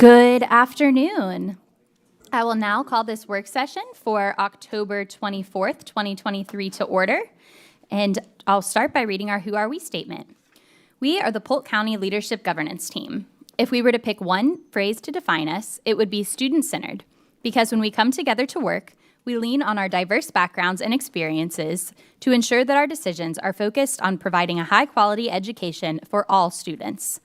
Good afternoon. I will now call this work session for October 24th, 2023 to order. And I'll start by reading our Who Are We statement. We are the Polk County Leadership Governance Team. If we were to pick one phrase to define us, it would be student-centered, because when we come together to work, we lean on our diverse backgrounds and experiences to ensure that our decisions are focused on providing a high-quality education for all students.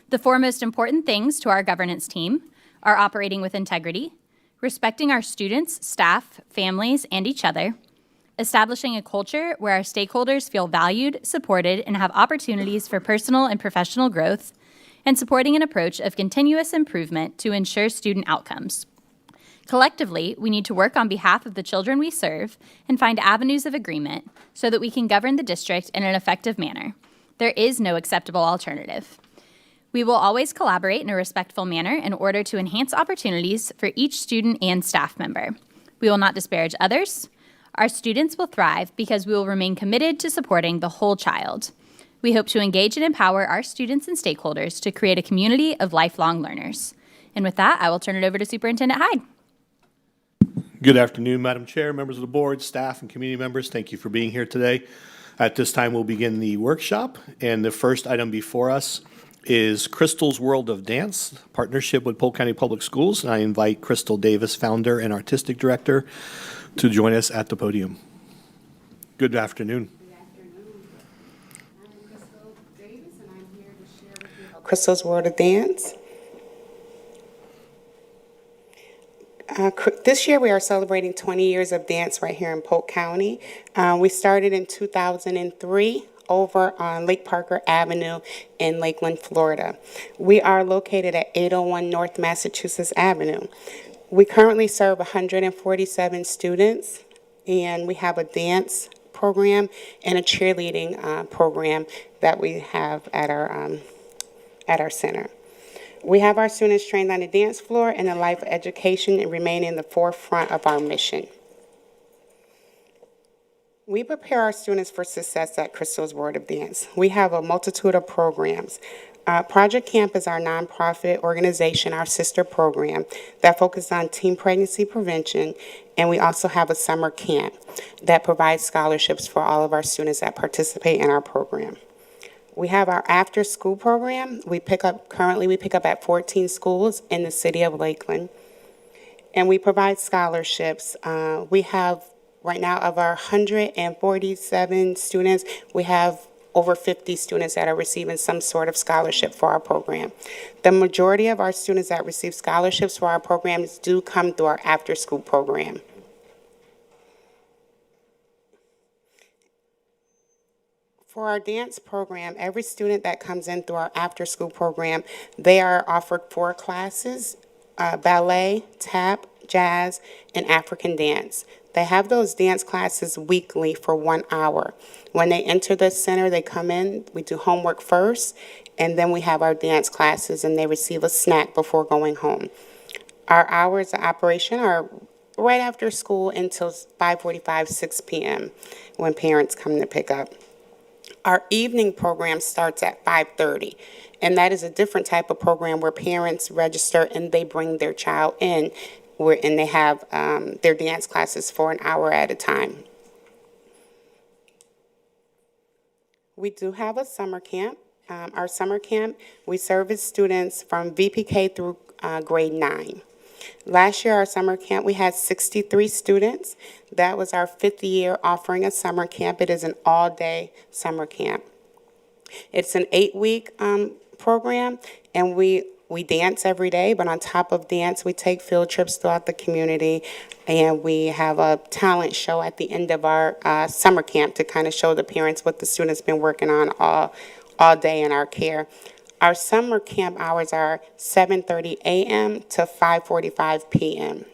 The four most important things to our governance team are operating with integrity, respecting our students, staff, families, and each other, establishing a culture where our stakeholders feel valued, supported, and have opportunities for personal and professional growth, and supporting an approach of continuous improvement to ensure student outcomes. Collectively, we need to work on behalf of the children we serve and find avenues of agreement so that we can govern the district in an effective manner. There is no acceptable alternative. We will always collaborate in a respectful manner in order to enhance opportunities for each student and staff member. We will not disparage others. Our students will thrive because we will remain committed to supporting the whole child. We hope to engage and empower our students and stakeholders to create a community of lifelong learners. And with that, I will turn it over to Superintendent Hyde. Good afternoon, Madam Chair, members of the board, staff, and community members. Thank you for being here today. At this time, we'll begin the workshop, and the first item before us is Crystal's World of Dance, partnership with Polk County Public Schools, and I invite Crystal Davis, founder and artistic director, to join us at the podium. Good afternoon. Good afternoon. I'm Crystal Davis, and I'm here to share with you Crystal's World of Dance. This year we are celebrating 20 years of dance right here in Polk County. We started in 2003 over on Lake Parker Avenue in Lakeland, Florida. We are located at 801 North Massachusetts Avenue. We currently serve 147 students, and we have a dance program and a cheerleading program that we have at our center. We have our students trained on the dance floor and in life education and remain in the forefront of our mission. We prepare our students for success at Crystal's World of Dance. We have a multitude of programs. Project Camp is our nonprofit organization, our sister program that focuses on teen pregnancy prevention, and we also have a summer camp that provides scholarships for all of our students that participate in our program. We have our after-school program. Currently we pick up at 14 schools in the city of Lakeland, and we provide scholarships. We have right now, of our 147 students, we have over 50 students that are receiving some sort of scholarship for our program. The majority of our students that receive scholarships for our programs do come through our after-school program. For our dance program, every student that comes in through our after-school program, they are offered 4 classes, ballet, tap, jazz, and African dance. They have those dance classes weekly for 1 hour. When they enter the center, they come in, we do homework first, and then we have our dance classes, and they receive a snack before going home. Our hours of operation are right after school until 5:45, 6 p.m. when parents come to pick up. Our evening program starts at 5:30, and that is a different type of program where parents register and they bring their child in, and they have their dance classes for an hour at a time. We do have a summer camp. Our summer camp, we service students from VPK through grade 9. Last year, our summer camp, we had 63 students. That was our 5th year offering a summer camp. It is an all-day summer camp. It's an 8-week program, and we dance every day, but on top of dance, we take field trips throughout the community, and we have a talent show at the end of our summer camp to kind of show the parents what the students been working on all day in our care. Our summer camp hours are 7:30 a.m. to 5:45 p.m.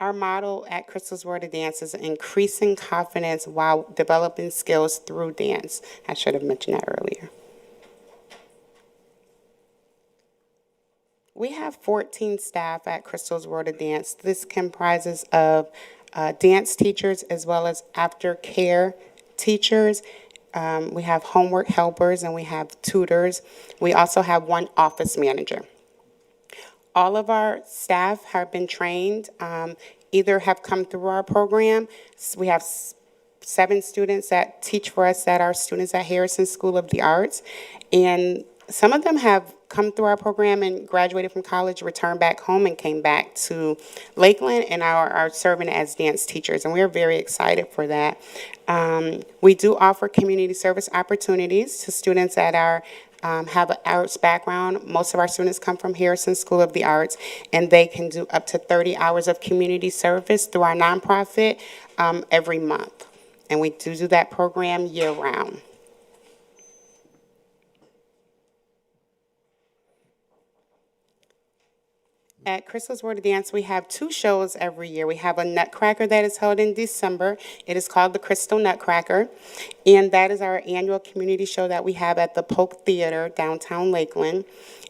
Our motto at Crystal's World of Dance is increasing confidence while developing skills through dance. I should have mentioned that earlier. We have 14 staff at Crystal's World of Dance. This comprises of dance teachers as well as aftercare teachers We have homework helpers and we have tutors. We also have one office manager. All of our staff have been trained, either have come through our program. We have 7 students that teach for us that are students at Harrison School of the Arts. And some of them have come through our program and graduated from college, returned back home, and came back to Lakeland and are serving as dance teachers. And we're very excited for that. We do offer community service opportunities to students that have an arts background. Most of our students come from Harrison School of the Arts, and they can do up to 30 hours of community service through our nonprofit every month. And we do that program year-round. At Crystal's World of Dance, we have 2 shows every year. We have a Nutcracker that is held in December. It is called the Crystal Nutcracker, and that is our annual community show that we have at the Polk Theater, downtown Lakeland.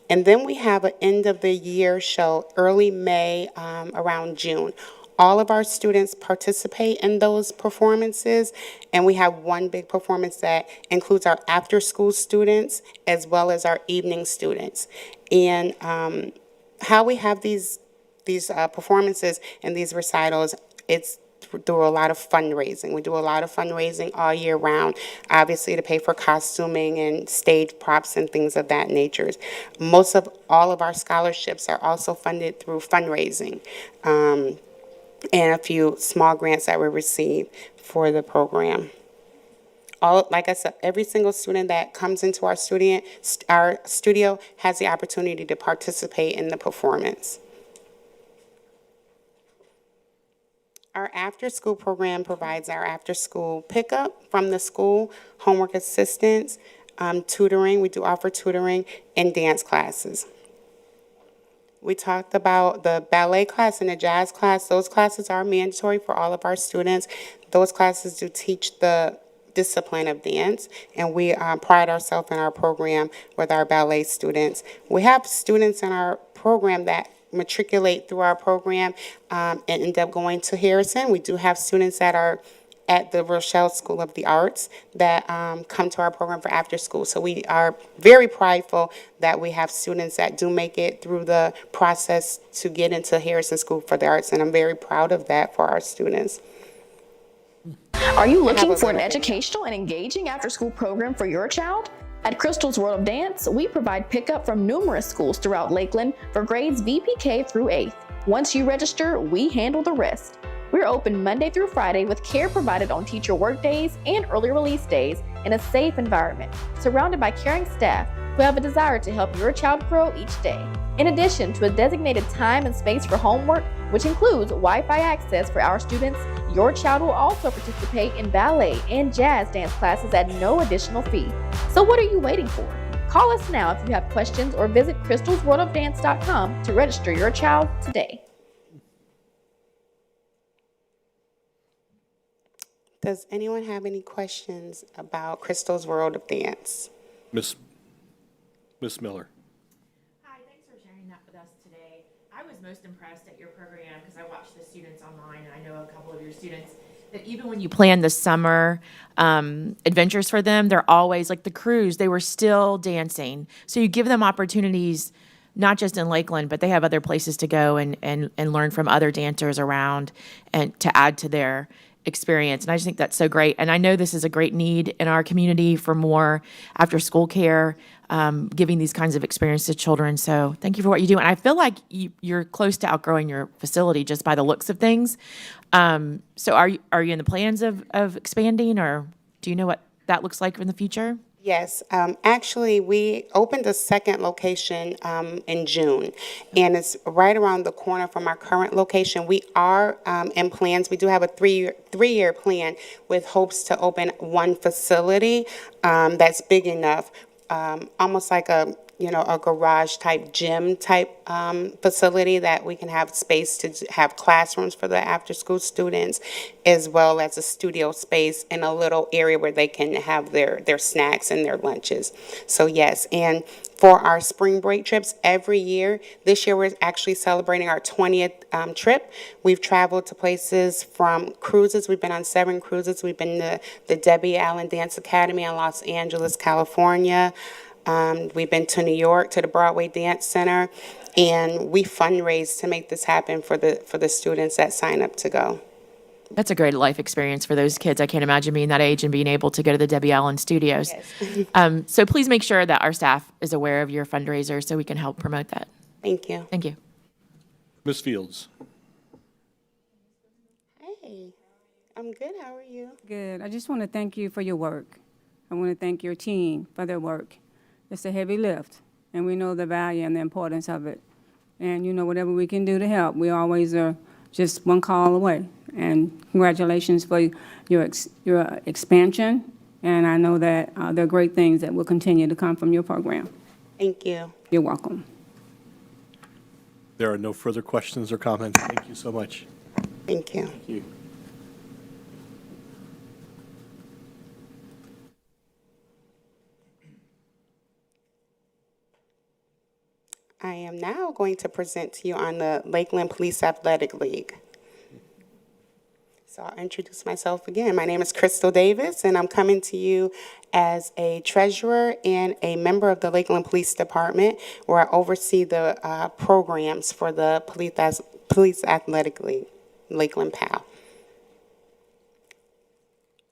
And then we have an end-of-the-year show, early May, around June. All of our students participate in those performances, and we have one big performance that includes our after-school students as well as our evening students. And how we have these performances and these recitals, it's through a lot of fundraising. We do a lot of fundraising all year round, obviously to pay for costuming and stage props and things of that nature. Most of all of our scholarships are also funded through fundraising, and a few small grants that we receive for the program. Like I said, every single student that comes into our studio has the opportunity to participate in the performance. Our after-school program provides our after-school pickup from the school, homework assistance, tutoring. We do offer tutoring and dance classes. We talked about the ballet class and the jazz class. Those classes are mandatory for all of our students. Those classes do teach the discipline of dance, and we pride ourselves in our program with our ballet students. We have students in our program that matriculate through our program and end up going to Harrison. We do have students that are at the Rochelle School of the Arts that come to our program for after school. So we are very prideful that we have students that do make it through the process to get into Harrison School for the Arts, and I'm very proud of that for our students. Are you looking for an educational and engaging after-school program for your child? At Crystal's World of Dance, we provide pickup from numerous schools throughout Lakeland for grades VPK through 8th. Once you register, we handle the rest. We're open Monday through Friday with care provided on teacher work days and early release days in a safe environment, surrounded by caring staff who have a desire to help your child grow each day. In addition to a designated time and space for homework, which includes Wi-Fi access for our students, your child will also participate in ballet and jazz dance classes at no additional fee. So what are you waiting for? Call us now if you have questions or visit crystalsworldofdance.com to register your child today. Does anyone have any questions about Crystal's World of Dance? Miss Miller. Hi, thanks for sharing that with us today. I was most impressed at your program because I watched the students online, and I know a couple of your students, that even when you plan the summer adventures for them, they're always, like the cruise, they were still dancing. So you give them opportunities, not just in Lakeland, but they have other places to go and learn from other dancers around and to add to their experience. And I just think that's so great. And I know this is a great need in our community for more after-school care, giving these kinds of experiences to children. So thank you for what you do. And I feel like you're close to outgrowing your facility just by the looks of things. So are you in the plans of expanding, or do you know what that looks like in the future? Yes, actually, we opened a second location in June, and it's right around the corner from our current location. We are in plans. We do have a three-year plan with hopes to open one facility that's big enough, almost like a a garage type gym type facility that we can have space to have classrooms for the after school students, as well as a studio space and a little area where they can have their snacks and their lunches. So yes, and for our spring break trips every year, this year we're actually celebrating our 20th trip. We've traveled to places from cruises. We've been on 7 cruises. We've been to the Debbie Allen Dance Academy in Los Angeles, California. We've been to New York, to the Broadway Dance Center, and we fundraise to make this happen for the students that sign up to go. That's a great life experience for those kids. I can't imagine being that age and being able to go to the Debbie Allen Studios. Yes. So please make sure that our staff is aware of your fundraiser so we can help promote that. Thank you. Thank you. Ms. Fields. Hey, I'm good. How are you? Good. I just want to thank you for your work. I want to thank your team for their work. It's a heavy lift, and we know the value and the importance of it. And, whatever we can do to help, we always are just one call away. And congratulations for your expansion, and I know that there are great things that will continue to come from your program. Thank you. You're welcome. There are no further questions or comments. Thank you so much. Thank you. Thank you. I am now going to present to you on the Lakeland Police Athletic League. So I'll introduce myself again. My name is Crystal Davis, and I'm coming to you as a treasurer and a member of the Lakeland Police Department, where I oversee the programs for the Police Athletic League, Lakeland PAL.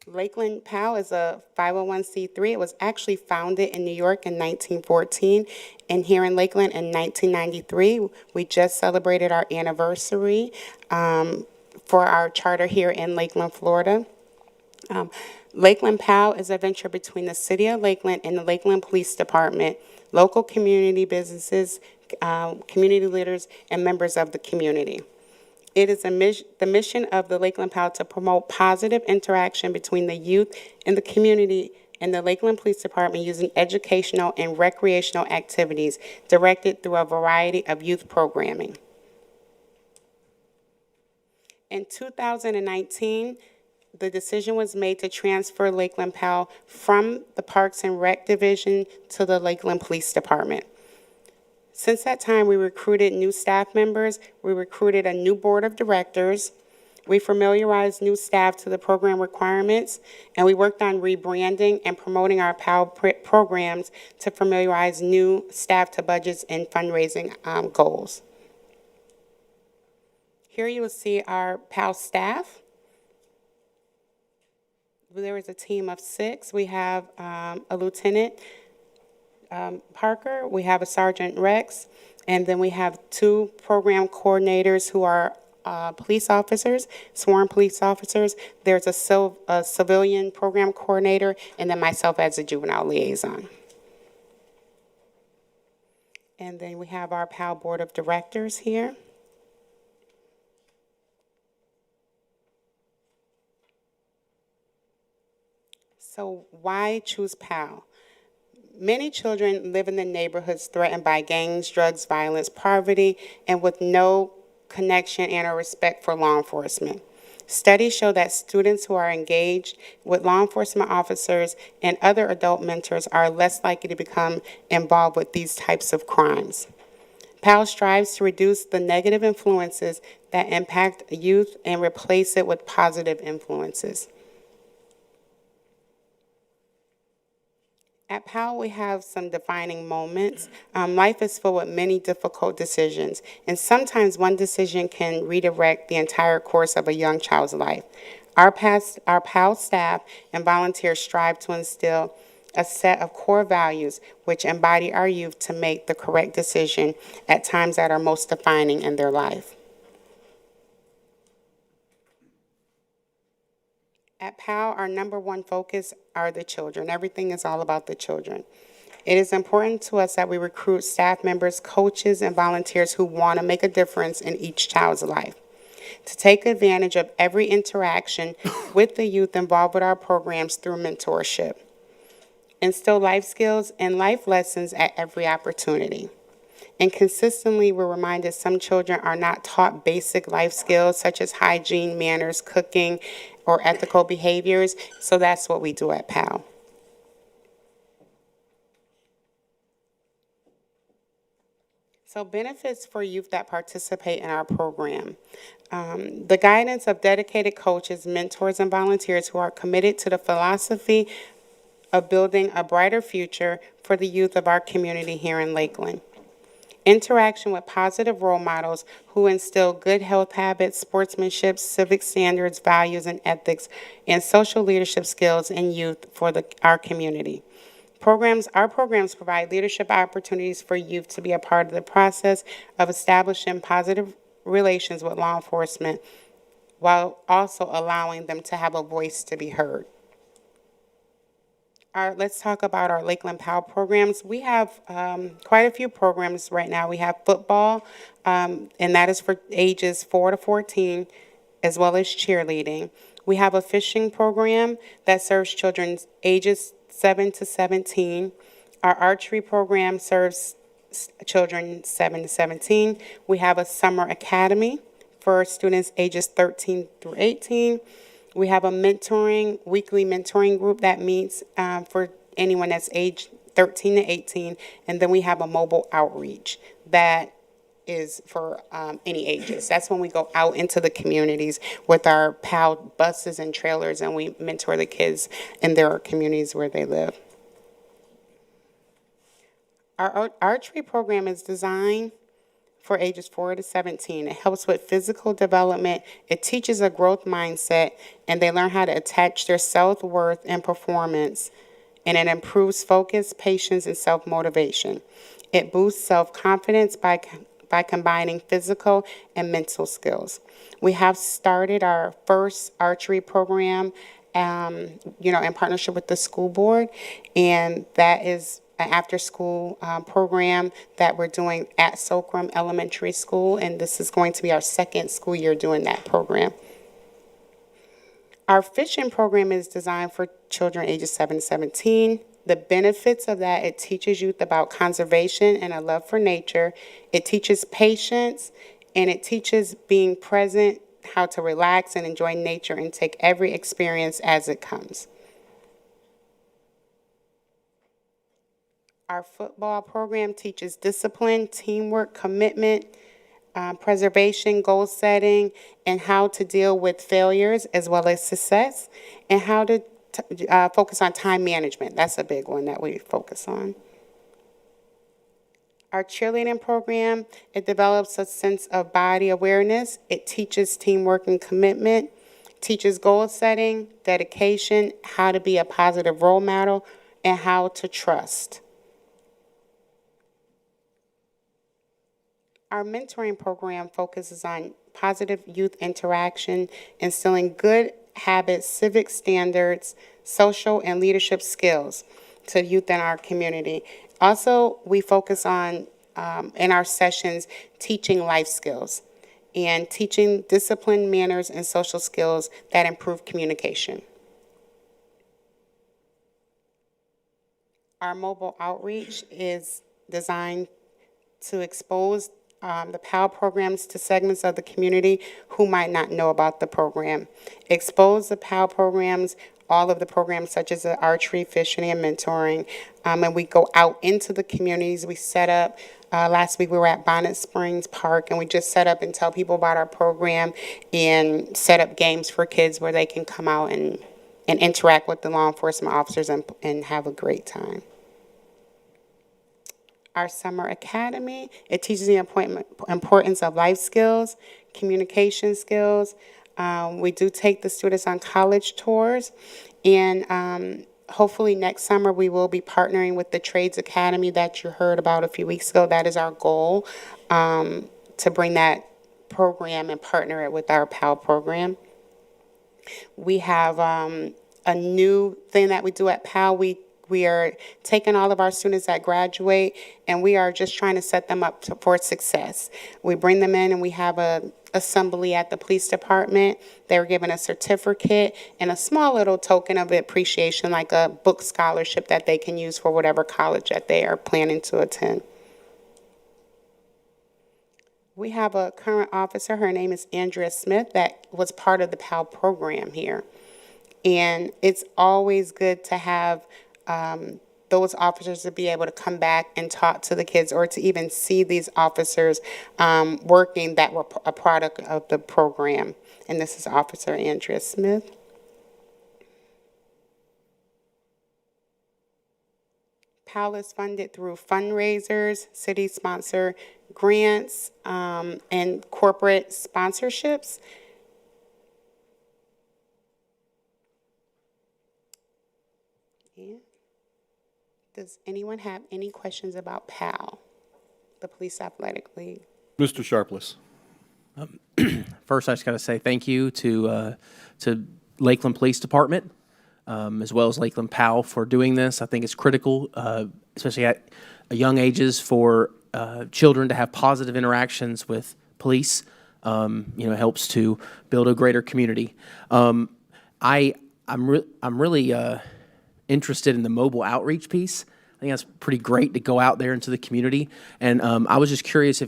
Lakeland PAL is a 501c3. It was actually founded in New York in 1914, and here in Lakeland in 1993. We just celebrated our anniversary for our charter here in Lakeland, Florida. Lakeland PAL is a venture between the City of Lakeland and the Lakeland Police Department, local community businesses, community leaders, and members of the community. It is the mission of the Lakeland PAL to promote positive interaction between the youth and the community and the Lakeland Police Department using educational and recreational activities directed through a variety of youth programming. In 2019, the decision was made to transfer Lakeland PAL from the Parks and Rec Division to the Lakeland Police Department. Since that time, we recruited new staff members, we recruited a new board of directors, we familiarized new staff to the program requirements, and we worked on rebranding and promoting our PAL programs to familiarize new staff to budgets and fundraising goals. Here you will see our PAL staff. There is a team of 6. We have a lieutenant, Parker, we have a Sergeant Rex, and then we have 2 program coordinators who are police officers, sworn police officers. There's a civilian program coordinator, and then myself as a juvenile liaison. And then we have our PAL board of directors here. So why choose PAL? Many children live in the neighborhoods threatened by gangs, drugs, violence, poverty, and with no connection and or respect for law enforcement. Studies show that students who are engaged with law enforcement officers and other adult mentors are less likely to become involved with these types of crimes. PAL strives to reduce the negative influences that impact youth and replace it with positive influences. At PAL, we have some defining moments. Life is full with many difficult decisions, and sometimes one decision can redirect the entire course of a young child's life. Our PAL staff and volunteers strive to instill a set of core values which embody our youth to make the correct decision at times that are most defining in their life. At PAL, our #1 focus are the children. Everything is all about the children. It is important to us that we recruit staff members, coaches, and volunteers who want to make a difference in each child's life. To take advantage of every interaction with the youth involved with our programs through mentorship. instill life skills and life lessons at every opportunity. And consistently, we're reminded some children are not taught basic life skills such as hygiene, manners, cooking, or ethical behaviors. So that's what we do at PAL. So benefits for youth that participate in our program. The guidance of dedicated coaches, mentors, and volunteers who are committed to the philosophy of building a brighter future for the youth of our community here in Lakeland. Interaction with positive role models who instill good health habits, sportsmanship, civic standards, values, and ethics, and social leadership skills in youth for our community. Our programs provide leadership opportunities for youth to be a part of the process of establishing positive relations with law enforcement while also allowing them to have a voice to be heard. Let's talk about our Lakeland PAL programs. We have quite a few programs right now. We have football, and that is for ages 4 to 14, as well as cheerleading. We have a fishing program that serves children ages 7 to 17. Our archery program serves children 7 to 17. We have a summer academy for students ages 13 through 18. We have a weekly mentoring group that meets for anyone that's age 13 to 18. And then we have a mobile outreach that is for any ages. That's when we go out into the communities with our PAL buses and trailers, and we mentor the kids in their communities where they live. Our archery program is designed for ages 4 to 17. It helps with physical development. It teaches a growth mindset, and they learn how to attach their self-worth and performance, and it improves focus, patience, and self-motivation. It boosts self-confidence by combining physical and mental skills. We have started our first archery program, in partnership with the school board, and that is an after-school program that we're doing at Socrum Elementary School, and this is going to be our second school year doing that program. Our fishing program is designed for children ages 7 to 17. The benefits of that, it teaches youth about conservation and a love for nature. It teaches patience, and it teaches being present, how to relax and enjoy nature and take every experience as it comes. Our football program teaches discipline, teamwork, commitment, preservation, goal setting, and how to deal with failures as well as success, and how to focus on time management. That's a big one that we focus on. Our cheerleading program, it develops a sense of body awareness. It teaches teamwork and commitment, teaches goal setting, dedication, how to be a positive role model, and how to trust. Our mentoring program focuses on positive youth interaction, instilling good habits, civic standards, social and leadership skills to youth in our community. Also, we focus on, in our sessions, teaching life skills and teaching discipline, manners, and social skills that improve communication. Our mobile outreach is designed to expose the PAL programs to segments of the community who might not know about the program. Expose the PAL programs, all of the programs such as the archery, fishing, and mentoring. And we go out into the communities. We set up, last week we were at Bonnet Springs Park, and we just set up and tell people about our program and set up games for kids where they can come out and interact with the law enforcement officers and have a great time. Our summer academy, it teaches the importance of life skills, communication skills. We do take the students on college tours, and hopefully next summer we will be partnering with the Trades Academy that you heard about a few weeks ago. That is our goal, to bring that program and partner it with our PAL program. We have a new thing that we do at PAL. We We are taking all of our students that graduate, and we are just trying to set them up for success. We bring them in, and we have a assembly at the police department. They were given a certificate and a small little token of appreciation, like a book scholarship that they can use for whatever college that they are planning to attend. We have a current officer. Her name is Andrea Smith, that was part of the PAL program here. And it's always good to have those officers to be able to come back and talk to the kids, or to even see these officers working that were a product of the program. And this is Officer Andrea Smith. PAL is funded through fundraisers, city-sponsor grants, and corporate sponsorships. Yeah. Does anyone have any questions about PAL, the Police Athletic League? Mr. Sharpless. First, I just got to say thank you to Lakeland Police Department, as well as Lakeland PAL for doing this. I think it's critical, especially at young ages, for children to have positive interactions with police. It helps to build a greater community. I'm really interested in the mobile outreach piece. I think that's pretty great to go out there into the community. And I was just curious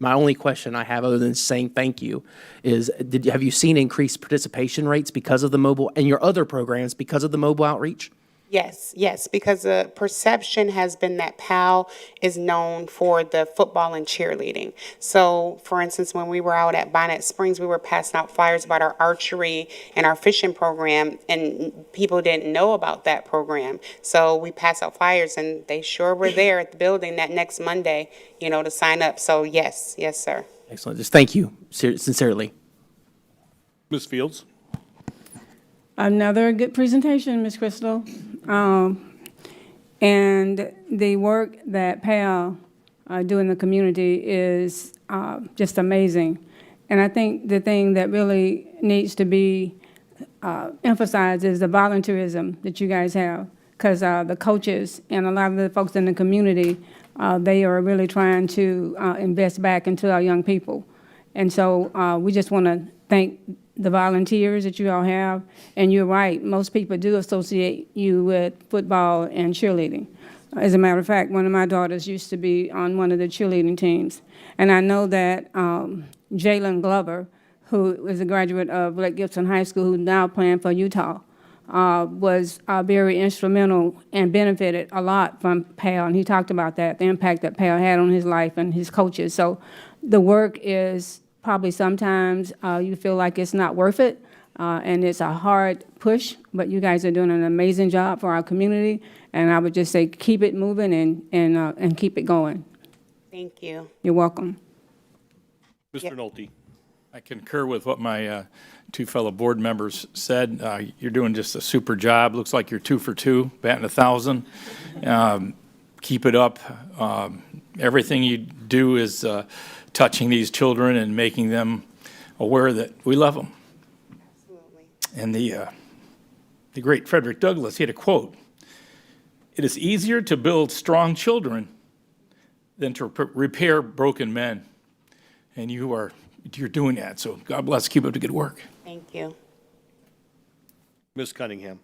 my only question I have, other than saying thank you, is have you seen increased participation rates because of the mobile, and your other programs because of the mobile outreach? Yes, because the perception has been that PAL is known for the football and cheerleading. So, for instance, when we were out at Bonnet Springs, we were passing out flyers about our archery and our fishing program, and people didn't know about that program. So we passed out flyers, and they sure were there at the building that next Monday, to sign up. So yes, sir. Excellent. Just thank you, sincerely. Ms. Fields. Another good presentation, Ms. Crystal. And the work that PAL do in the community is just amazing. And I think the thing that really needs to be emphasized is the volunteerism that you guys have, because the coaches and a lot of the folks in the community, they are really trying to invest back into our young people. And so we just want to thank the volunteers that you all have. And you're right, most people do associate you with football and cheerleading. As a matter of fact, one of my daughters used to be on one of the cheerleading teams. And I know that Jalen Glover, who is a graduate of Lake Gibson High School, who's now playing for Utah, was very instrumental and benefited a lot from PAL. And he talked about that, the impact that PAL had on his life and his coaches. So the work is probably sometimes you feel like it's not worth it, and it's a hard push, but you guys are doing an amazing job for our community, and I would just say keep it moving and keep it going. Thank you. You're welcome. Mr. Nolte. I concur with what my two fellow board members said. You're doing just a super job. Looks like you're 2 for 2, batting 1,000. Keep it up. Everything you do is touching these children and making them aware that we love them. Absolutely. And the great Frederick Douglass, he had a quote: "It is easier to build strong children than to repair broken men." And you're doing that. So God bless. Keep up the good work. Thank you. Ms. Cunningham.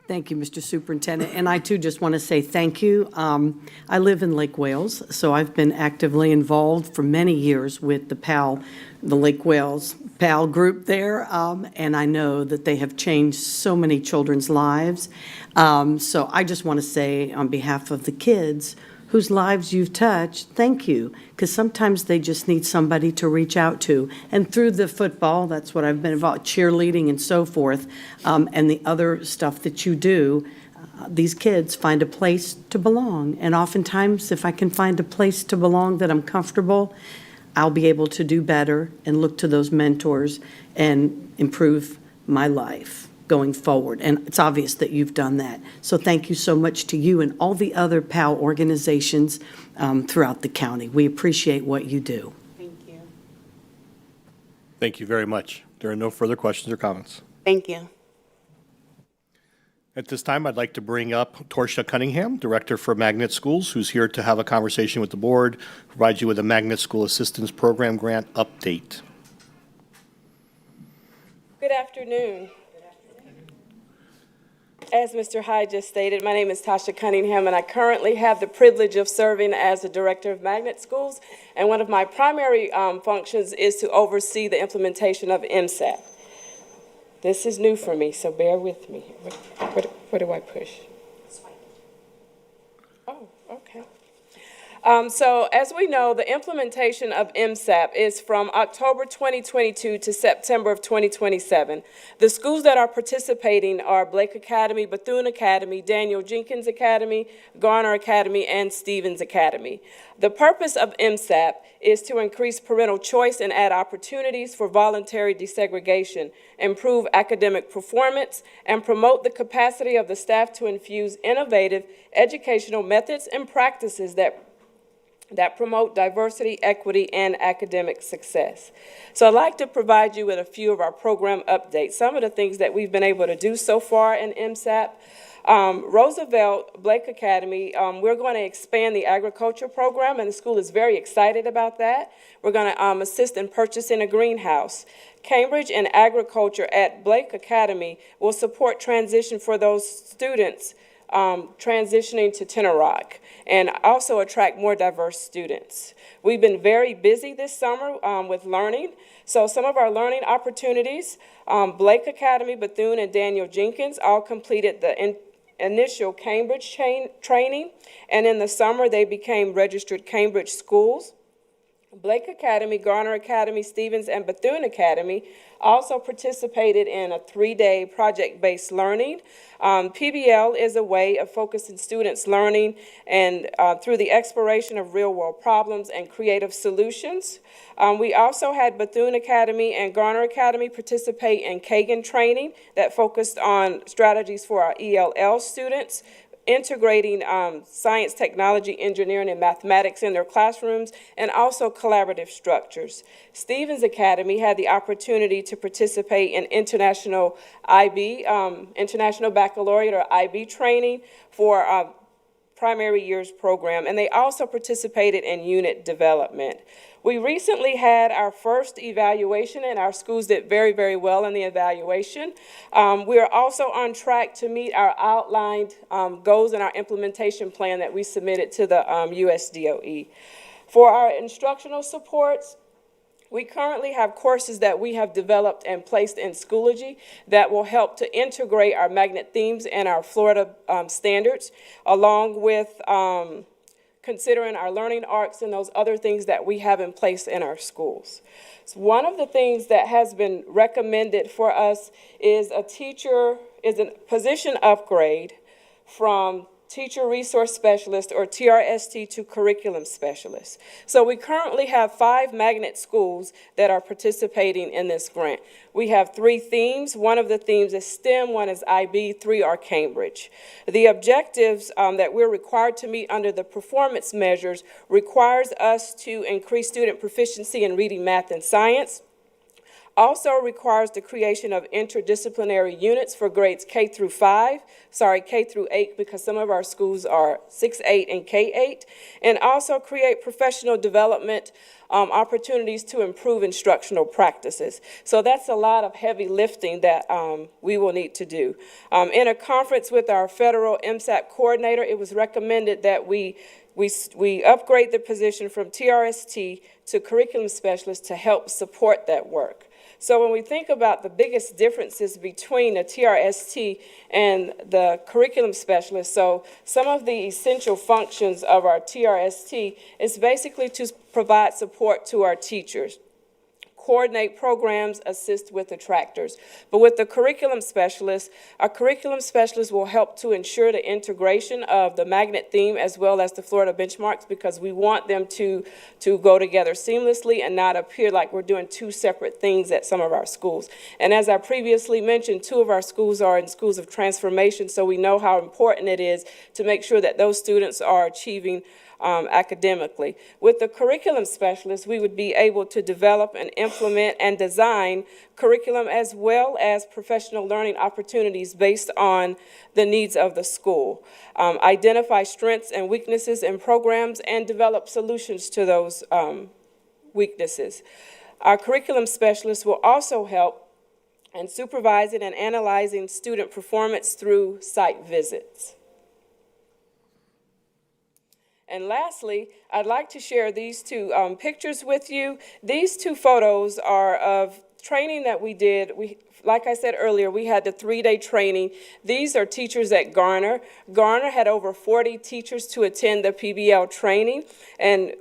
Thank you, Mr. Superintendent. And I, too, just want to say thank you. I live in Lake Wales, so I've been actively involved for many years with the Lake Wales PAL group there, and I know that they have changed so many children's lives. So I just want to say, on behalf of the kids whose lives you've touched, thank you, because sometimes they just need somebody to reach out to. And through the football, that's what I've been involved, cheerleading and so forth, and the other stuff that you do, these kids find a place to belong. And oftentimes, if I can find a place to belong that I'm comfortable, I'll be able to do better and look to those mentors and improve my life going forward. And it's obvious that you've done that. So thank you so much to you and all the other PAL organizations throughout the county. We appreciate what you do. Thank you. Thank you very much. There are no further questions or comments. Thank you. At this time, I'd like to bring up Torsia Cunningham, Director for Magnet Schools, who's here to have a conversation with the board, provide you with a Magnet School Assistance Program grant update. Good afternoon. As Mr. Hyde just stated, my name is Tasha Cunningham, and I currently have the privilege of serving as the Director of Magnet Schools, and one of my primary functions is to oversee the implementation of MSAP. This is new for me, so bear with me. What do I push? Oh, okay. So as we know, the implementation of MSAP is from October 2022 to September of 2027. The schools that are participating are Blake Academy, Bethune Academy, Daniel Jenkins Academy, Garner Academy, and Stevens Academy. The purpose of MSAP is to increase parental choice and add opportunities for voluntary desegregation, improve academic performance, and promote the capacity of the staff to infuse innovative educational methods and practices that promote diversity, equity, and academic success. So I'd like to provide you with a few of our program updates, some of the things that we've been able to do so far in MSAP. Roosevelt Blake Academy, we're going to expand the agriculture program, and the school is very excited about that. We're going to assist in purchasing a greenhouse. Cambridge and agriculture at Blake Academy will support transition for those students transitioning to Tenor Rock, and also attract more diverse students. We've been very busy this summer with learning. So some of our learning opportunities, Blake Academy, Bethune, and Daniel Jenkins all completed the initial Cambridge training, and in the summer they became registered Cambridge schools. Blake Academy, Garner Academy, Stevens, and Bethune Academy also participated in a 3-day project-based learning. PBL is a way of focusing students' learning and through the exploration of real-world problems and creative solutions. We also had Bethune Academy and Garner Academy participate in Kagan training that focused on strategies for our ELL students, integrating science, technology, engineering, and mathematics in their classrooms, and also collaborative structures. Stevens Academy had the opportunity to participate in international IB, International Baccalaureate or IB training for primary years program, and they also participated in unit development. We recently had our first evaluation, and our schools did very, very well in the evaluation. We are also on track to meet our outlined goals in our implementation plan that we submitted to the USDOE. For our instructional supports, we currently have courses that we have developed and placed in Schoology that will help to integrate our magnet themes and our Florida standards, along with considering our learning arcs and those other things that we have in place in our schools. So one of the things that has been recommended for us is a position upgrade from Teacher Resource Specialist, or TRST, to Curriculum Specialist. So we currently have 5 magnet schools that are participating in this grant. We have 3 themes. One of the themes is STEM, 1 is IB, 3 are Cambridge. The objectives that we're required to meet under the performance measures requires us to increase student proficiency in reading, math, and science. Also requires the creation of interdisciplinary units for grades K through 8, because some of our schools are 6-8 and K-8, and also create professional development opportunities to improve instructional practices. So that's a lot of heavy lifting that we will need to do. In a conference with our federal MSAP coordinator, it was recommended that we upgrade the position from TRST to Curriculum Specialist to help support that work. So when we think about the biggest differences between the TRST and the Curriculum Specialist, so some of the essential functions of our TRST is basically to provide support to our teachers, coordinate programs, assist with attractors. But with the curriculum specialist, our curriculum specialist will help to ensure the integration of the magnet theme as well as the Florida benchmarks, because we want them to go together seamlessly and not appear like we're doing 2 separate things at some of our schools. And as I previously mentioned, 2 of our schools are in schools of transformation, so we know how important it is to make sure that those students are achieving academically. With the curriculum specialist, we would be able to develop and implement and design curriculum as well as professional learning opportunities based on the needs of the school. Identify strengths and weaknesses in programs and develop solutions to those weaknesses. Our curriculum specialist will also help in supervising and analyzing student performance through site visits. And lastly, I'd like to share these two pictures with you. These two photos are of training that we did. Like I said earlier, we had the 3-day training. These are teachers at Garner. Garner had over 40 teachers to attend the PBL training. And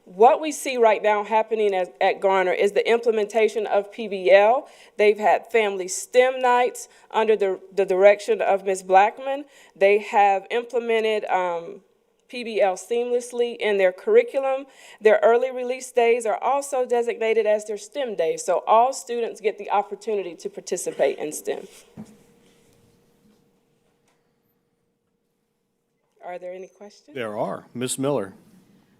what we see right now happening at Garner is the implementation of PBL. They've had family STEM nights under the direction of Ms. Blackman. They have implemented PBL seamlessly in their curriculum. Their early release days are also designated as their STEM days, so all students get the opportunity to participate in STEM. Are there any questions? There are. Ms. Miller.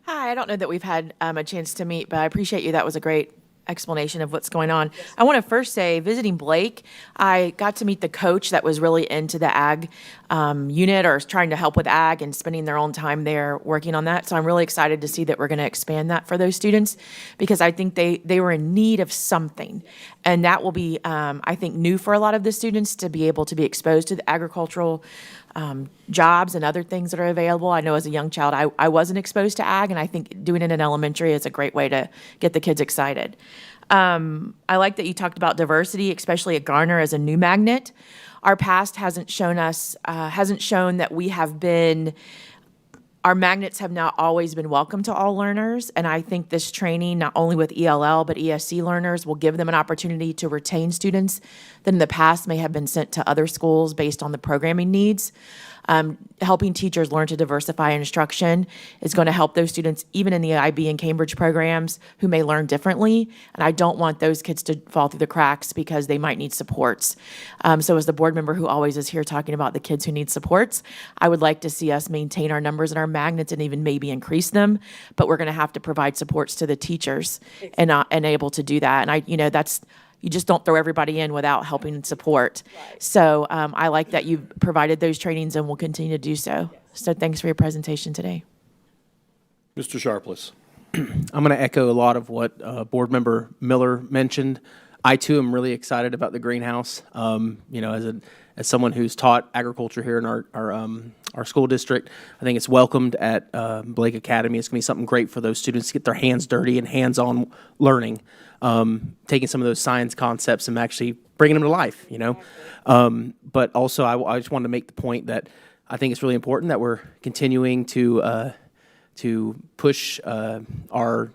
Hi, I don't know that we've had a chance to meet, but I appreciate you. That was a great explanation of what's going on. I want to first say, visiting Blake, I got to meet the coach that was really into the ag unit, or trying to help with ag and spending their own time there working on that. So I'm really excited to see that we're going to expand that for those students, because I think they were in need of something. And that will be, I think, new for a lot of the students to be able to be exposed to the agricultural jobs and other things that are available. I know as a young child, I wasn't exposed to ag, and I think doing it in elementary is a great way to get the kids excited. I like that you talked about diversity, especially at Garner as a new magnet. Our past hasn't shown that we have been, our magnets have not always been welcome to all learners, and I think this training, not only with ELL, but ESC learners, will give them an opportunity to retain students that in the past may have been sent to other schools based on the programming needs. Helping teachers learn to diversify instruction is going to help those students, even in the IB and Cambridge programs, who may learn differently. And I don't want those kids to fall through the cracks because they might need supports. So as the board member who always is here talking about the kids who need supports, I would like to see us maintain our numbers and our magnets and even maybe increase them. But we're going to have to provide supports to the teachers and able to do that. And that's, you just don't throw everybody in without helping and support. Right. So I like that you've provided those trainings and will continue to do so. Yes. So thanks for your presentation today. Mr. Sharpless. I'm going to echo a lot of what Board Member Miller mentioned. I too am really excited about the greenhouse. As someone who's taught agriculture here in our school district, I think it's welcomed at Blake Academy. It's going to be something great for those students to get their hands dirty and hands-on learning, taking some of those science concepts and actually bringing them to life. But also, I just wanted to make the point that I think it's really important that we're continuing to push our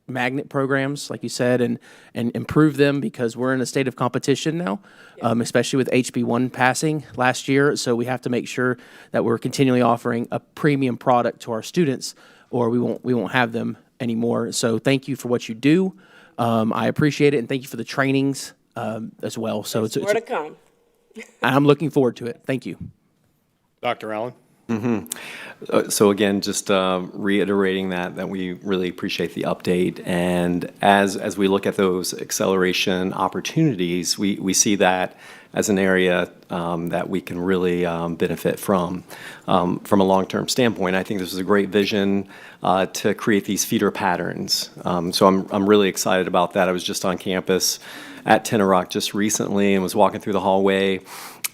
magnet programs, like you said, and improve them, because we're in a state of competition now, especially with HB1 passing last year. So we have to make sure that we're continually offering a premium product to our students, or we won't have them anymore. So thank you for what you do. I appreciate it, and thank you for the trainings as well. So it's more to come. I'm looking forward to it. Thank you. Dr. Allen. So again, just reiterating that we really appreciate the update, and as we look at those acceleration opportunities, we see that as an area that we can really benefit from a long-term standpoint. I think this is a great vision to create these feeder patterns. So I'm really excited about that. I was just on campus at Tenoroc just recently and was walking through the hallway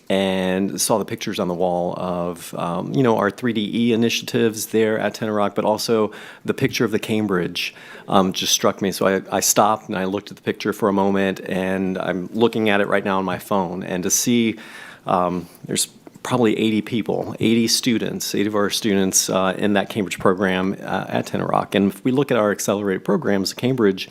and saw the pictures on the wall of, our 3DE initiatives there at Tenoroc, but also the picture of the Cambridge just struck me. So I stopped and I looked at the picture for a moment, and I'm looking at it right now on my phone. And to see there's probably 80 students, 8 of our students in that Cambridge program at Tenoroc. And if we look at our accelerated programs, Cambridge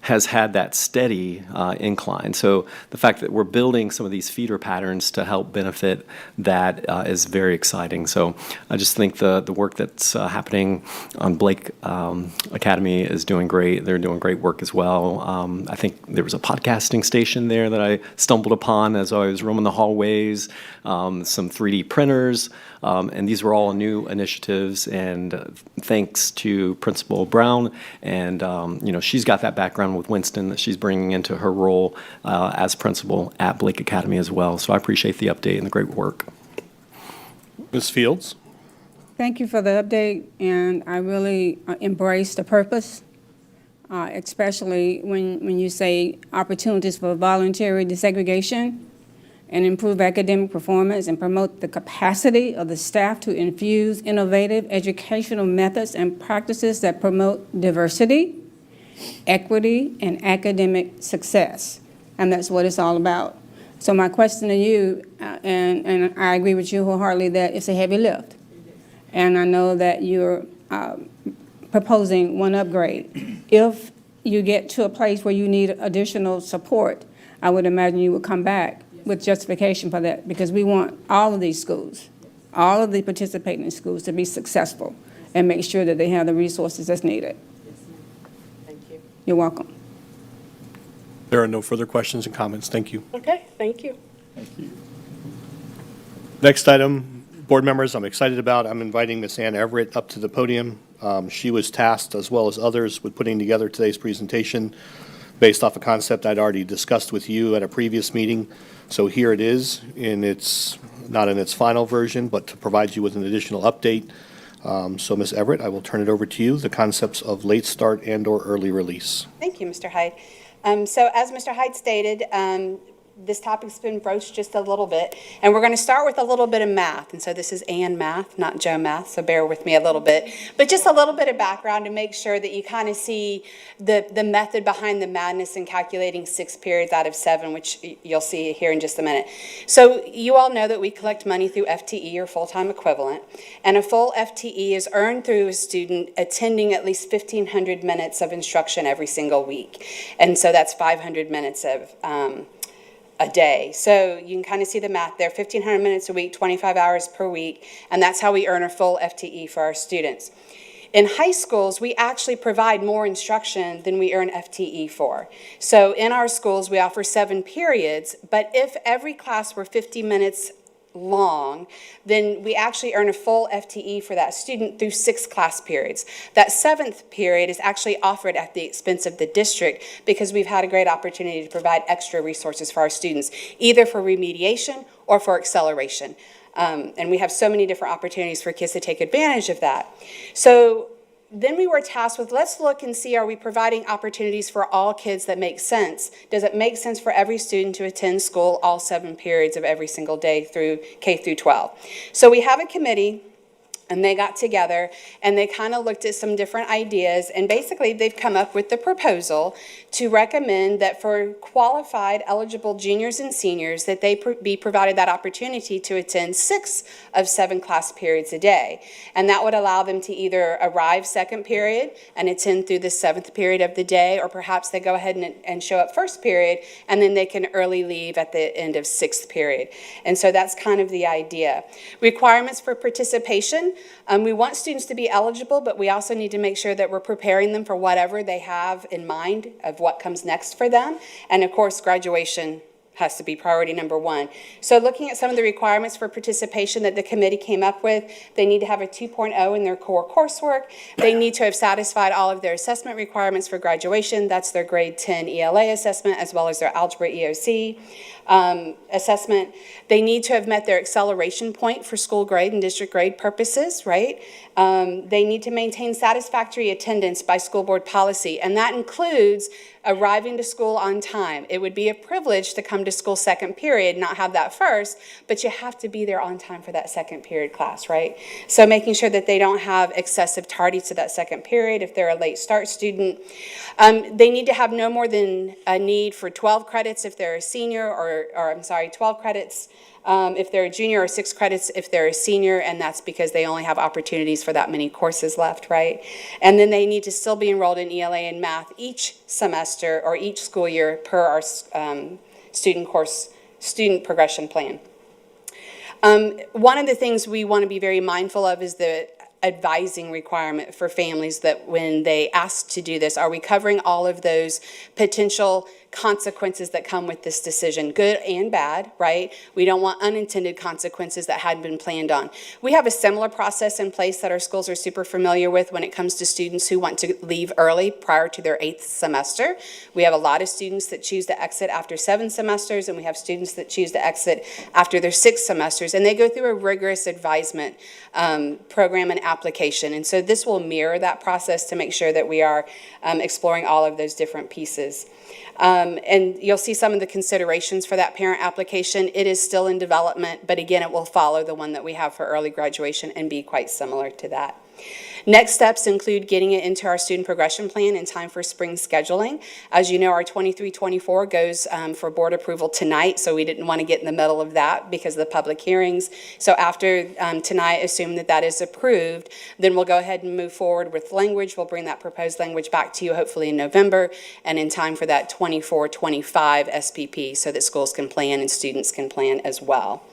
has had that steady incline. So the fact that we're building some of these feeder patterns to help benefit that is very exciting. So I just think the work that's happening on Blake Academy is doing great. They're doing great work as well. I think there was a podcasting station there that I stumbled upon as I was roaming the hallways, some 3D printers, and these were all new initiatives. And thanks to Principal Brown, and she's got that background with Winston that she's bringing into her role as principal at Blake Academy as well. So I appreciate the update and the great work. Ms. Fields? Thank you for the update, and I really embrace the purpose, especially when you say opportunities for voluntary desegregation and improve academic performance and promote the capacity of the staff to infuse innovative educational methods and practices that promote diversity, equity, and academic success. And that's what it's all about. So my question to you, and I agree with you wholeheartedly that it's a heavy lift. And I know that you're proposing one upgrade. If you get to a place where you need additional support, I would imagine you would come back with justification for that, because we want all of these schools, all of the participating schools to be successful and make sure that they have the resources that's needed. Thank you. You're welcome. There are no further questions and comments. Thank you. Okay, thank you. Next item, board members, I'm excited about. I'm inviting Ms. Ann Everett up to the podium. She was tasked, as well as others, with putting together today's presentation based off a concept I'd already discussed with you at a previous meeting. So here it is, not in its final version, but to provide you with an additional update. So Ms. Everett, I will turn it over to you, the concepts of late start and/or early release. Thank you, Mr. Hyde. So as Mr. Hyde stated, this topic's been broached just a little bit, and we're going to start with a little bit of math. And so this is Ann math, not Joe math, so bear with me a little bit. But just a little bit of background to make sure that you kind of see the method behind the madness in calculating 6 periods out of 7, which you'll see here in just a minute. So you all know that we collect money through FTE, or full-time equivalent, and a full FTE is earned through a student attending at least 1,500 minutes of instruction every single week. And so that's 500 minutes of a day. So you can kind of see the math there, 1,500 minutes a week, 25 hours per week, and that's how we earn a full FTE for our students. In high schools, we actually provide more instruction than we earn FTE for. So in our schools, we offer 7 periods, but if every class were 50 minutes long, then we actually earn a full FTE for that student through 6 class periods. That 7th period is actually offered at the expense of the district because we've had a great opportunity to provide extra resources for our students, either for remediation or for acceleration. And we have so many different opportunities for kids to take advantage of that. So then we were tasked with, let's look and see, are we providing opportunities for all kids that make sense? Does it make sense for every student to attend school all 7 periods of every single day through K through 12? So we have a committee, and they got together and they kind of looked at some different ideas, and basically they've come up with the proposal to recommend that for qualified eligible juniors and seniors that they be provided that opportunity to attend 6 of 7 class periods a day. And that would allow them to either arrive 2nd period and attend through the 7th period of the day, or perhaps they go ahead and show up 1st period and then they can early leave at the end of 6th period. And so that's kind of the idea. Requirements for participation. We want students to be eligible, but we also need to make sure that we're preparing them for whatever they have in mind of what comes next for them. And of course, graduation has to be priority number 1. So looking at some of the requirements for participation that the committee came up with, they need to have a 2.0 in their core coursework. They need to have satisfied all of their assessment requirements for graduation. That's their grade 10 ELA assessment, as well as their algebra EOC assessment. They need to have met their acceleration point for school grade and district grade purposes, right? They need to maintain satisfactory attendance by school board policy, and that includes arriving to school on time. It would be a privilege to come to school 2nd period, not have that 1st, but you have to be there on time for that 2nd period class, right? So making sure that they don't have excessive tardies to that 2nd period if they're a late start student. They need to have no more than a need for 12 credits if they're a senior, or 12 credits if they're a junior, or 6 credits if they're a senior, and that's because they only have opportunities for that many courses left, right? And then they need to still be enrolled in ELA and math each semester or each school year per our student progression plan. One of the things we want to be very mindful of is the advising requirement for families, that when they ask to do this, are we covering all of those potential consequences that come with this decision, good and bad, right? We don't want unintended consequences that hadn't been planned on. We have a similar process in place that our schools are super familiar with when it comes to students who want to leave early prior to their 8th semester. We have a lot of students that choose to exit after 7 semesters, and we have students that choose to exit after their 6 semesters, and they go through a rigorous advisement program and application. And so this will mirror that process to make sure that we are exploring all of those different pieces. And you'll see some of the considerations for that parent application. It is still in development, but again, it will follow the one that we have for early graduation and be quite similar to that. Next steps include getting it into our student progression plan in time for spring scheduling. As you know, our 23-24 goes for board approval tonight, so we didn't want to get in the middle of that because of the public hearings. So after tonight, assume that that is approved, then we'll go ahead and move forward with language. We'll bring that proposed language back to you hopefully in November and in time for that 24-25 SPP so that schools can plan and students can plan as well.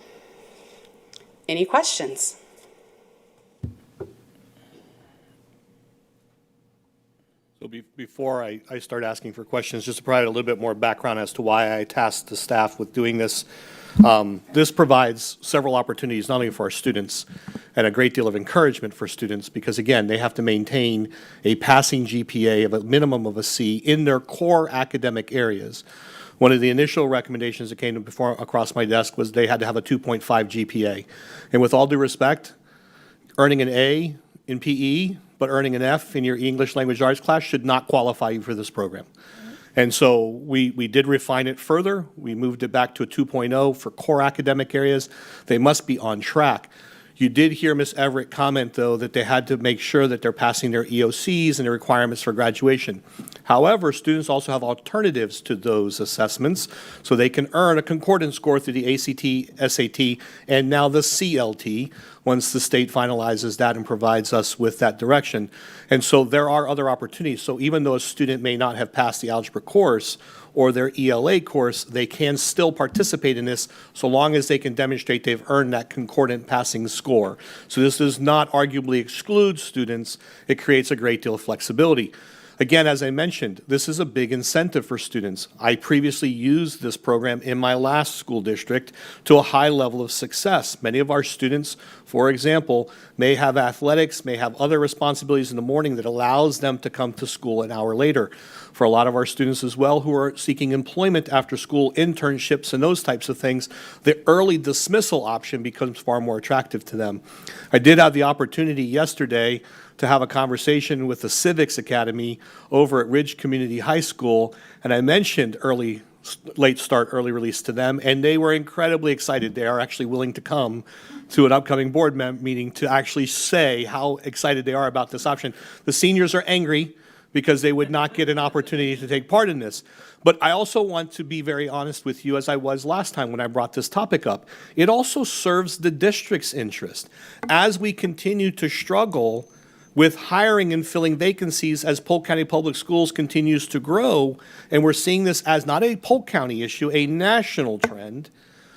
Any questions? So before I start asking for questions, just to provide a little bit more background as to why I tasked the staff with doing this. This provides several opportunities, not only for our students, and a great deal of encouragement for students, because again, they have to maintain a passing GPA of a minimum of a C in their core academic areas. One of the initial recommendations that came across my desk was they had to have a 2.5 GPA. And with all due respect, earning an A in PE, but earning an F in your English language arts class should not qualify you for this program. And so we did refine it further. We moved it back to a 2.0 for core academic areas. They must be on track. You did hear Ms. Everett comment, though, that they had to make sure that they're passing their EOCs and the requirements for graduation. However, students also have alternatives to those assessments, so they can earn a concordance score through the ACT, SAT, and now the CLT, once the state finalizes that and provides us with that direction. And so there are other opportunities. So even though a student may not have passed the algebra course or their ELA course, they can still participate in this so long as they can demonstrate they've earned that concordant passing score. So this does not arguably exclude students. It creates a great deal of flexibility. Again, as I mentioned, this is a big incentive for students. I previously used this program in my last school district to a high level of success. Many of our students, for example, may have athletics, may have other responsibilities in the morning that allows them to come to school an hour later. For a lot of our students as well who are seeking employment after school, internships and those types of things, the early dismissal option becomes far more attractive to them. I did have the opportunity yesterday to have a conversation with the Civics Academy over at Ridge Community High School, and I mentioned late start, early release to them, and they were incredibly excited. They are actually willing to come to an upcoming board meeting to actually say how excited they are about this option. The seniors are angry because they would not get an opportunity to take part in this. But I also want to be very honest with you, as I was last time when I brought this topic up. It also serves the district's interest. As we continue to struggle with hiring and filling vacancies as Polk County Public Schools continues to grow, and we're seeing this as not a Polk County issue, a national trend,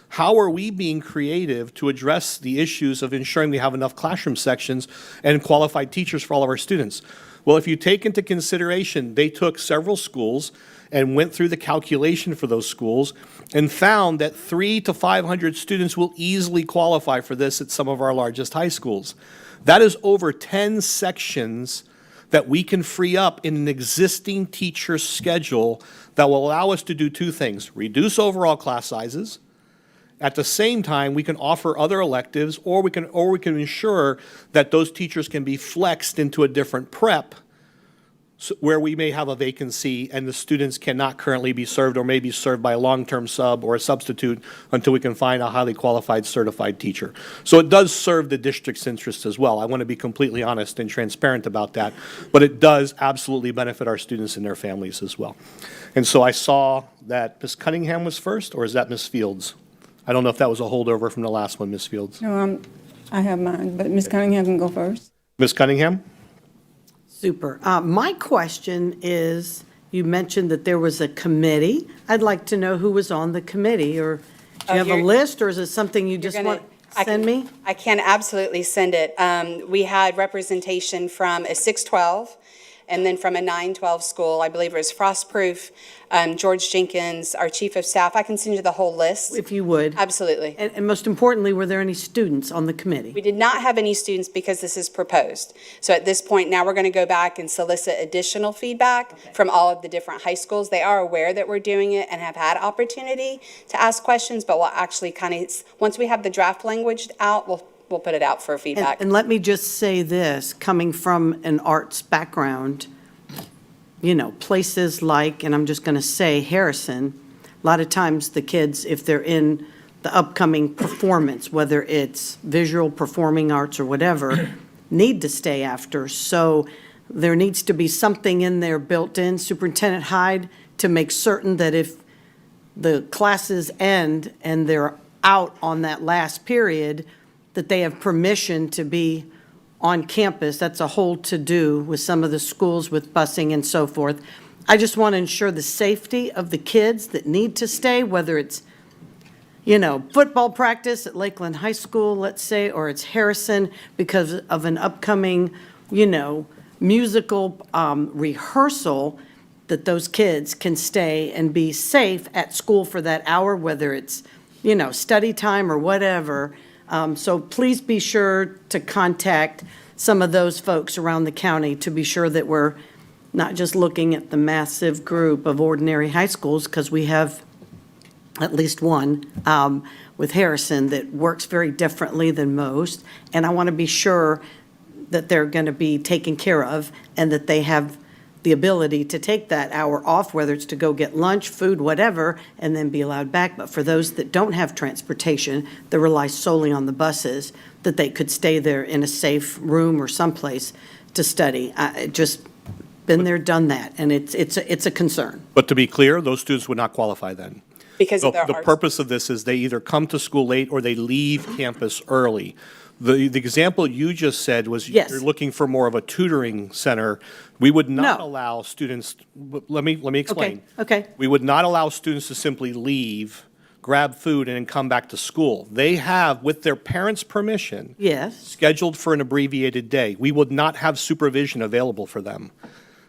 how are we being creative to address the issues of ensuring we have enough classroom sections and qualified teachers for all of our students? Well, if you take into consideration, they took several schools and went through the calculation for those schools and found that 300 to 500 students will easily qualify for this at some of our largest high schools. That is over 10 sections that we can free up in an existing teacher schedule that will allow us to do two things: reduce overall class sizes. At the same time, we can offer other electives, or we can ensure that those teachers can be flexed into a different prep where we may have a vacancy and the students cannot currently be served or may be served by a long-term sub or a substitute until we can find a highly qualified certified teacher. So it does serve the district's interest as well. I want to be completely honest and transparent about that, but it does absolutely benefit our students and their families as well. And so I saw that Ms. Cunningham was first, or is that Ms. Fields? I don't know if that was a holdover from the last one, Ms. Fields. No, I have mine, but Ms. Cunningham can go first. Ms. Cunningham? Super. My question is, you mentioned that there was a committee. I'd like to know who was on the committee, or do you have a you're- list, or is it something you just gonna- want to send me? I can absolutely send it. We had representation from a 612 and then from a 912 school. I believe it was Frostproof, George Jenkins, our chief of staff. I can send you the whole list. If you would. Absolutely. And most importantly, were there any students on the committee? We did not have any students because this is proposed. So at this point, now we're going to go back and solicit additional feedback from all of the different high schools. They are aware that we're doing it and have had opportunity to ask questions, but we'll actually kind of, once we have the draft language out, we'll put it out for feedback. And let me just say this, coming from an arts background, you know, places like, and I'm just going to say Harrison, a lot of times the kids, if they're in the upcoming performance, whether it's visual, performing arts, or whatever, need to stay after. So there needs to be something in there built in, Superintendent Hyde, to make certain that if the classes end and they're out on that last period, that they have permission to be on campus. That's a whole to-do with some of the schools with busing and so forth. I just want to ensure the safety of the kids that need to stay, whether it's, you know, football practice at Lakeland High School, let's say, or it's Harrison because of an upcoming, you know, musical rehearsal, that those kids can stay and be safe at school for that hour, whether it's, you know, study time or whatever. So please be sure to contact some of those folks around the county to be sure that we're not just looking at the massive group of ordinary high schools, because we have at least one with Harrison that works very differently than most. And I want to be sure that they're going to be taken care of and that they have the ability to take that hour off, whether it's to go get lunch, food, whatever, and then be allowed back. But for those that don't have transportation, that rely solely on the buses, that they could stay there in a safe room or someplace to study. Just been there, done that, and it's a concern. But to be clear, those students would not qualify then. Because of The their arts. purpose of this is they either come to school late or they leave campus early. The example you just said was Yes. you're looking for more of a tutoring center. We would not No. allow students, let me explain. Okay. We would not allow students to simply leave, grab food, and then come back to school. They have, with their parents' permission, Yes. scheduled for an abbreviated day. We would not have supervision available for them.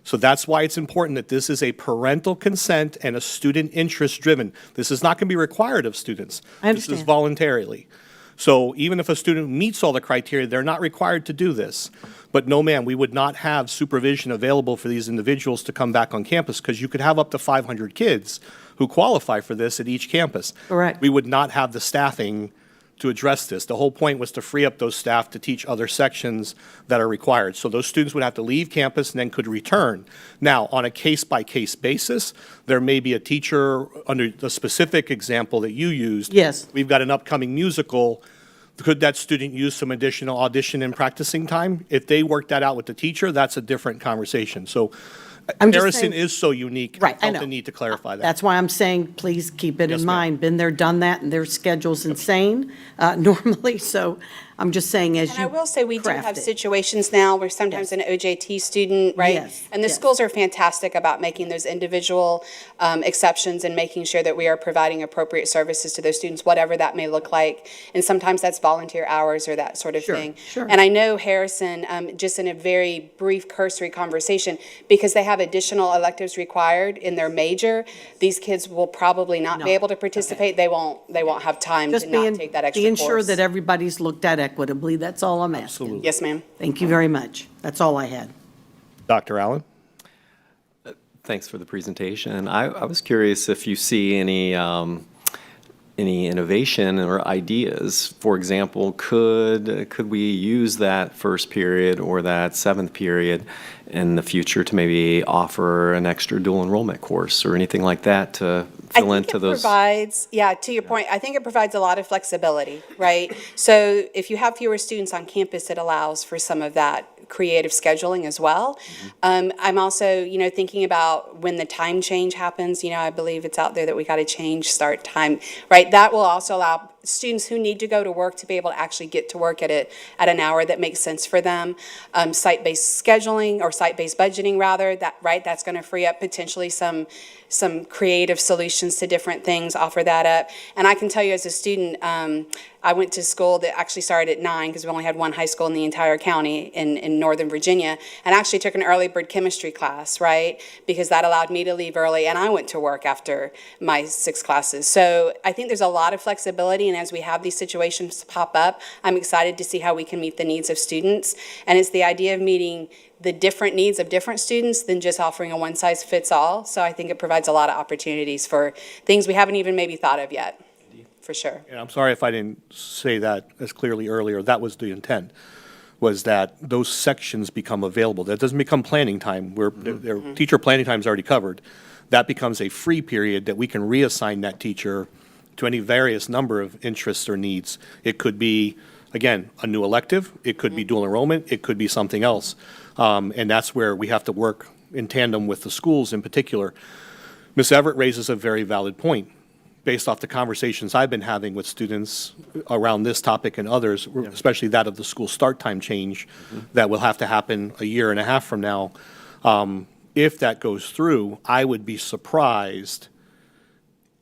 So that's why it's important that this is a parental consent and a student interest driven. This is not going to be required of students. I This is understand. voluntarily. So even if a student meets all the criteria, they're not required to do this. But no, ma'am, we would not have supervision available for these individuals to come back on campus because you could have up to 500 kids who qualify for this at each campus. Correct. We would not have the staffing to address this. The whole point was to free up those staff to teach other sections that are required. So those students would have to leave campus and then could return. Now, on a case-by-case basis, there may be a teacher, under the specific example that you used. Yes. We've got an upcoming musical. Could that student use some additional audition and practicing time? If they work that out with the teacher, that's a different conversation. So I'm just Harrison saying- is so unique. Right, I felt know. the need to clarify that. That's why I'm saying, please keep it Yes, in ma'am. mind. Been there, done that, and their schedule's insane normally, so I'm just saying as you And I will say, we do craft have it. situations now where sometimes an OJT student, right? Yes, And the yes. schools are fantastic about making those individual exceptions and making sure that we are providing appropriate services to those students, whatever that may look like. And sometimes that's volunteer hours or that sort of Sure, thing. sure. And I know Harrison, just in a very brief cursory conversation, because they have additional electives required in their major, these kids will probably not be No. able to participate. They won't have time Just to not being, take that extra be course. ensure that everybody's looked at equitably, that's all I'm asking. Absolutely. Yes, ma'am. Thank you very much. That's all I had. Dr. Allen? Thanks for the presentation. I was curious if you see any innovation or ideas. For example, could we use that first period or that seventh period in the future to maybe offer an extra dual enrollment course or anything like that to fill into those? Provides, yeah, to your point, I think it provides a lot of flexibility, right? So if you have fewer students on campus, it allows for some of that creative scheduling as well. I'm also, thinking about when the time change happens, I believe it's out there that we got to change start time, right? That will also allow students who need to go to work to be able to actually get to work at an hour that makes sense for them. Site-based scheduling or site-based budgeting rather, that's going to free up potentially some creative solutions to different things, offer that up. And I can tell you as a student, I went to school that actually started at 9 because we only had one high school in the entire county in Northern Virginia, and actually took an early bird chemistry class, right? Because that allowed me to leave early, and I went to work after my 6 classes. So I think there's a lot of flexibility, and as we have these situations pop up, I'm excited to see how we can meet the needs of students. And it's the idea of meeting the different needs of different students than just offering a one-size-fits-all. So I think it provides a lot of opportunities for things we haven't even maybe thought of yet, for sure. And I'm sorry if I didn't say that as clearly earlier. That was the intent, was that those sections become available. That doesn't become planning time, where their teacher planning time is already covered. That becomes a free period that we can reassign that teacher to any various number of interests or needs. It could be, again, a new elective. It could be dual enrollment. It could be something else. And that's where we have to work in tandem with the schools in particular. Ms. Everett raises a very valid point. Based off the conversations I've been having with students around this topic and others, especially that of the school start time change that will have to happen a year and a half from now. If that goes through, I would be surprised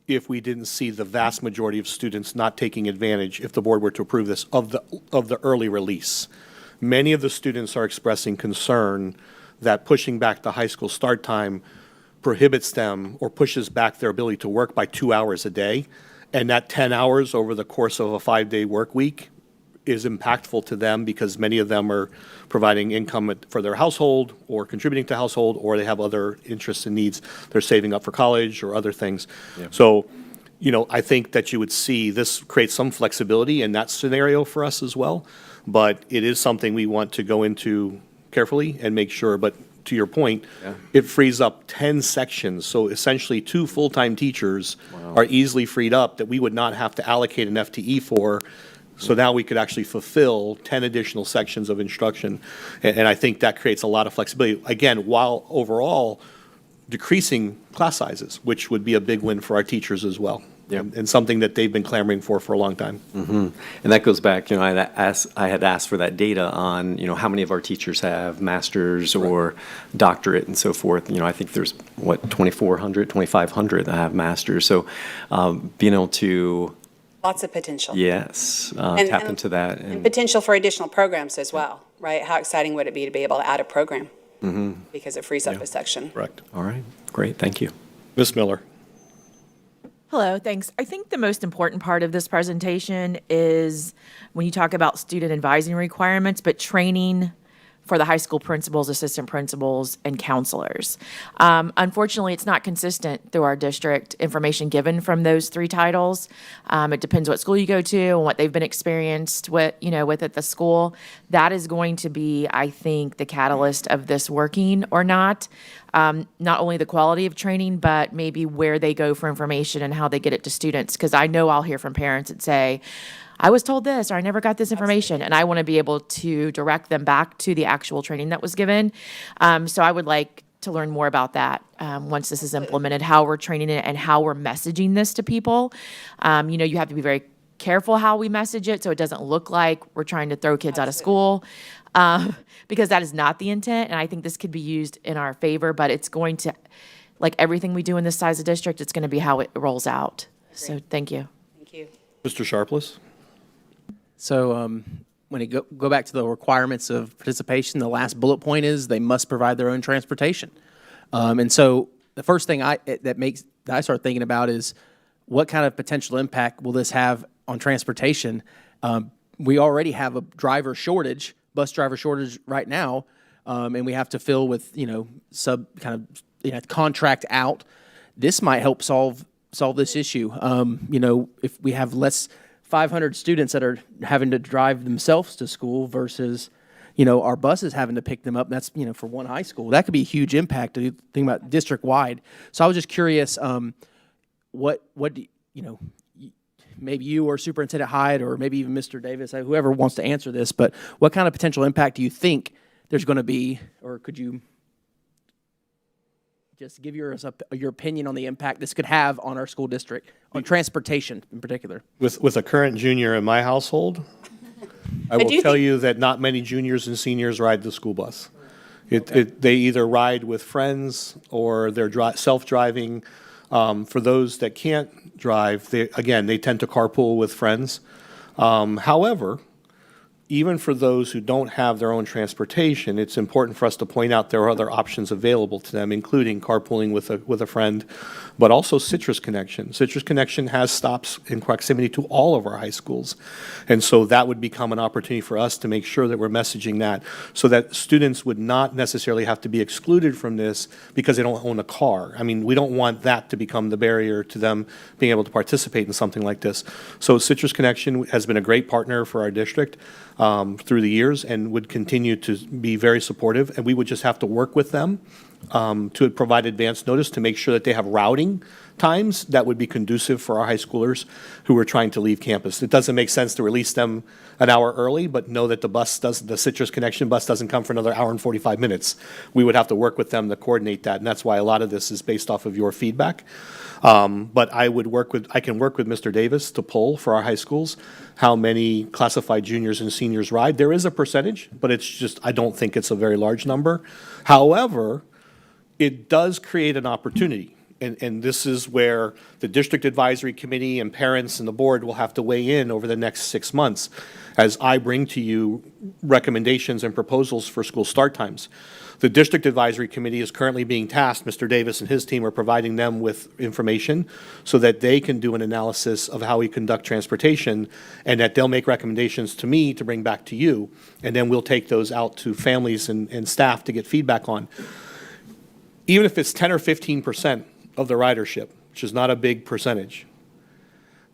if we didn't see the vast majority of students not taking advantage, if the board were to approve this, of the early release. Many of the students are expressing concern that pushing back the high school start time prohibits them or pushes back their ability to work by 2 hours a day. And that 10 hours over the course of a 5-day work week is impactful to them because many of them are providing income for their household or contributing to household, or they have other interests and needs. They're saving up for college or other things. So, I think that you would see this create some flexibility in that scenario for us as well. But it is something we want to go into carefully and make sure. But to your point, it frees up 10 sections. So essentially 2 full-time teachers are easily freed up that we would not have to allocate an FTE for. So now we could actually fulfill 10 additional sections of instruction. And I think that creates a lot of flexibility. Again, while overall decreasing class sizes, which would be a big win for our teachers as well. And something that they've been clamoring for a long time. And that goes back, I had asked for that data on, how many of our teachers have masters or doctorate and so forth. I think there's, 2,400, 2,500 that have masters. So being able to... Lots of potential. Yes, tap into that. And potential for additional programs as well, right? How exciting would it be to be able to add a program? Because it frees up a section. Correct. All right, great, thank you. Ms. Miller. Hello, thanks. I think the most important part of this presentation is when you talk about student advising requirements, but training for the high school principals, assistant principals, and counselors. Unfortunately, it's not consistent through our district information given from those 3 titles. It depends what school you go to and what they've been experienced with, with at the school. That is going to be, I think, the catalyst of this working or not. Not only the quality of training, but maybe where they go for information and how they get it to students. Because I know I'll hear from parents that say, I was told this, or I never got this information, and I want to be able to direct them back to the actual training that was given. So I would like to learn more about that once this is implemented, how we're training it and how we're messaging this to people. You have to be very careful how we message it so it doesn't look like we're trying to throw kids out of school, because that is not the intent, and I think this could be used in our favor, but it's going to, like everything we do in this size of district, it's going to be how it rolls out. So thank you. Thank you. Mr. Sharpless. So when you go back to the requirements of participation, the last bullet point is they must provide their own transportation. And so the first thing that I start thinking about is what kind of potential impact will this have on transportation? We already have a bus driver shortage right now, and we have to fill with contract out. This might help solve this issue. If we have less 500 students that are having to drive themselves to school versus, our buses having to pick them up. That's, for one high school. That could be a huge impact to think about district-wide. So I was just curious, what do maybe you or Superintendent Hyde or maybe even Mr. Davis, whoever wants to answer this, but what kind of potential impact do you think there's going to be, or could you just give your opinion on the impact this could have on our school district, on transportation in particular? With a current junior in my household, I will tell you that not many juniors and seniors ride the school bus. They either ride with friends or they're self-driving. For those that can't drive, they tend to carpool with friends. However, even for those who don't have their own transportation, it's important for us to point out there are other options available to them, including carpooling with a friend, but also Citrus Connection. Citrus Connection has stops in proximity to all of our high schools. And so that would become an opportunity for us to make sure that we're messaging that so that students would not necessarily have to be excluded from this because they don't own a car. I mean, we don't want that to become the barrier to them being able to participate in something like this. So Citrus Connection has been a great partner for our district through the years and would continue to be very supportive. And we would just have to work with them to provide advance notice to make sure that they have routing times that would be conducive for our high schoolers who are trying to leave campus. It doesn't make sense to release them an hour early, but know that the Citrus Connection bus doesn't come for another hour and 45 minutes. We would have to work with them to coordinate that, and that's why a lot of this is based off of your feedback. But I can work with Mr. Davis to poll for our high schools how many classified juniors and seniors ride. There is a percentage, but it's just, I don't think it's a very large number. However, it does create an opportunity. And this is where the district advisory committee and parents and the board will have to weigh in over the next 6 months as I bring to you recommendations and proposals for school start times. The district advisory committee is currently being tasked, Mr. Davis and his team are providing them with information so that they can do an analysis of how we conduct transportation and that they'll make recommendations to me to bring back to you. And then we'll take those out to families and staff to get feedback on. Even if it's 10 or 15% of the ridership, which is not a big percentage,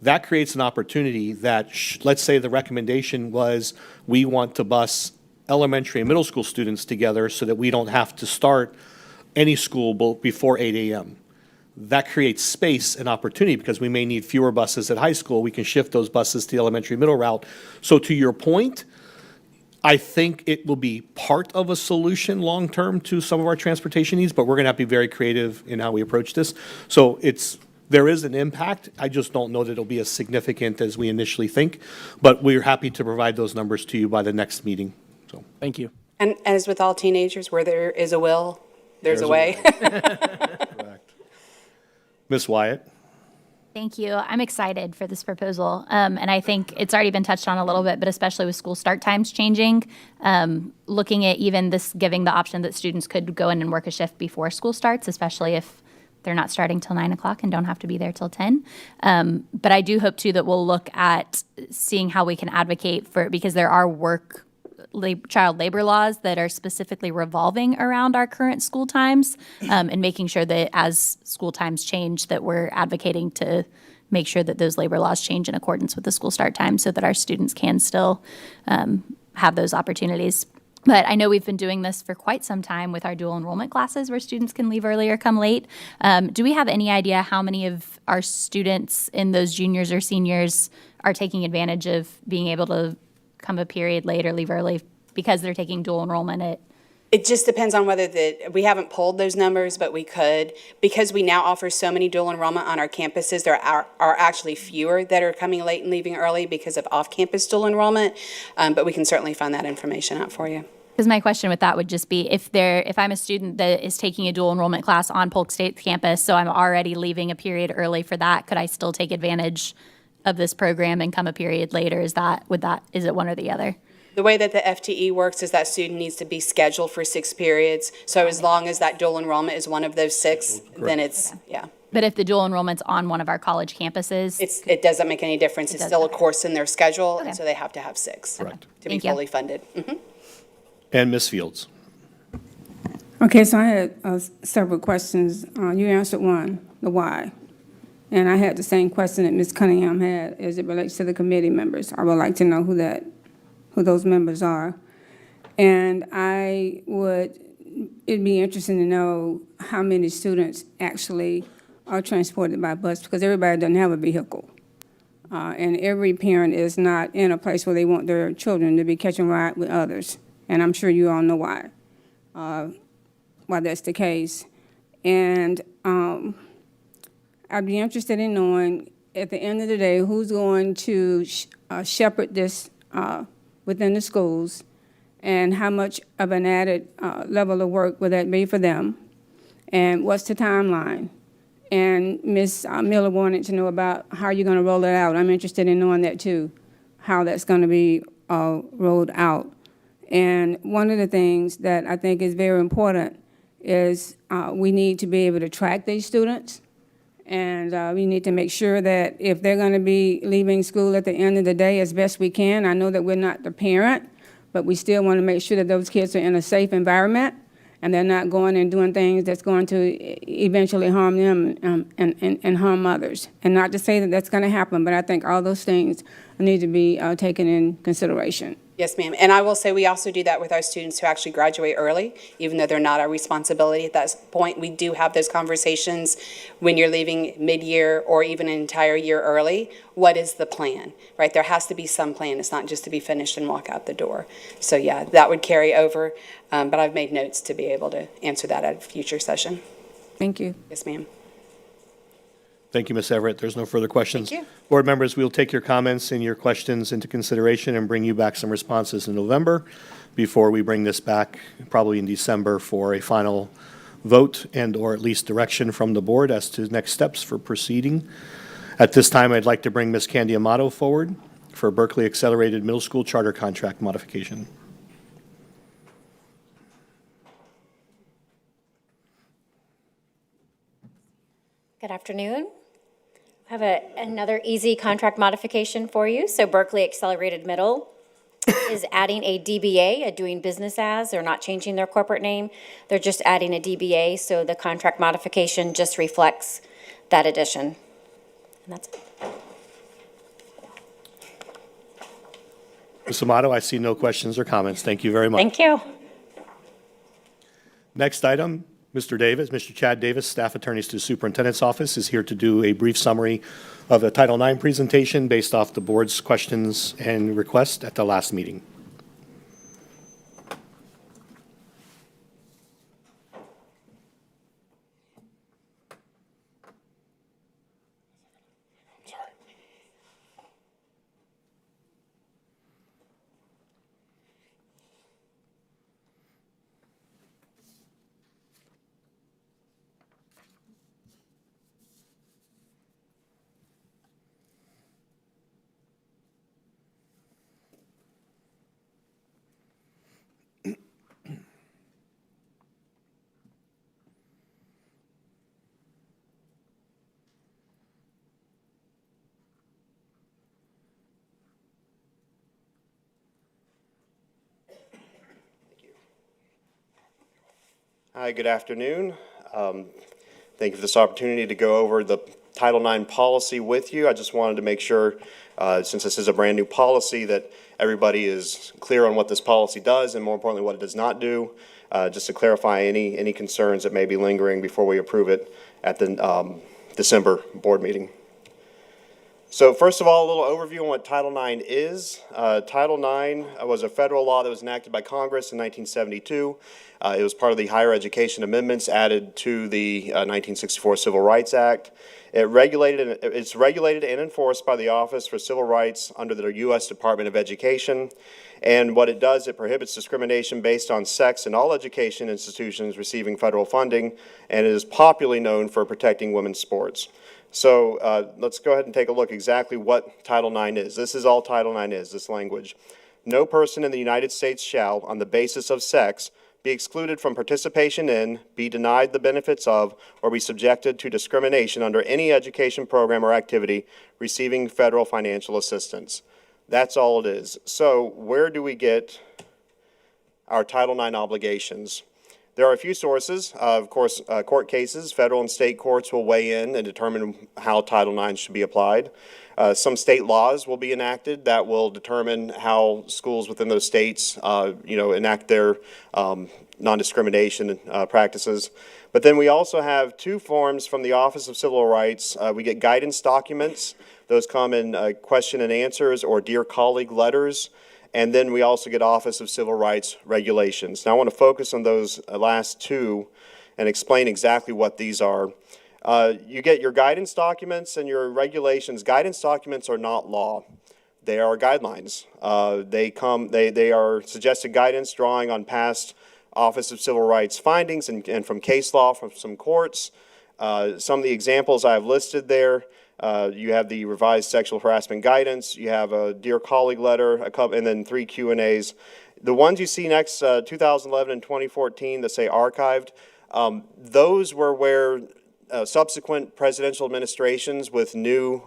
that creates an opportunity that, let's say the recommendation was we want to bus elementary and middle school students together so that we don't have to start any school before 8 a.m. That creates space and opportunity because we may need fewer buses at high school. We can shift those buses to the elementary middle route. So to your point, I think it will be part of a solution long-term to some of our transportation needs, but we're going to have to be very creative in how we approach this. So there is an impact. I just don't know that it'll be as significant as we initially think, but we're happy to provide those numbers to you by the next meeting. So Thank you. And as with all teenagers, where there is a will, there's a way. Correct. Ms. Wyatt? Thank you. I'm excited for this proposal. And I think it's already been touched on a little bit, but especially with school start times changing, looking at even this giving the option that students could go in and work a shift before school starts, especially if they're not starting till 9 o'clock and don't have to be there till 10. But I do hope too that we'll look at seeing how we can advocate for, because there are child labor laws that are specifically revolving around our current school times, and making sure that as school times change, that we're advocating to make sure that those labor laws change in accordance with the school start time so that our students can still have those opportunities. But I know we've been doing this for quite some time with our dual enrollment classes where students can leave early or come late. Do we have any idea how many of our students in those juniors or seniors are taking advantage of being able to come a period late or leave early because they're taking dual enrollment? It just depends on whether we haven't pulled those numbers, but we could. Because we now offer so many dual enrollment on our campuses, there are actually fewer that are coming late and leaving early because of off-campus dual enrollment. But we can certainly find that information out for you. Because my question with that would just be, if I'm a student that is taking a dual enrollment class on Polk State campus, so I'm already leaving a period early for that, could I still take advantage of this program and come a period later? Is it one or the other? The way that the FTE works is that student needs to be scheduled for 6 periods. So as long as that dual enrollment is one of those 6, then it's, yeah. But if the dual enrollment's on one of our college campuses? It doesn't make any difference. It's still a course in their schedule, Okay. and so they have to have 6 Correct. to be Thank you. fully funded. Mhm. And Ms. Fields? Okay, so I had several questions. You answered one, the why. And I had the same question that Ms. Cunningham had as it relates to the committee members. I would like to know who those members are. And it'd be interesting to know how many students actually are transported by bus, because everybody doesn't have a vehicle. And every parent is not in a place where they want their children to be catching a ride with others. And I'm sure you all know why that's the case. And I'd be interested in knowing, at the end of the day, who's going to shepherd this within the schools, and how much of an added level of work will that be for them, and what's the timeline? And Ms. Miller wanted to know about how you're going to roll it out. I'm interested in knowing that too, how that's going to be rolled out. And one of the things that I think is very important is we need to be able to track these students. And we need to make sure that if they're going to be leaving school at the end of the day as best we can, I know that we're not the parent, but we still want to make sure that those kids are in a safe environment and they're not going and doing things that's going to eventually harm them and harm others. And not to say that that's going to happen, but I think all those things need to be taken in consideration. Yes, ma'am. And I will say we also do that with our students who actually graduate early, even though they're not our responsibility at that point. We do have those conversations when you're leaving mid-year or even an entire year early. What is the plan, right? There has to be some plan. It's not just to be finished and walk out the door. So yeah, that would carry over. But I've made notes to be able to answer that at a future session. Thank you. Yes, ma'am. Thank you, Ms. Everett. There's no further questions. Thank you. Board members, we'll take your comments and your questions into consideration and bring you back some responses in November before we bring this back probably in December for a final vote and/or at least direction from the board as to next steps for proceeding. At this time, I'd like to bring Ms. Candy Amato forward for Berkeley Accelerated Middle School Charter Contract Modification. Good afternoon. I have another easy contract modification for you. So Berkeley Accelerated Middle is adding a DBA, a doing business as. They're not changing their corporate name. They're just adding a DBA, so the contract modification just reflects that addition. And that's it. Ms. Amato, I see no questions or comments. Thank you very much. Thank you. Next item, Mr. Davis, Mr. Chad Davis, Staff Attorneys to the Superintendent's Office, is here to do a brief summary of a Title IX presentation based off the board's questions and requests at the last meeting. Hi, good afternoon. Thank you for this opportunity to go over the Title IX policy with you. I just wanted to make sure, since this is a brand new policy, that everybody is clear on what this policy does and more importantly what it does not do, just to clarify any concerns that may be lingering before we approve it at the December board meeting. So first of all, a little overview on what Title IX is. Title IX was a federal law that was enacted by Congress in 1972. It was part of the Higher Education Amendments added to the 1964 Civil Rights Act. It's regulated and enforced by the Office for Civil Rights under the U.S. Department of Education. And what it does, it prohibits discrimination based on sex in all education institutions receiving federal funding, and it is popularly known for protecting women's sports. So let's go ahead and take a look exactly what Title IX is. This is all Title IX is, this language. No person in the United States shall, on the basis of sex, be excluded from participation in, be denied the benefits of, or be subjected to discrimination under any education program or activity receiving federal financial assistance. That's all it is. So where do we get our Title IX obligations? There are a few sources. Of course, court cases, federal and state courts will weigh in and determine how Title IX should be applied. Some state laws will be enacted that will determine how schools within those states, enact their non-discrimination practices. But then we also have two forms from the Office of Civil Rights. We get guidance documents. Those come in question and answers or dear colleague letters. And then we also get Office of Civil Rights regulations. Now I want to focus on those last two and explain exactly what these are. You get your guidance documents and your regulations. Guidance documents are not law. They are guidelines. They are suggested guidance drawing on past Office of Civil Rights findings and from case law from some courts. Some of the examples I have listed there, you have the revised sexual harassment guidance, you have a dear colleague letter, and then 3 Q&As. The ones you see next, 2011 and 2014 that say archived, those were where subsequent presidential administrations with new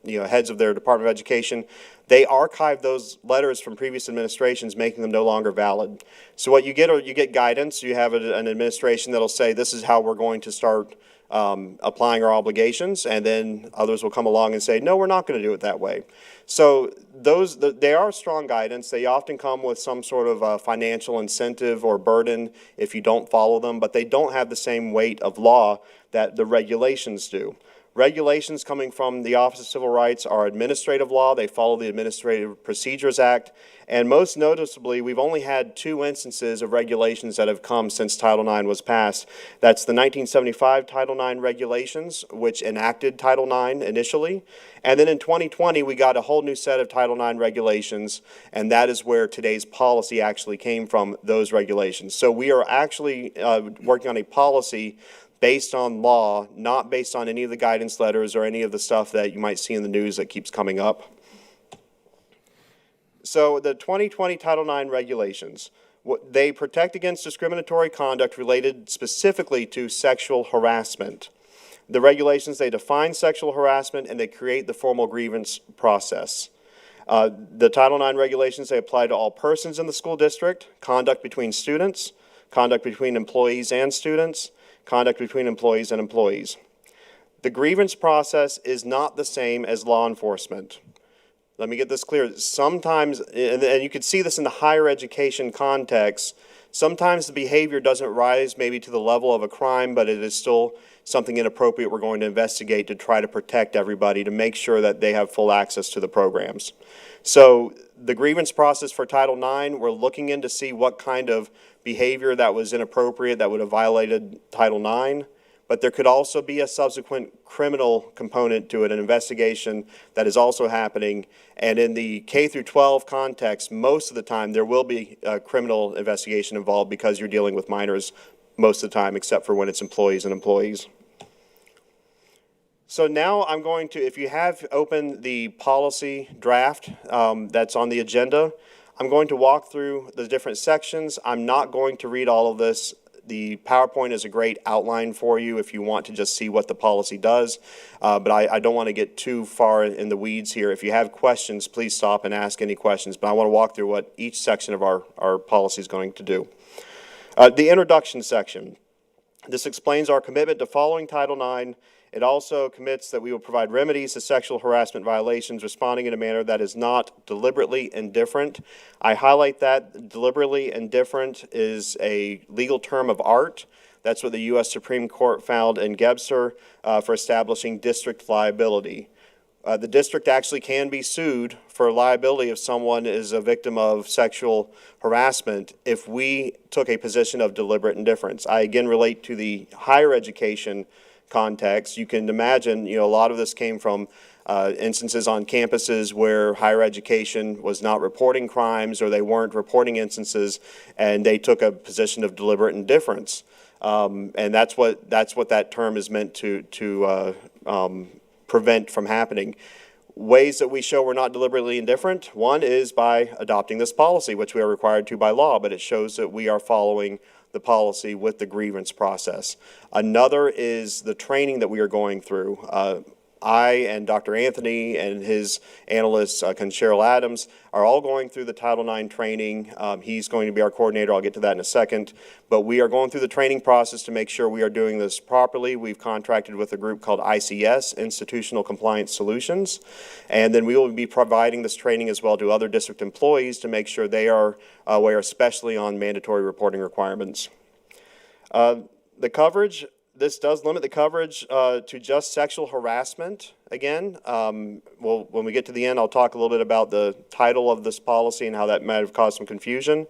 heads of their Department of Education, they archived those letters from previous administrations, making them no longer valid. So what you get guidance. You have an administration that'll say, this is how we're going to start applying our obligations, and then others will come along and say, no, we're not going to do it that way. So they are strong guidance. They often come with some sort of financial incentive or burden if you don't follow them, but they don't have the same weight of law that the regulations do. Regulations coming from the Office of Civil Rights are administrative law. They follow the Administrative Procedures Act. And most noticeably, we've only had 2 instances of regulations that have come since Title IX was passed. That's the 1975 Title IX regulations, which enacted Title IX initially. And then in 2020, we got a whole new set of Title IX regulations, and that is where today's policy actually came from, those regulations. So we are actually working on a policy based on law, not based on any of the guidance letters or any of the stuff that you might see in the news that keeps coming up. So the 2020 Title IX regulations, they protect against discriminatory conduct related specifically to sexual harassment. The regulations, they define sexual harassment and they create the formal grievance process. The Title IX regulations, they apply to all persons in the school district, conduct between students, conduct between employees and students, conduct between employees and employees. The grievance process is not the same as law enforcement. Let me get this clear. Sometimes, and you can see this in the higher education context, sometimes the behavior doesn't rise maybe to the level of a crime, but it is still something inappropriate we're going to investigate to try to protect everybody, to make sure that they have full access to the programs. So the grievance process for Title IX, we're looking in to see what kind of behavior that was inappropriate that would have violated Title IX, but there could also be a subsequent criminal component to it, an investigation that is also happening. And in the K through 12 context, most of the time there will be a criminal investigation involved because you're dealing with minors most of the time, except for when it's employees and employees. So now I'm going to, if you have opened the policy draft that's on the agenda, I'm going to walk through the different sections. I'm not going to read all of this. The PowerPoint is a great outline for you if you want to just see what the policy does, but I don't want to get too far in the weeds here. If you have questions, please stop and ask any questions, but I want to walk through what each section of our policy is going to do. The introduction section. This explains our commitment to following Title IX. It also commits that we will provide remedies to sexual harassment violations, responding in a manner that is not deliberately indifferent. I highlight that deliberately indifferent is a legal term of art. That's what the U.S. Supreme Court found in Gebser for establishing district liability. The district actually can be sued for liability if someone is a victim of sexual harassment if we took a position of deliberate indifference. I again relate to the higher education context. You can imagine, a lot of this came from instances on campuses where higher education was not reporting crimes or they weren't reporting instances, and they took a position of deliberate indifference. And that's what that term is meant to prevent from happening. Ways that we show we're not deliberately indifferent, one is by adopting this policy, which we are required to by law, but it shows that we are following the policy with the grievance process. Another is the training that we are going through. I and Dr. Anthony and his analyst, Cheryl Adams, are all going through the Title IX training. He's going to be our coordinator. I'll get to that in a second. But we are going through the training process to make sure we are doing this properly. We've contracted with a group called ICS, Institutional Compliance Solutions. And then we will be providing this training as well to other district employees to make sure they are aware, especially on mandatory reporting requirements. The coverage, this does limit the coverage to just sexual harassment. Again, when we get to the end, I'll talk a little bit about the title of this policy and how that might have caused some confusion.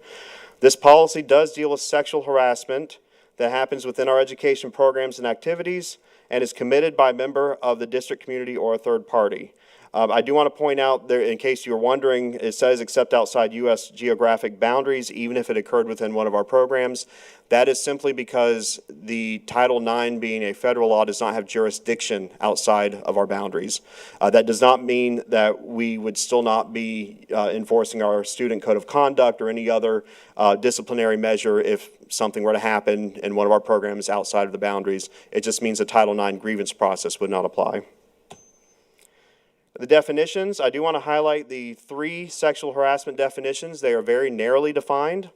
This policy does deal with sexual harassment that happens within our education programs and activities and is committed by a member of the district community or a third party. I do want to point out there, in case you were wondering, it says except outside U.S. geographic boundaries, even if it occurred within one of our programs. That is simply because the Title IX, being a federal law, does not have jurisdiction outside of our boundaries. That does not mean that we would still not be enforcing our student code of conduct or any other disciplinary measure if something were to happen in one of our programs outside of the boundaries. It just means the Title IX grievance process would not apply. The definitions, I do want to highlight the 3 sexual harassment definitions. They are very narrowly defined.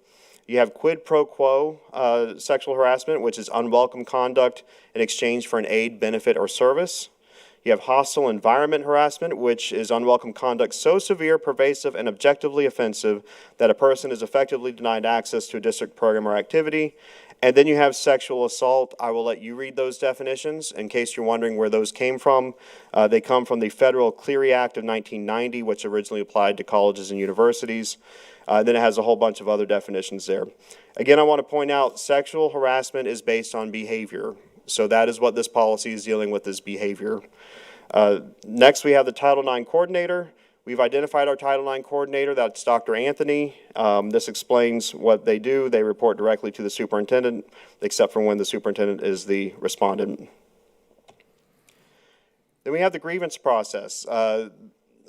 You have quid pro quo sexual harassment, which is unwelcome conduct in exchange for an aid, benefit, or service. You have hostile environment harassment, which is unwelcome conduct so severe, pervasive, and objectively offensive that a person is effectively denied access to a district program or activity. And then you have sexual assault. I will let you read those definitions in case you're wondering where those came from. They come from the Federal Clery Act of 1990, which originally applied to colleges and universities. Then it has a whole bunch of other definitions there. Again, I want to point out sexual harassment is based on behavior. So that is what this policy is dealing with, is behavior. Next, we have the Title IX coordinator. We've identified our Title IX coordinator. That's Dr. Anthony. This explains what they do. They report directly to the superintendent, except for when the superintendent is the respondent. Then we have the grievance process.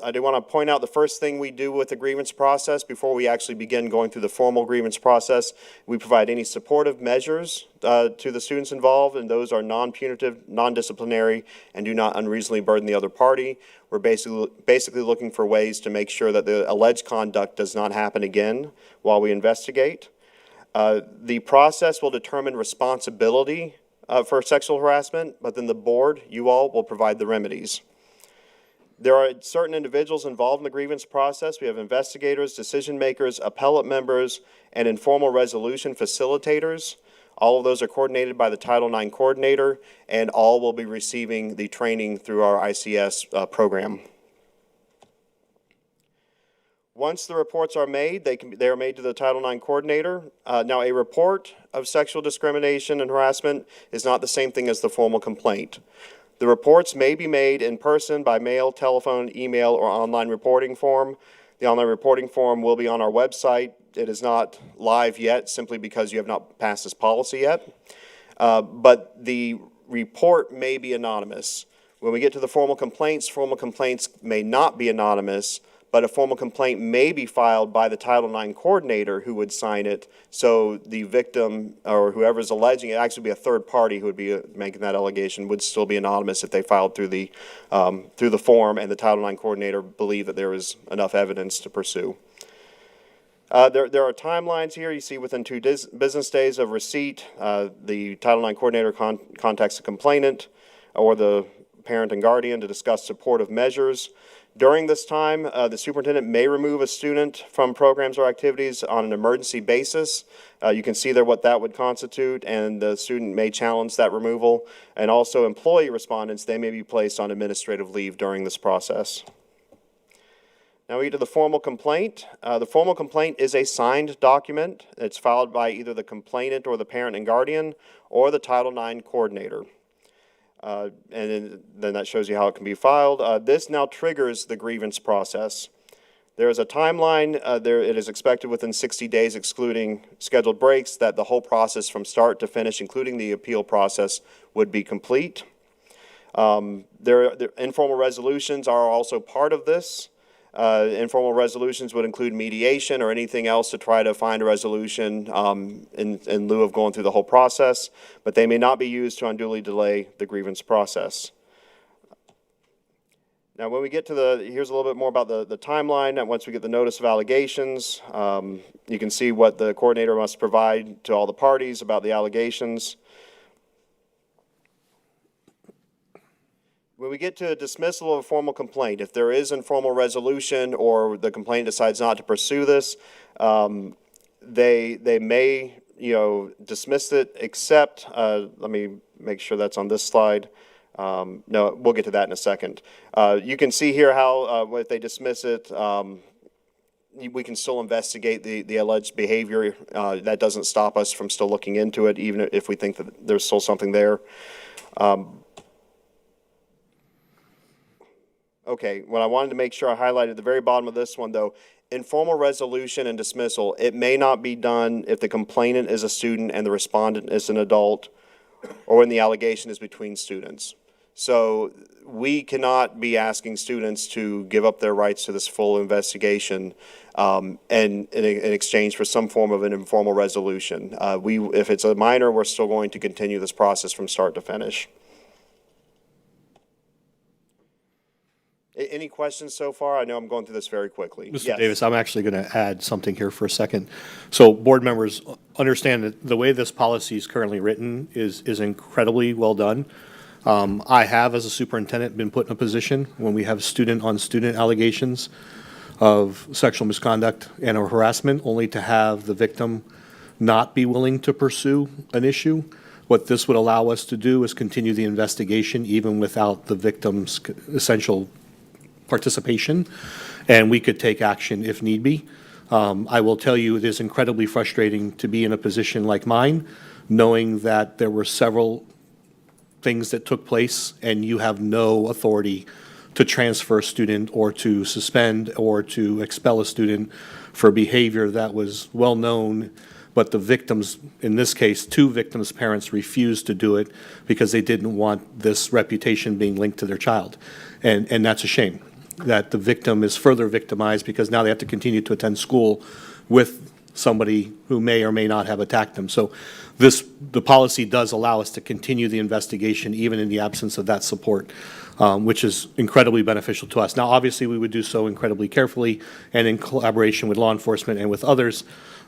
I do want to point out the first thing we do with the grievance process before we actually begin going through the formal grievance process, we provide any supportive measures to the students involved, and those are non-punitive, non-disciplinary, and do not unreasonably burden the other party. We're basically looking for ways to make sure that the alleged conduct does not happen again while we investigate. The process will determine responsibility for sexual harassment, but then the board, you all, will provide the remedies. There are certain individuals involved in the grievance process. We have investigators, decision makers, appellate members, and informal resolution facilitators. All of those are coordinated by the Title IX coordinator, and all will be receiving the training through our ICS program. Once the reports are made, they are made to the Title IX coordinator. Now, a report of sexual discrimination and harassment is not the same thing as the formal complaint. The reports may be made in person, by mail, telephone, email, or online reporting form. The online reporting form will be on our website. It is not live yet, simply because you have not passed this policy yet. But the report may be anonymous. When we get to the formal complaints may not be anonymous, but a formal complaint may be filed by the Title IX coordinator who would sign it, so the victim or whoever is alleging it, actually be a third party who would be making that allegation, would still be anonymous if they filed through the form and the Title IX coordinator believed that there was enough evidence to pursue. There are timelines here. You see within 2 business days of receipt, the Title IX coordinator contacts the complainant or the parent and guardian to discuss supportive measures. During this time, the superintendent may remove a student from programs or activities on an emergency basis. You can see there what that would constitute, and the student may challenge that removal. And also employee respondents, they may be placed on administrative leave during this process. Now we get to the formal complaint. The formal complaint is a signed document. It's filed by either the complainant or the parent and guardian or the Title IX coordinator. And then that shows you how it can be filed. This now triggers the grievance process. There is a timeline. It is expected within 60 days, excluding scheduled breaks, that the whole process from start to finish, including the appeal process, would be complete. Informal resolutions are also part of this. Informal resolutions would include mediation or anything else to try to find a resolution in lieu of going through the whole process, but they may not be used to unduly delay the grievance process. Now, when we get to here's a little bit more about the timeline. And once we get the notice of allegations, you can see what the coordinator must provide to all the parties about the allegations. When we get to dismissal of a formal complaint, if there is informal resolution or the complainant decides not to pursue this, they may, dismiss it, except, let me make sure that's on this slide. No, we'll get to that in a second. You can see here how, if they dismiss it, we can still investigate the alleged behavior. That doesn't stop us from still looking into it, even if we think that there's still something there. Okay, what I wanted to make sure I highlighted at the very bottom of this one, though, informal resolution and dismissal, it may not be done if the complainant is a student and the respondent is an adult, or when the allegation is between students. So we cannot be asking students to give up their rights to this full investigation and in exchange for some form of an informal resolution. If it's a minor, we're still going to continue this process from start to finish. Any questions so far? I know I'm going through this very quickly. Mr. Yes. Davis, I'm actually going to add something here for a second. So board members understand that the way this policy is currently written is incredibly well done. I have, as a superintendent, been put in a position when we have student-on-student allegations of sexual misconduct and or harassment, only to have the victim not be willing to pursue an issue. What this would allow us to do is continue the investigation even without the victim's essential participation, and we could take action if need be. I will tell you, it is incredibly frustrating to be in a position like mine, knowing that there were several things that took place and you have no authority to transfer a student or to suspend or to expel a student for behavior that was well known, but the victims, in this case, two victims' parents refused to do it because they didn't want this reputation being linked to their child. And that's a shame, that the victim is further victimized because now they have to continue to attend school with somebody who may or may not have attacked them. So the policy does allow us to continue the investigation even in the absence of that support, which is incredibly beneficial to us. Now, obviously, we would do so incredibly carefully and in collaboration with law enforcement and with others,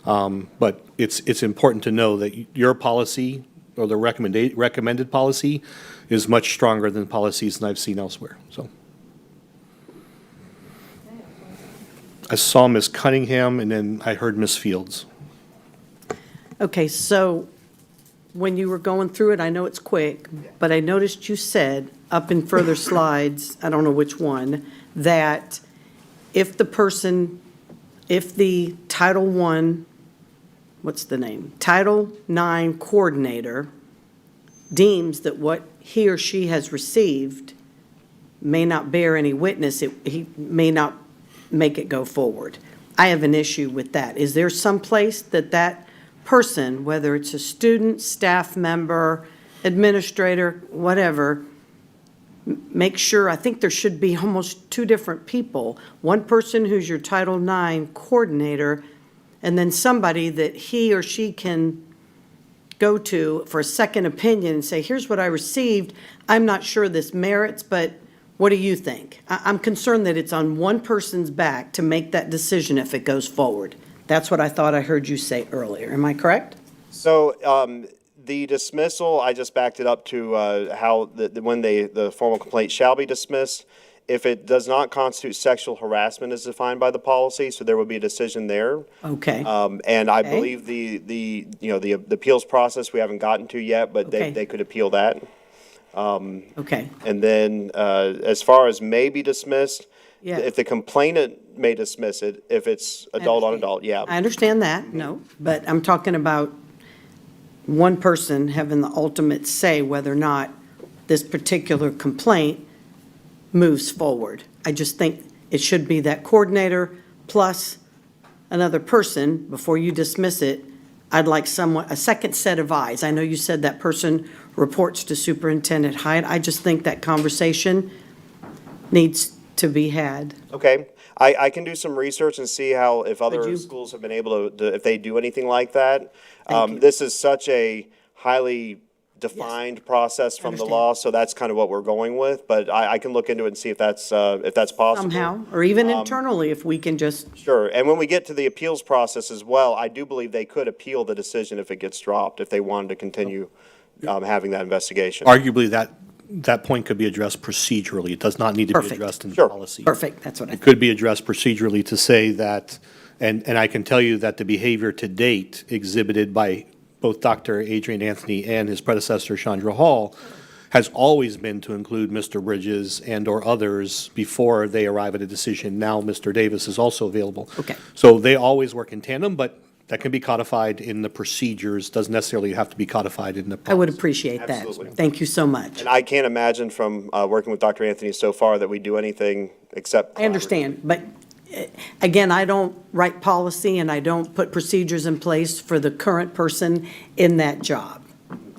but it's important to know that your policy or the recommended policy is much stronger than policies that I've seen elsewhere. So I saw Ms. Cunningham, and then I heard Ms. Fields. Okay, so when you were going through it, I know it's quick, but I noticed you said up in further slides, I don't know which one, that if the Title I, what's the name? Title IX coordinator deems that what he or she has received may not bear any witness, he may not make it go forward. I have an issue with that. Is there some place that person, whether it's a student, staff member, administrator, whatever, make sure, I think there should be almost two different people. One person who's your Title IX coordinator, and then somebody that he or she can go to for a second opinion and say, here's what I received. I'm not sure this merits, but what do you think? I'm concerned that it's on one person's back to make that decision if it goes forward. That's what I thought I heard you say earlier. Am I correct? So the dismissal, I just backed it up to how when the formal complaint shall be dismissed. If it does not constitute sexual harassment as defined by the policy, so there will be a decision there. Okay. And I believe the appeals process we haven't gotten to yet, but Okay. they could appeal that. Okay. And then as far as may be dismissed, Yeah. if the complainant may dismiss it, if it's adult on adult, yeah. I understand that, no, but I'm talking about one person having the ultimate say whether or not this particular complaint moves forward. I just think it should be that coordinator plus another person before you dismiss it. I'd like a second set of eyes. I know you said that person reports to Superintendent Hyde. I just think that conversation needs to be had. Okay, I can do some research and see how, if you? other schools have been able to, if they do anything like that. Thank you. This is such a highly defined process from the Understand. law, so that's kind of what we're going with. But I can look into it and see if that's possible. Somehow, or even internally, if we can just, Sure, and when we get to the appeals process as well, I do believe they could appeal the decision if it gets dropped, if they wanted to continue having that investigation. Arguably, that point could be addressed procedurally. It does not need to be Perfect. addressed in Sure. policy. perfect, that's what I It could be addressed procedurally to say that, and I can tell you that the behavior to date exhibited by both Dr. Adrian Anthony and his predecessor, Chandra Hall, has always been to include Mr. Bridges and/or others before they arrive at a decision. Now, Mr. Davis is also available. Okay. So they always work in tandem, but that can be codified in the procedures, doesn't necessarily have to be codified in the policy. I would appreciate that. Absolutely. Thank you so much. And I can't imagine from working with Dr. Anthony so far that we do anything except. I understand, but again, I don't write policy and I don't put procedures in place for the current person in that job.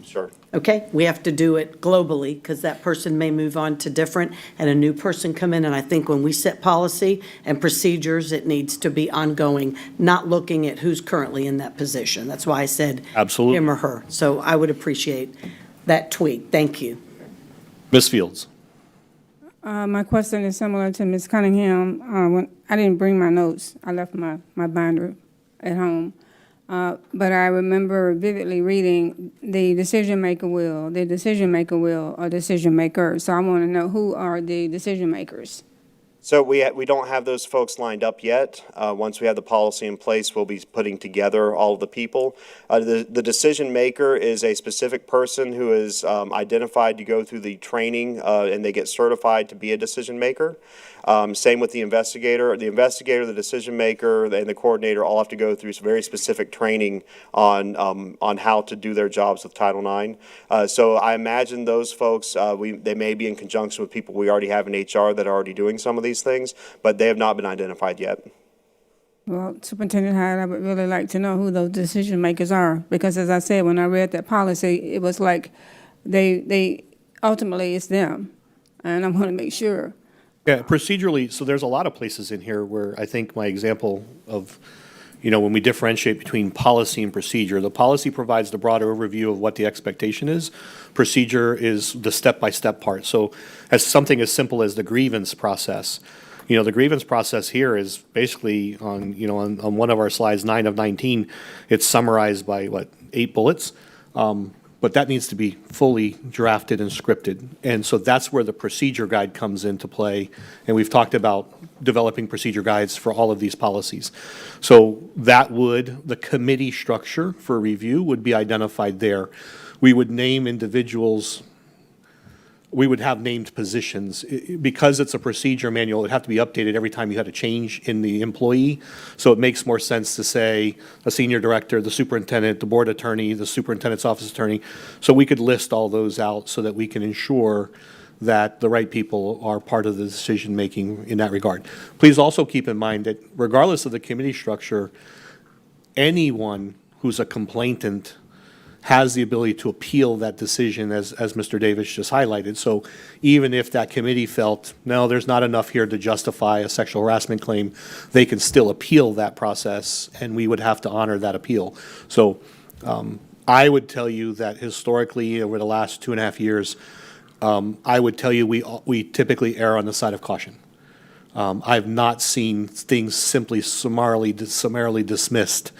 Sure. Okay? We have to do it globally because that person may move on to different and a new person come in. And I think when we set policy and procedures, it needs to be ongoing, not looking at who's currently in that position. That's why I said Absolutely. him or her. So I would appreciate that tweak. Thank you. Ms. Fields? My question is similar to Ms. Cunningham. When I didn't bring my notes, I left my binder at home. But I remember vividly reading the decision maker will, or decision maker. So I want to know, who are the decision makers? So we don't have those folks lined up yet. Once we have the policy in place, we'll be putting together all of the people. The decision maker is a specific person who is identified to go through the training, and they get certified to be a decision maker. Same with the investigator. The investigator, the decision maker, and the coordinator all have to go through some very specific training on how to do their jobs with Title IX. So I imagine those folks, they may be in conjunction with people we already have in HR that are already doing some of these things, but they have not been identified yet. Well, Superintendent Hyde, I would really like to know who those decision makers are, because as I said, when I read that policy, it was like they ultimately it's them, and I want to make sure. Yeah, procedurally, so there's a lot of places in here where I think my example of, when we differentiate between policy and procedure, the policy provides the broader overview of what the expectation is. Procedure is the step-by-step part. So as something as simple as the grievance process, the grievance process here is basically on one of our slides, 9 of 19, it's summarized by 8 bullets. But that needs to be fully drafted and scripted. And so that's where the procedure guide comes into play. And we've talked about developing procedure guides for all of these policies. So the committee structure for review would be identified there. We would name individuals, we would have named positions. Because it's a procedure manual, it would have to be updated every time you had a change in the employee. So it makes more sense to say a senior director, the superintendent, the board attorney, the superintendent's office attorney. So we could list all those out so that we can ensure that the right people are part of the decision-making in that regard. Please also keep in mind that regardless of the committee structure, anyone who's a complainant has the ability to appeal that decision, as Mr. Davis just highlighted. So even if that committee felt, no, there's not enough here to justify a sexual harassment claim, they can still appeal that process, and we would have to honor that appeal. So I would tell you that historically, over the last 2.5 years, I would tell you we typically err on the side of caution. I've not seen things simply summarily dismissed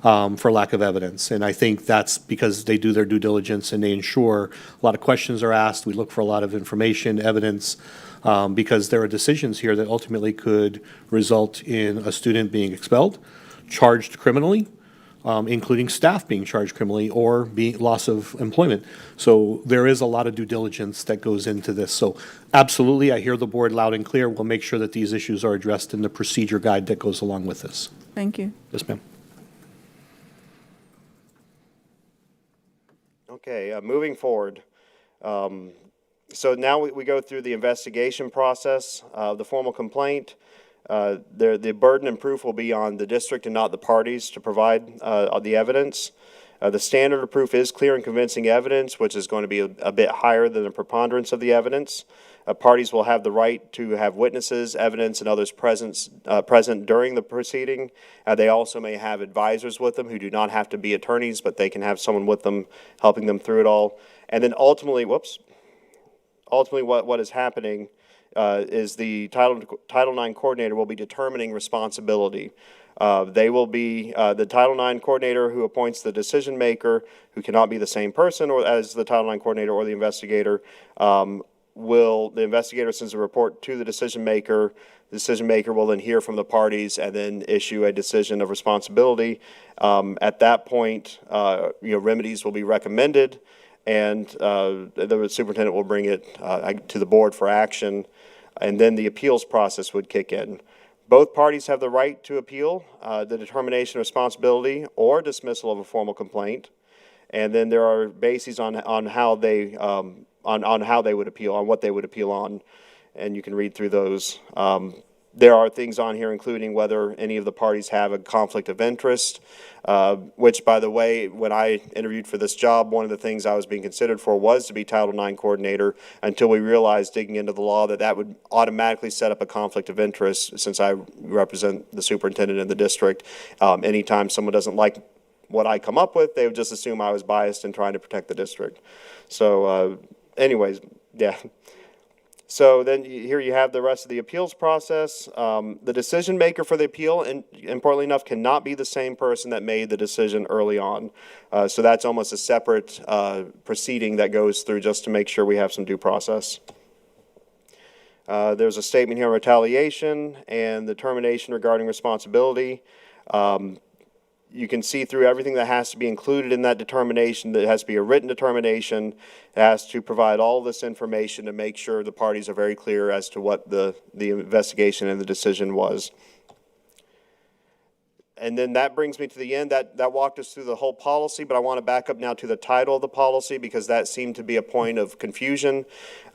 for lack of evidence. And I think that's because they do their due diligence and they ensure a lot of questions are asked. We look for a lot of information, evidence, because there are decisions here that ultimately could result in a student being expelled, charged criminally, including staff being charged criminally, or loss of employment. So there is a lot of due diligence that goes into this. So absolutely, I hear the board loud and clear. We'll make sure that these issues are addressed in the procedure guide that goes along with this. Thank you. Yes, ma'am. Okay, moving forward. So now we go through the investigation process, the formal complaint. The burden and proof will be on the district and not the parties to provide the evidence. The standard of proof is clear and convincing evidence, which is going to be a bit higher than the preponderance of the evidence. Parties will have the right to have witnesses, evidence, and others present during the proceeding. They also may have advisors with them who do not have to be attorneys, but they can have someone with them helping them through it all. And then ultimately, what is happening is the Title IX coordinator will be determining responsibility. They will be the Title IX coordinator who appoints the decision maker, who cannot be the same person or as the Title IX coordinator or the investigator. The investigator sends a report to the decision maker. The decision maker will then hear from the parties and then issue a decision of responsibility. At that point, remedies will be recommended, and the superintendent will bring it to the board for action, and then the appeals process would kick in. Both parties have the right to appeal the determination of responsibility or dismissal of a formal complaint, and then there are bases on how they on how they would appeal, on what they would appeal on, and you can read through those. There are things on here including whether any of the parties have a conflict of interest, which, by the way, when I interviewed for this job, one of the things I was being considered for was to be Title IX coordinator, until we realized, digging into the law, that would automatically set up a conflict of interest, since I represent the superintendent in the district. Anytime someone doesn't like what I come up with, they would just assume I was biased in trying to protect the district. So anyways, yeah. So then here you have the rest of the appeals process. The decision maker for the appeal, and importantly enough, cannot be the same person that made the decision early on. So that's almost a separate proceeding that goes through just to make sure we have some due process. There's a statement here of retaliation and the termination regarding responsibility. You can see through everything that has to be included in that determination. That has to be a written determination. It has to provide all this information to make sure the parties are very clear as to what the investigation and the decision was. And then that brings me to the end. That walked us through the whole policy, but I want to back up now to the title of the policy, because that seemed to be a point of confusion.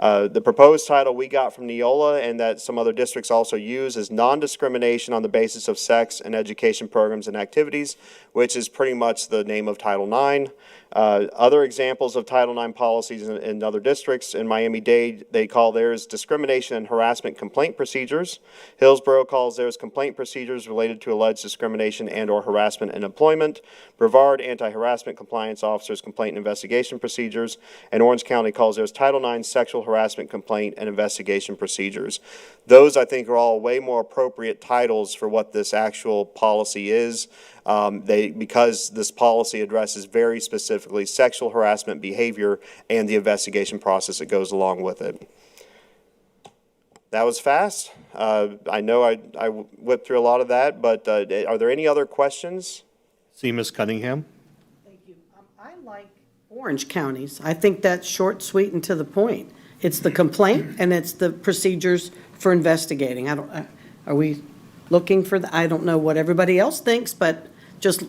The proposed title we got from Neola, and that some other districts also use, is non-discrimination on the basis of sex and education programs and activities, which is pretty much the name of Title IX. Other examples of Title IX policies in other districts, in Miami-Dade, they call theirs discrimination and harassment complaint procedures. Hillsborough calls theirs complaint procedures related to alleged discrimination and or harassment in employment. Brevard, anti-harassment compliance officers complaint and investigation procedures. And Orange County calls theirs Title IX sexual harassment complaint and investigation procedures. Those, I think, are all way more appropriate titles for what this actual policy is. Because this policy addresses very specifically sexual harassment behavior and the investigation process that goes along with it. That was fast. I know I whipped through a lot of that, but are there any other questions? See Ms. Cunningham? Thank you. I like Orange counties. I think that's short, sweet, and to the point. It's the complaint and it's the procedures for investigating. Are we looking for I don't know what everybody else thinks, but just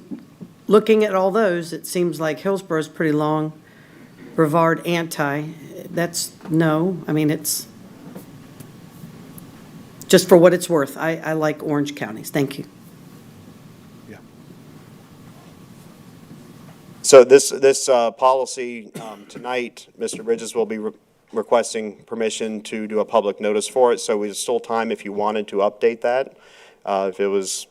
looking at all those, it seems like Hillsborough's pretty long. Brevard, anti. That's no. I mean, it's just for what it's worth. I like Orange counties. Thank you. Yeah. So this policy, tonight, Mr. Bridges will be requesting permission to do a public notice for it. So there's still time if you wanted to update that. If it was,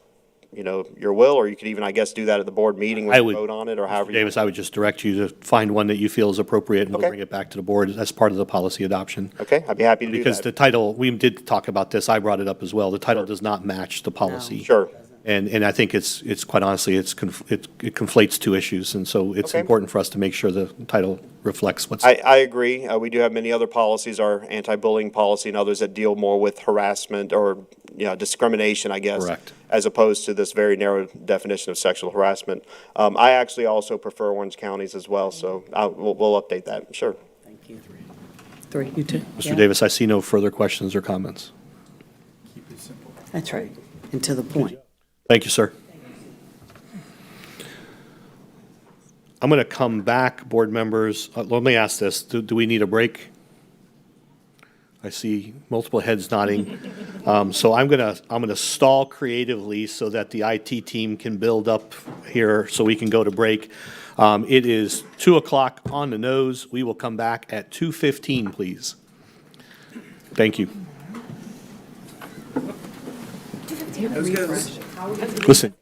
your will, or you could even, I guess, do that at the board meeting when you vote on it, or however you. Davis, I would just direct you to find one that you feel is appropriate, and we'll Okay. bring it back to the board as part of the policy adoption. Okay, I'd be happy to do that. Because the title, we did talk about this, I brought it up as well, the title does not match the policy. Sure. And I think it's quite honestly, it conflates two issues, and so it's Okay. important for us to make sure the title reflects what's. I agree. We do have many other policies, our anti-bullying policy and others that deal more with harassment or, discrimination, I guess. Correct. As opposed to this very narrow definition of sexual harassment. I actually also prefer Orange counties as well, so we'll update that, sure. Thank you. Three, you too. Mr. Davis, I see no further questions or comments. That's right. And to the point. Thank you, sir. I'm going to come back, board members. Let me ask this. Do we need a break? I see multiple heads nodding. So I'm gonna stall creatively so that the IT team can build up here so we can go to break. It is 2 o'clock on the nose. We will come back at 2:15, please. Thank you. Listen.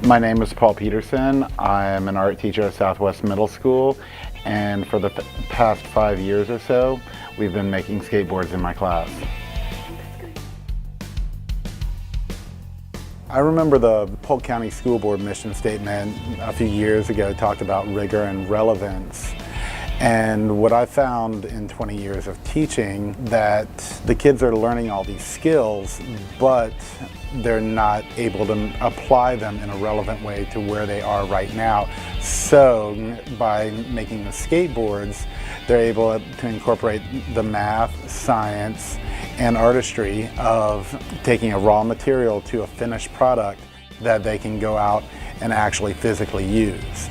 My name is Paul Peterson. I am an art teacher at Southwest Middle School, and for the past 5 years or so, we've been making skateboards in my class. I remember the Polk County School Board mission statement a few years ago talked about rigor and relevance. And what I found in 20 years of teaching, that the kids are learning all these skills, but they're not able to apply them in a relevant way to where they are right now. So by making the skateboards, they're able to incorporate the math, science, and artistry of taking a raw material to a finished product that they can go out and actually physically use.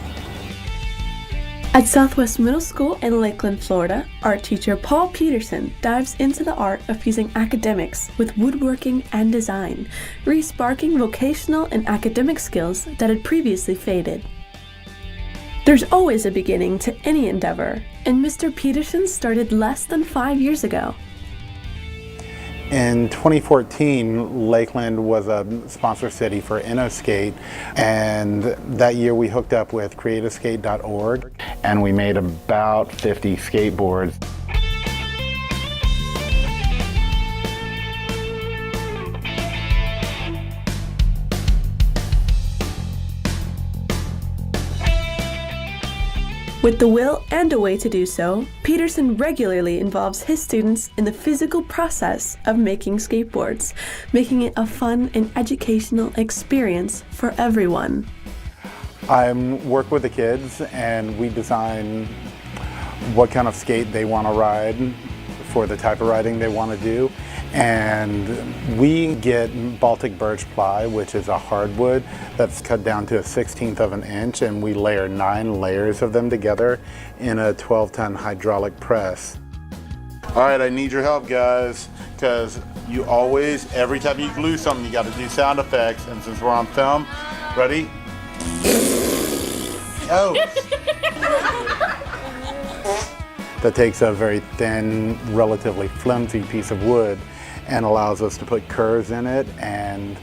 At Southwest Middle School in Lakeland, Florida, art teacher Paul Peterson dives into the art of fusing academics with woodworking and design, re-sparking vocational and academic skills that had previously faded. There's always a beginning to any endeavor, and Mr. Peterson started less than 5 years ago. In 2014, Lakeland was a sponsor city for InnoSkate, and that year we hooked up with creativeskate.org, and we made about 50 skateboards. With the will and a way to do so, Peterson regularly involves his students in the physical process of making skateboards, making it a fun and educational experience for everyone. I work with the kids and we design what kind of skate they want to ride for the type of riding they want to do. And we get Baltic birch ply, which is a hardwood that's cut down to a 1/16 of an inch, and we layer 9 layers of them together in a 12-ton hydraulic press. All right, I need your help, guys, because you always, every time you glue something, you got to do sound effects. And since we're on film, ready? Oh! That takes a very thin, relatively flimsy piece of wood and allows us to put curves in it, and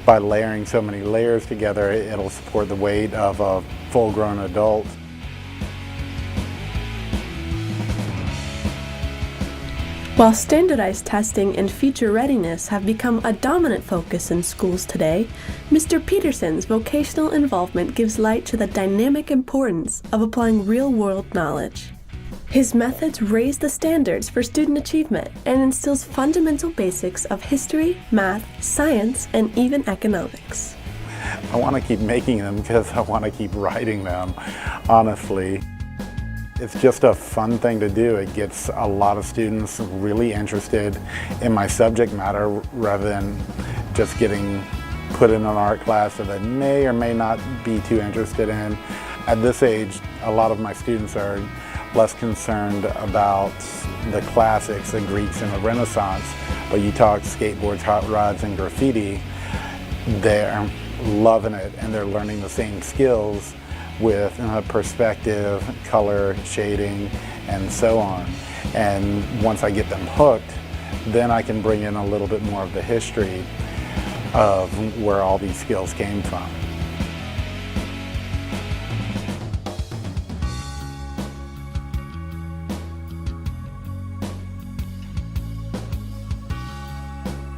by layering so many layers together, it'll support the weight of a full-grown adult. While standardized testing and feature readiness have become a dominant focus in schools today, Mr. Peterson's vocational involvement gives light to the dynamic importance of applying real-world knowledge. His methods raise the standards for student achievement and instills fundamental basics of history, math, science, and even economics. I want to keep making them because I want to keep writing them, honestly. It's just a fun thing to do. It gets a lot of students really interested in my subject matter rather than just getting put in an art class that they may or may not be too interested in. At this age, a lot of my students are less concerned about the classics, the Greeks and the Renaissance, but you talk skateboards, hot rods, and graffiti, they're loving it and they're learning the same skills with perspective, color, shading, and so on. And once I get them hooked, then I can bring in a little bit more of the history of where all these skills came from.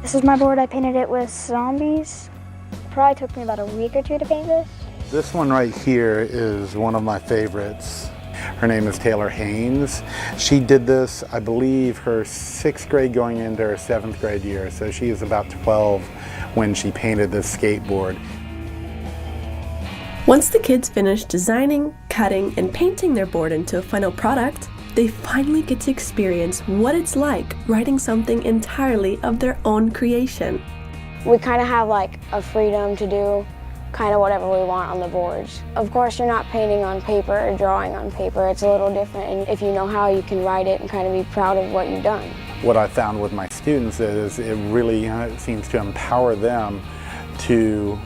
This is my board. I painted it with zombies. It probably took me about a week or two to paint this. This one right here is one of my favorites. Her name is Taylor Haynes. She did this, I believe, her 6th grade going into her 7th grade year. So she is about 12 when she painted this skateboard. Once the kids finish designing, cutting, and painting their board into a final product, they finally get to experience what it's like writing something entirely of their own creation. We kind of have like a freedom to do kind of whatever we want on the boards. Of course, you're not painting on paper or drawing on paper. It's a little different, and if you know how, you can write it and kind of be proud of what you've done. What I found with my students is it really seems to empower them to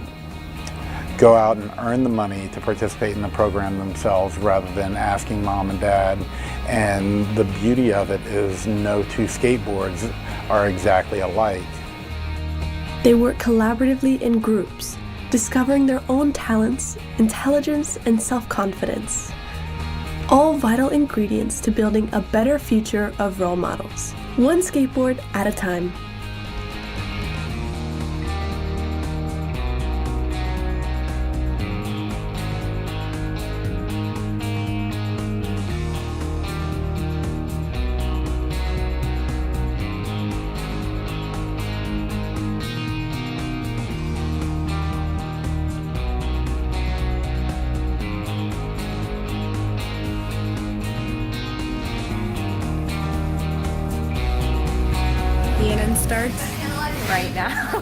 go out and earn the money to participate in the program themselves rather than asking mom and dad. And the beauty of it is no two skateboards are exactly alike. They work collaboratively in groups, discovering their own talents, intelligence, and self-confidence. All vital ingredients to building a better future of role models, one skateboard at a time. CNN starts right now.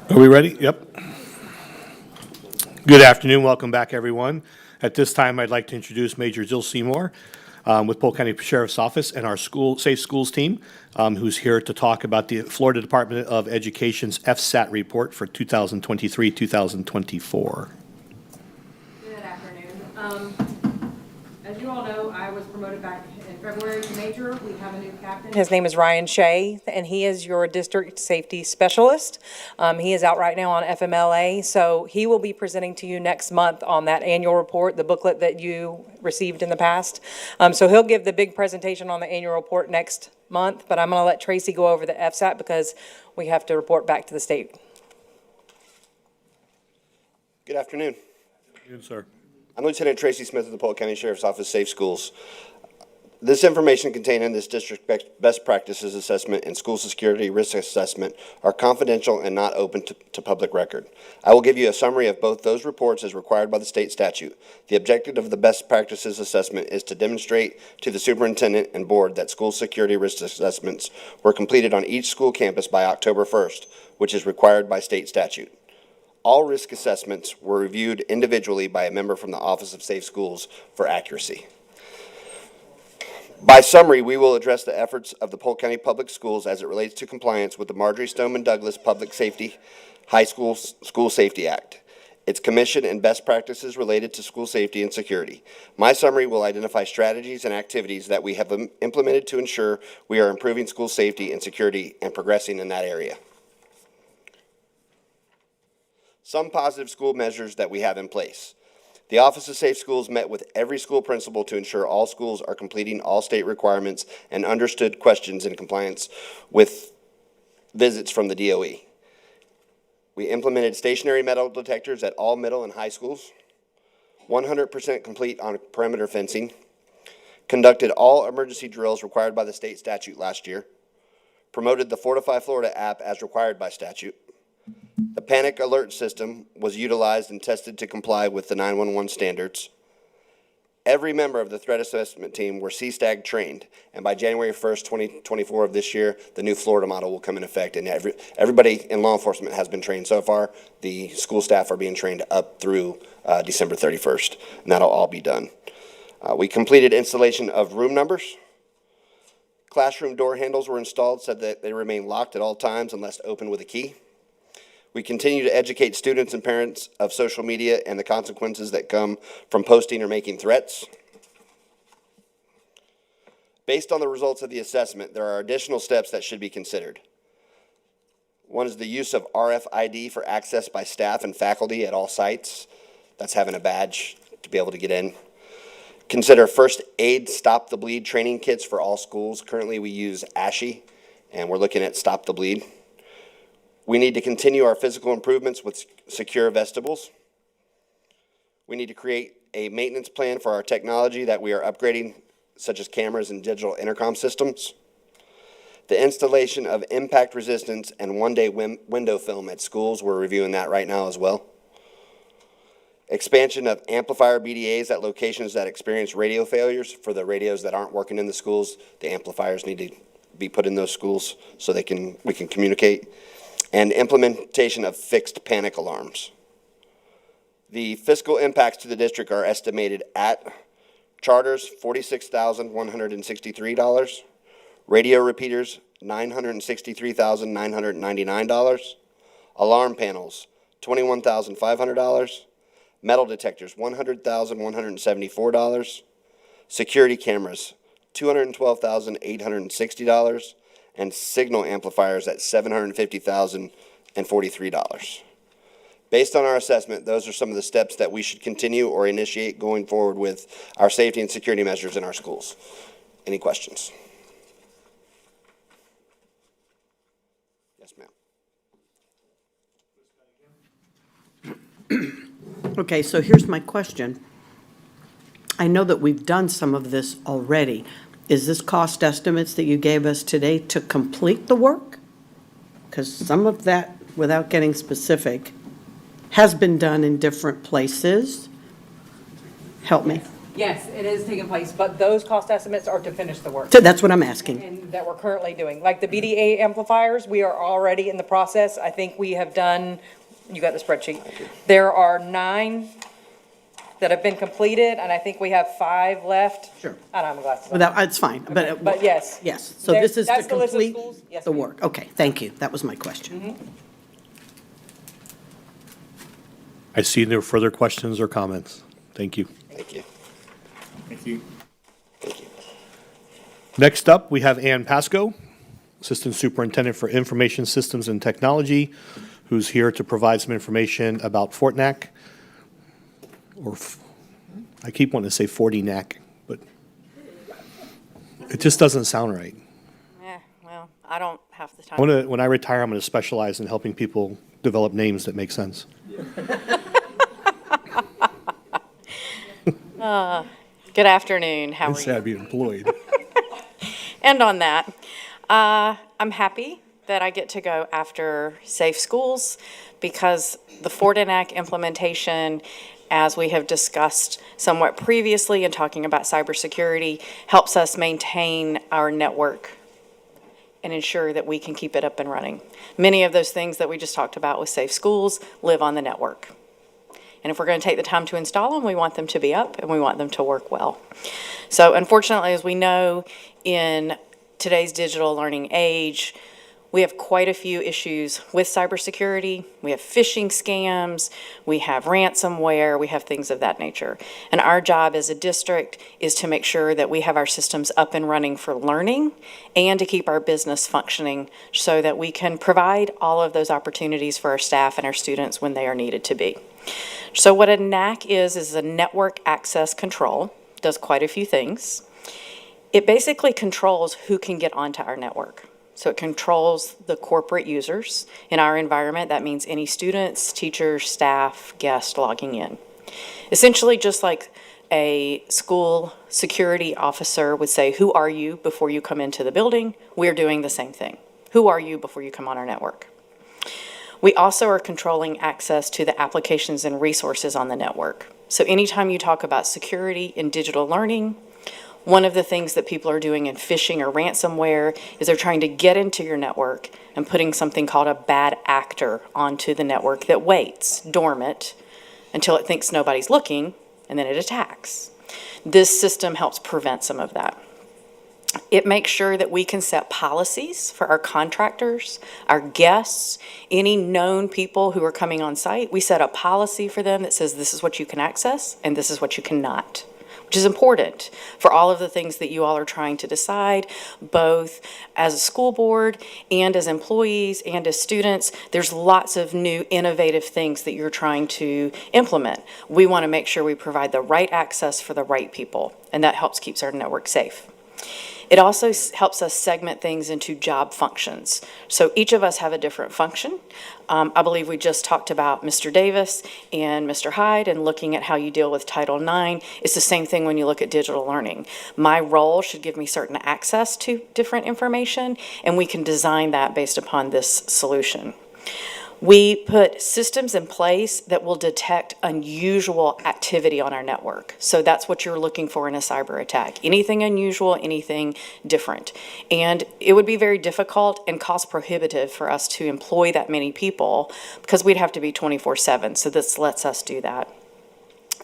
Are we ready? Yep. Good afternoon. Welcome back, everyone. At this time, I'd like to introduce Major Jill Seymour with Polk County Sheriff's Office and our Safe Schools team, who's here to talk about the Florida Department of Education's FSAT report for 2023-2024. Good afternoon. As you all know, I was promoted back in February to major. We have a new captain. His name is Ryan Shea, and he is your district safety specialist. He is out right now on FMLA, so he will be presenting to you next month on that annual report, the booklet that you received in the past. So he'll give the big presentation on the annual report next month, but I'm going to let Tracy go over the FSAT because we have to report back to the state. Good afternoon. Good, sir. I'm Lieutenant Tracy Smith of the Polk County Sheriff's Office, Safe Schools. This information contained in this district best practices assessment and school security risk assessment are confidential and not open to public record. I will give you a summary of both those reports as required by the state statute. The objective of the best practices assessment is to demonstrate to the superintendent and board that school security risk assessments were completed on each school campus by October 1st, which is required by state statute. All risk assessments were reviewed individually by a member from the Office of Safe Schools for accuracy. By summary, we will address the efforts of the Polk County Public Schools as it relates to compliance with the Marjorie Stoneman Douglas Public Safety High School Safety Act, its commission, and best practices related to school safety and security. My summary will identify strategies and activities that we have implemented to ensure we are improving school safety and security and progressing in that area. Some positive school measures that we have in place. The Office of Safe Schools met with every school principal to ensure all schools are completing all state requirements and understood questions in compliance with visits from the DOE. We implemented stationary metal detectors at all middle and high schools, 100% complete on perimeter fencing, conducted all emergency drills required by the state statute last year, promoted the Fortify Florida app as required by statute. The panic alert system was utilized and tested to comply with the 911 standards. Every member of the threat assessment team were CSTAG trained, and by January 1st, 2024 of this year, the new Florida model will come in effect, and everybody in law enforcement has been trained so far. The school staff are being trained up through December 31st, and that'll all be done. We completed installation of room numbers. Classroom door handles were installed so that they remain locked at all times unless opened with a key. We continue to educate students and parents of social media and the consequences that come from posting or making threats. Based on the results of the assessment, there are additional steps that should be considered. One is the use of RFID for access by staff and faculty at all sites. That's having a badge to be able to get in. Consider first aid Stop the Bleed training kits for all schools. Currently we use ASHI, and we're looking at Stop the Bleed. We need to continue our physical improvements with secure vestibules. We need to create a maintenance plan for our technology that we are upgrading, such as cameras and digital intercom systems. The installation of impact resistance and one-day window film at schools, we're reviewing that right now as well. Expansion of amplifier BDAs at locations that experience radio failures. For the radios that aren't working in the schools, the amplifiers need to be put in those schools so we can communicate. And implementation of fixed panic alarms. The fiscal impacts to the district are estimated at charters, $46,163, radio repeaters, $963,999, alarm panels, $21,500, metal detectors, $100,174, security cameras, $212,860, and signal amplifiers at $750,043. Based on our assessment, those are some of the steps that we should continue or initiate going forward with our safety and security measures in our schools. Any questions? Yes, ma'am. Okay, so here's my question. I know that we've done some of this already. Is this cost estimates that you gave us today to complete the work? Because some of that, without getting specific, has been done in different places. Help me. Yes, it is taking place, but those cost estimates are to finish the work. So that's what I'm asking. And that we're currently doing. Like the BDA amplifiers, we are already in the process. I think we have done, you got the spreadsheet. There are 9 that have been completed, and I think we have 5 left. Sure. I don't have my glasses on. Well, it's fine, But yes. Yes, so this is to That's the list of complete schools? Yes, the ma'am. work. Okay, thank you. That was my question. I see no further questions or comments. Thank you. Thank you. Thank you. Next up, we have Ann Pasco, Assistant Superintendent for Information Systems and Technology, who's here to provide some information about Fortnac. I keep wanting to say Fortinac, but it just doesn't sound right. Yeah, well, I don't have the time. When I retire, I'm going to specialize in helping people develop names that make sense. Good afternoon. How are It's sad you? being employed. end on that. I'm happy that I get to go after Safe Schools because the FORDNAC implementation, as we have discussed somewhat previously in talking about cybersecurity, helps us maintain our network and ensure that we can keep it up and running. Many of those things that we just talked about with Safe Schools live on the network. And if we're going to take the time to install them, we want them to be up and we want them to work well. So unfortunately, as we know, in today's digital learning age, we have quite a few issues with cybersecurity. We have phishing scams, we have ransomware, we have things of that nature. And our job as a district is to make sure that we have our systems up and running for learning and to keep our business functioning so that we can provide all of those opportunities for our staff and our students when they are needed to be. So what a NAC is a network access control, does quite a few things. It basically controls who can get onto our network. So it controls the corporate users in our environment. That means any students, teachers, staff, guests logging in. Essentially, just like a school security officer would say, who are you before you come into the building? We're doing the same thing. Who are you before you come on our network? We also are controlling access to the applications and resources on the network. So anytime you talk about security in digital learning, one of the things that people are doing in phishing or ransomware is they're trying to get into your network and putting something called a bad actor onto the network that waits dormant until it thinks nobody's looking, and then it attacks. This system helps prevent some of that. It makes sure that we can set policies for our contractors, our guests, any known people who are coming on site. We set a policy for them that says this is what you can access and this is what you cannot, which is important for all of the things that you all are trying to decide, both as a school board and as employees and as students. There's lots of new innovative things that you're trying to implement. We want to make sure we provide the right access for the right people, and that helps keeps our network safe. It also helps us segment things into job functions. So each of us have a different function. I believe we just talked about Mr. Davis and Mr. Hyde and looking at how you deal with Title IX. It's the same thing when you look at digital learning. My role should give me certain access to different information, and we can design that based upon this solution. We put systems in place that will detect unusual activity on our network. So that's what you're looking for in a cyber attack. Anything unusual, anything different. And it would be very difficult and cost prohibitive for us to employ that many people because we'd have to be 24/7. So this lets us do that.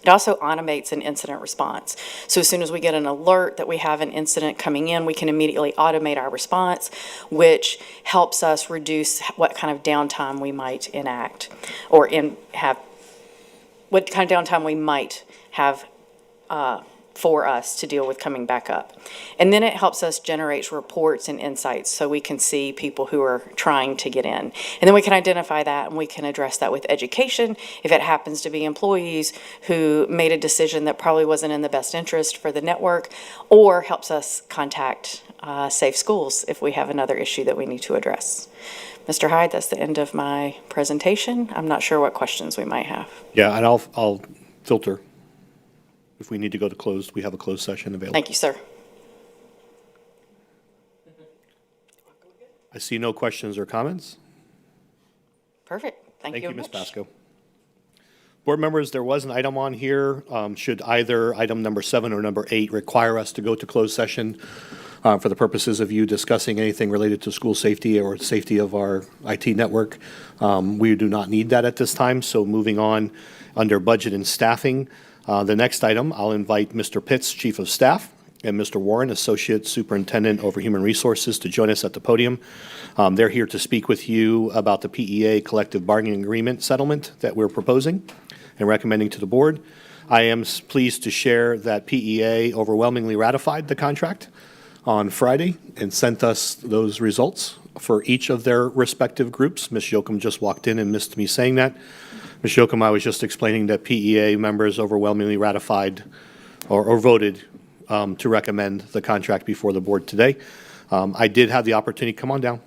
It also automates an incident response. So as soon as we get an alert that we have an incident coming in, we can immediately automate our response, which helps us reduce what kind of downtime we might enact or what kind of downtime we might have for us to deal with coming back up. And then it helps us generate reports and insights so we can see people who are trying to get in. And then we can identify that and we can address that with education if it happens to be employees who made a decision that probably wasn't in the best interest for the network, or helps us contact Safe Schools if we have another issue that we need to address. Mr. Hyde, that's the end of my presentation. I'm not sure what questions we might have. Yeah, and I'll filter. If we need to go to closed, we have a closed session available. Thank you, sir. I see no questions or comments. Perfect. Thank you very Ms. much. Basco. Board members, there was an item on here. Should either item number 7 or number 8 require us to go to closed session for the purposes of you discussing anything related to school safety or safety of our IT network, we do not need that at this time. So moving on under budget and staffing, the next item, I'll invite Mr. Pitts, Chief of Staff, and Mr. Warren, Associate Superintendent over Human Resources, to join us at the podium. They're here to speak with you about the PEA collective bargaining agreement settlement that we're proposing and recommending to the board. I am pleased to share that PEA overwhelmingly ratified the contract on Friday and sent us those results for each of their respective groups. Ms. Yoakum just walked in and missed me saying that. Ms. Yoakum, I was just explaining that PEA members overwhelmingly ratified or voted to recommend the contract before the board today. I did have the opportunity, come on down.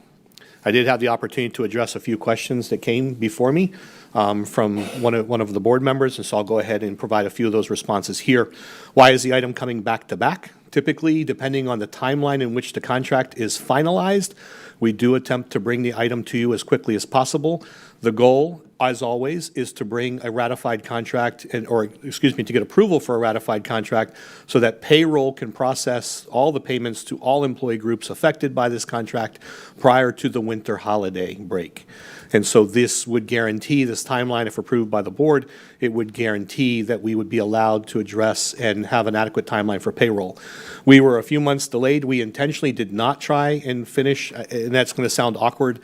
I did have the opportunity to address a few questions that came before me from one of the board members, and so I'll go ahead and provide a few of those responses here. Why is the item coming back to back? Typically, depending on the timeline in which the contract is finalized, we do attempt to bring the item to you as quickly as possible. The goal, as always, is to bring a ratified contract, to get approval for a ratified contract so that payroll can process all the payments to all employee groups affected by this contract prior to the winter holiday break. And so this would guarantee, this timeline, if approved by the board, it would guarantee that we would be allowed to address and have an adequate timeline for payroll. We were a few months delayed. We intentionally did not try and finish, and that's going to sound awkward,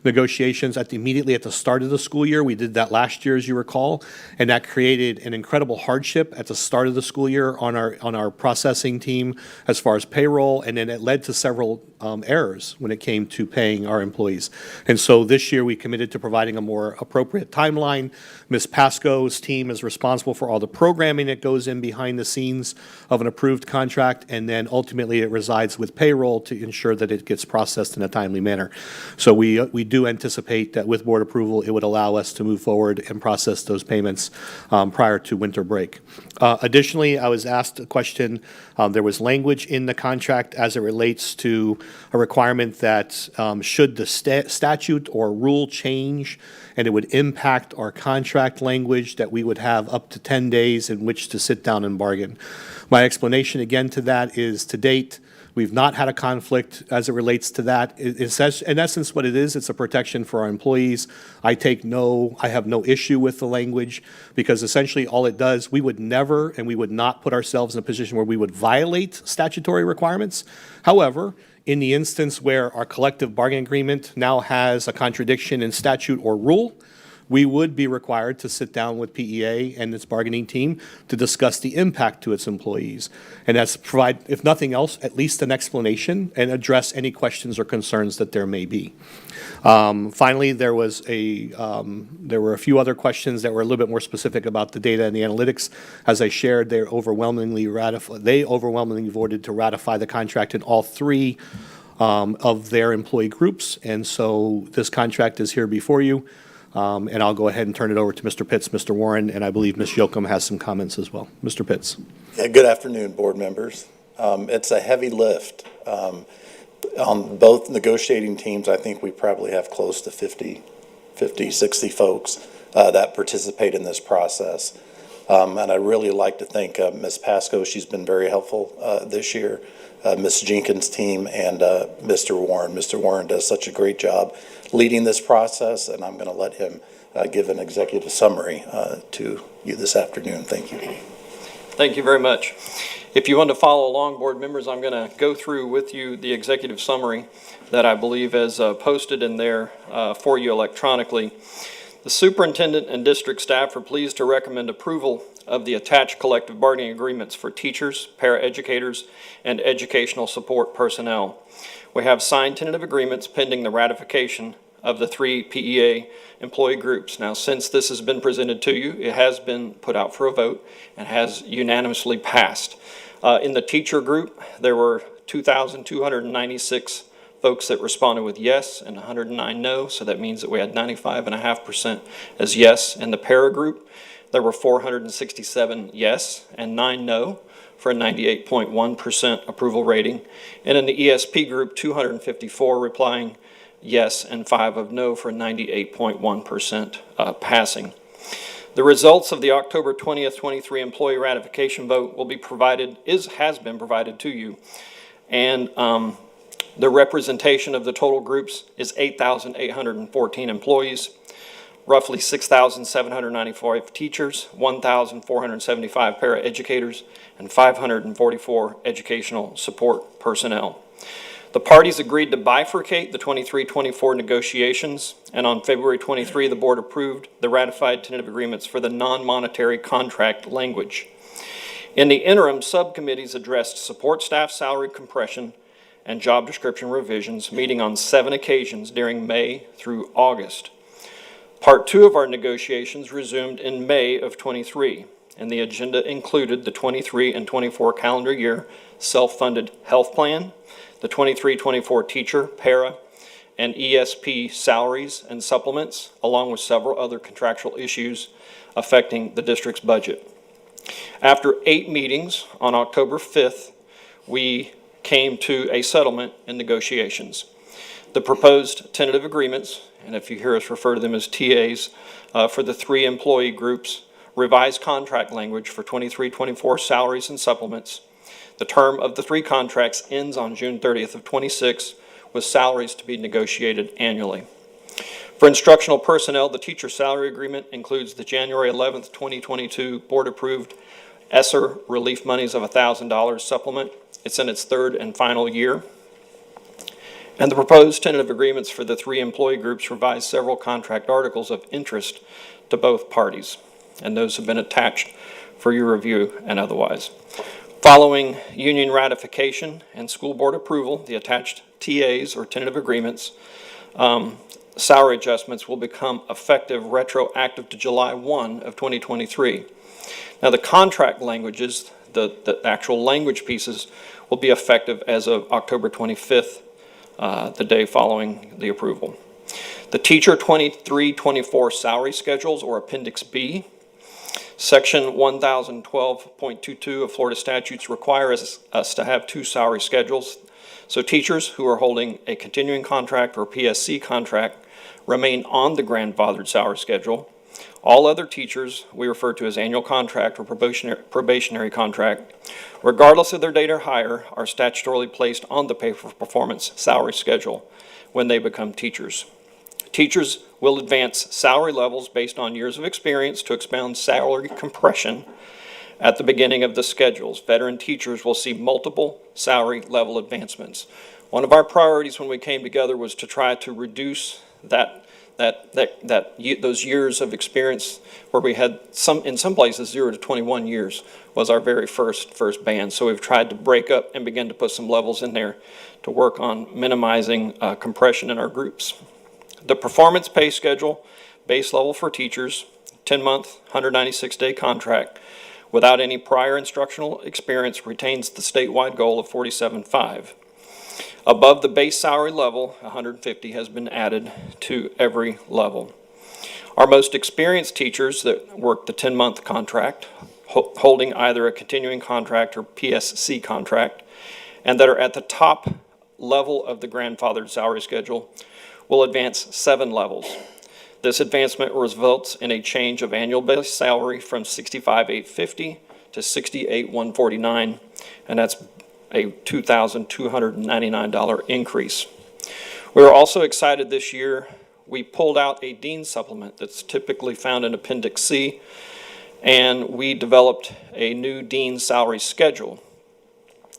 negotiations immediately at the start of the school year. We did that last year, as you recall, and that created an incredible hardship at the start of the school year on our processing team as far as payroll, and then it led to several errors when it came to paying our employees. And so this year we committed to providing a more appropriate timeline. Ms. Pasco's team is responsible for all the programming that goes in behind the scenes of an approved contract, and then ultimately it resides with payroll to ensure that it gets processed in a timely manner. So we do anticipate that with board approval, it would allow us to move forward and process those payments prior to winter break. Additionally, I was asked a question. There was language in the contract as it relates to a requirement that should the statute or rule change and it would impact our contract language, that we would have up to 10 days in which to sit down and bargain. My explanation again to that is, to date, we've not had a conflict as it relates to that. In essence, what it is, it's a protection for our employees. I have no issue with the language, because essentially all it does, we would never and we would not put ourselves in a position where we would violate statutory requirements. However, in the instance where our collective bargaining agreement now has a contradiction in statute or rule, we would be required to sit down with PEA and its bargaining team to discuss the impact to its employees. And that's provide, if nothing else, at least an explanation and address any questions or concerns that there may be. Finally, there were a few other questions that were a little bit more specific about the data and the analytics. As I shared, they overwhelmingly voted to ratify the contract in all three of their employee groups. And so this contract is here before you. And I'll go ahead and turn it over to Mr. Pitts, Mr. Warren, and I believe Ms. Yoakum has some comments as well. Mr. Pitts. Yeah, good afternoon, board members. It's a heavy lift. On both negotiating teams, I think we probably have close to 50, 60 folks that participate in this process. And I really like to thank Ms. Pasco. She's been very helpful this year. Ms. Jenkins' team and Mr. Warren. Mr. Warren does such a great job leading this process, and I'm going to let him give an executive summary to you this afternoon. Thank you. Thank you very much. If you want to follow along, board members, I'm going to go through with you the executive summary that I believe is posted in there for you electronically. The superintendent and district staff are pleased to recommend approval of the attached collective bargaining agreements for teachers, paraeducators, and educational support personnel. We have signed tentative agreements pending the ratification of the three PEA employee groups. Now, since this has been presented to you, it has been put out for a vote and has unanimously passed. In the teacher group, there were 2,296 folks that responded with yes and 109 no, so that means that we had 95.5% as yes. In the para group, there were 467 yes and 9 no for a 98.1% approval rating. And in the ESP group, 254 replying yes and 5 of no for a 98.1% passing. The results of the October 20th, 23 employee ratification vote will be provided, has been provided to you. And the representation of the total groups is 8,814 employees, roughly 6,795 teachers, 1,475 paraeducators, and 544 educational support personnel. The parties agreed to bifurcate the 23-24 negotiations, and on February 23, the board approved the ratified tentative agreements for the non-monetary contract language. In the interim, subcommittees addressed support staff salary compression and job description revisions, meeting on 7 occasions during May through August. Part 2 of our negotiations resumed in May of 23, and the agenda included the 23 and 24 calendar year self-funded health plan, the 23-24 teacher, para, and ESP salaries and supplements, along with several other contractual issues affecting the district's budget. After 8 meetings on October 5th, we came to a settlement in negotiations. The proposed tentative agreements, and if you hear us refer to them as TAs, for the 3 employee groups, revised contract language for 23-24 salaries and supplements. The term of the 3 contracts ends on June 30th of 26, with salaries to be negotiated annually. For instructional personnel, the teacher salary agreement includes the January 11th, 2022 board-approved ESSER relief monies of $1,000 supplement. It's in its 3rd and final year. And the proposed tentative agreements for the 3 employee groups revise several contract articles of interest to both parties, and those have been attached for your review and otherwise. Following union ratification and school board approval, the attached TAs or tentative agreements, salary adjustments will become effective retroactive to July 1 of 2023. Now the contract languages, the actual language pieces, will be effective as of October 25th, the day following the approval. The teacher 23-24 salary schedules, or Appendix B, Section 1012.22 of Florida statutes requires us to have 2 salary schedules. So teachers who are holding a continuing contract or PSC contract remain on the grandfathered salary schedule. All other teachers we refer to as annual contract or probationary contract, regardless of their date or hire, are statutorily placed on the pay for performance salary schedule when they become teachers. Teachers will advance salary levels based on years of experience to expound salary compression at the beginning of the schedules. Veteran teachers will see multiple salary level advancements. One of our priorities when we came together was to try to reduce those years of experience, where we had in some places 0 to 21 years was our very first band. So we've tried to break up and begin to put some levels in there to work on minimizing compression in our groups. The performance pay schedule, base level for teachers, 10-month, 196-day contract, without any prior instructional experience, retains the statewide goal of 47.5. Above the base salary level, 150 has been added to every level. Our most experienced teachers that work the 10-month contract, holding either a continuing contract or PSC contract, and that are at the top level of the grandfathered salary schedule, will advance 7 levels. This advancement results in a change of annual base salary from $65,850 to $68,149, and that's a $2,299 increase. We are also excited this year. We pulled out a dean supplement that's typically found in Appendix C, and we developed a new dean salary schedule.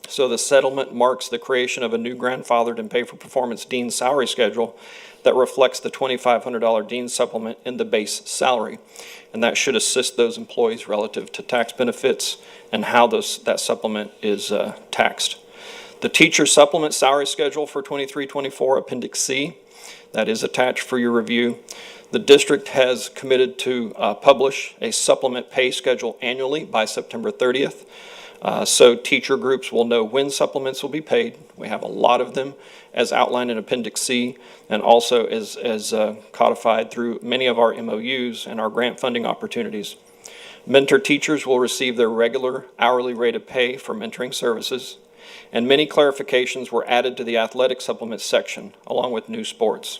So the settlement marks the creation of a new grandfathered and pay-for-performance dean salary schedule that reflects the $2,500 dean supplement in the base salary. And that should assist those employees relative to tax benefits and how that supplement is taxed. The teacher supplement salary schedule for 23-24, Appendix C, that is attached for your review. The district has committed to publish a supplement pay schedule annually by September 30th. So teacher groups will know when supplements will be paid. We have a lot of them as outlined in Appendix C, and also as codified through many of our MOUs and our grant funding opportunities. Mentor teachers will receive their regular hourly rate of pay for mentoring services, and many clarifications were added to the athletic supplements section, along with new sports.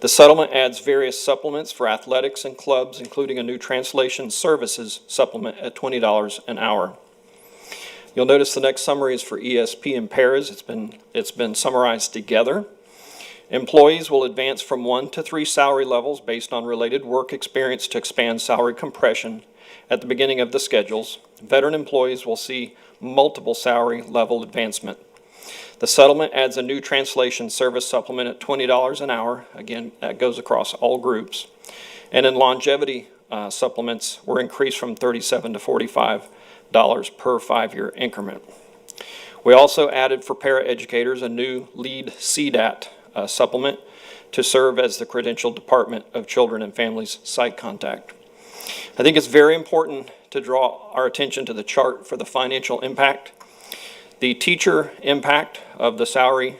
The settlement adds various supplements for athletics and clubs, including a new translation services supplement at $20 an hour. You'll notice the next summary is for ESP and paras. It's been summarized together. Employees will advance from 1 to 3 salary levels based on related work experience to expand salary compression at the beginning of the schedules. Veteran employees will see multiple salary level advancement. The settlement adds a new translation service supplement at $20 an hour. Again, that goes across all groups. And in longevity supplements were increased from $37 to $45 per 5-year increment. We also added for paraeducators a new LEAD CDAT supplement to serve as the Credential Department of Children and Families site contact. I think it's very important to draw our attention to the chart for the financial impact. The teacher impact of the salary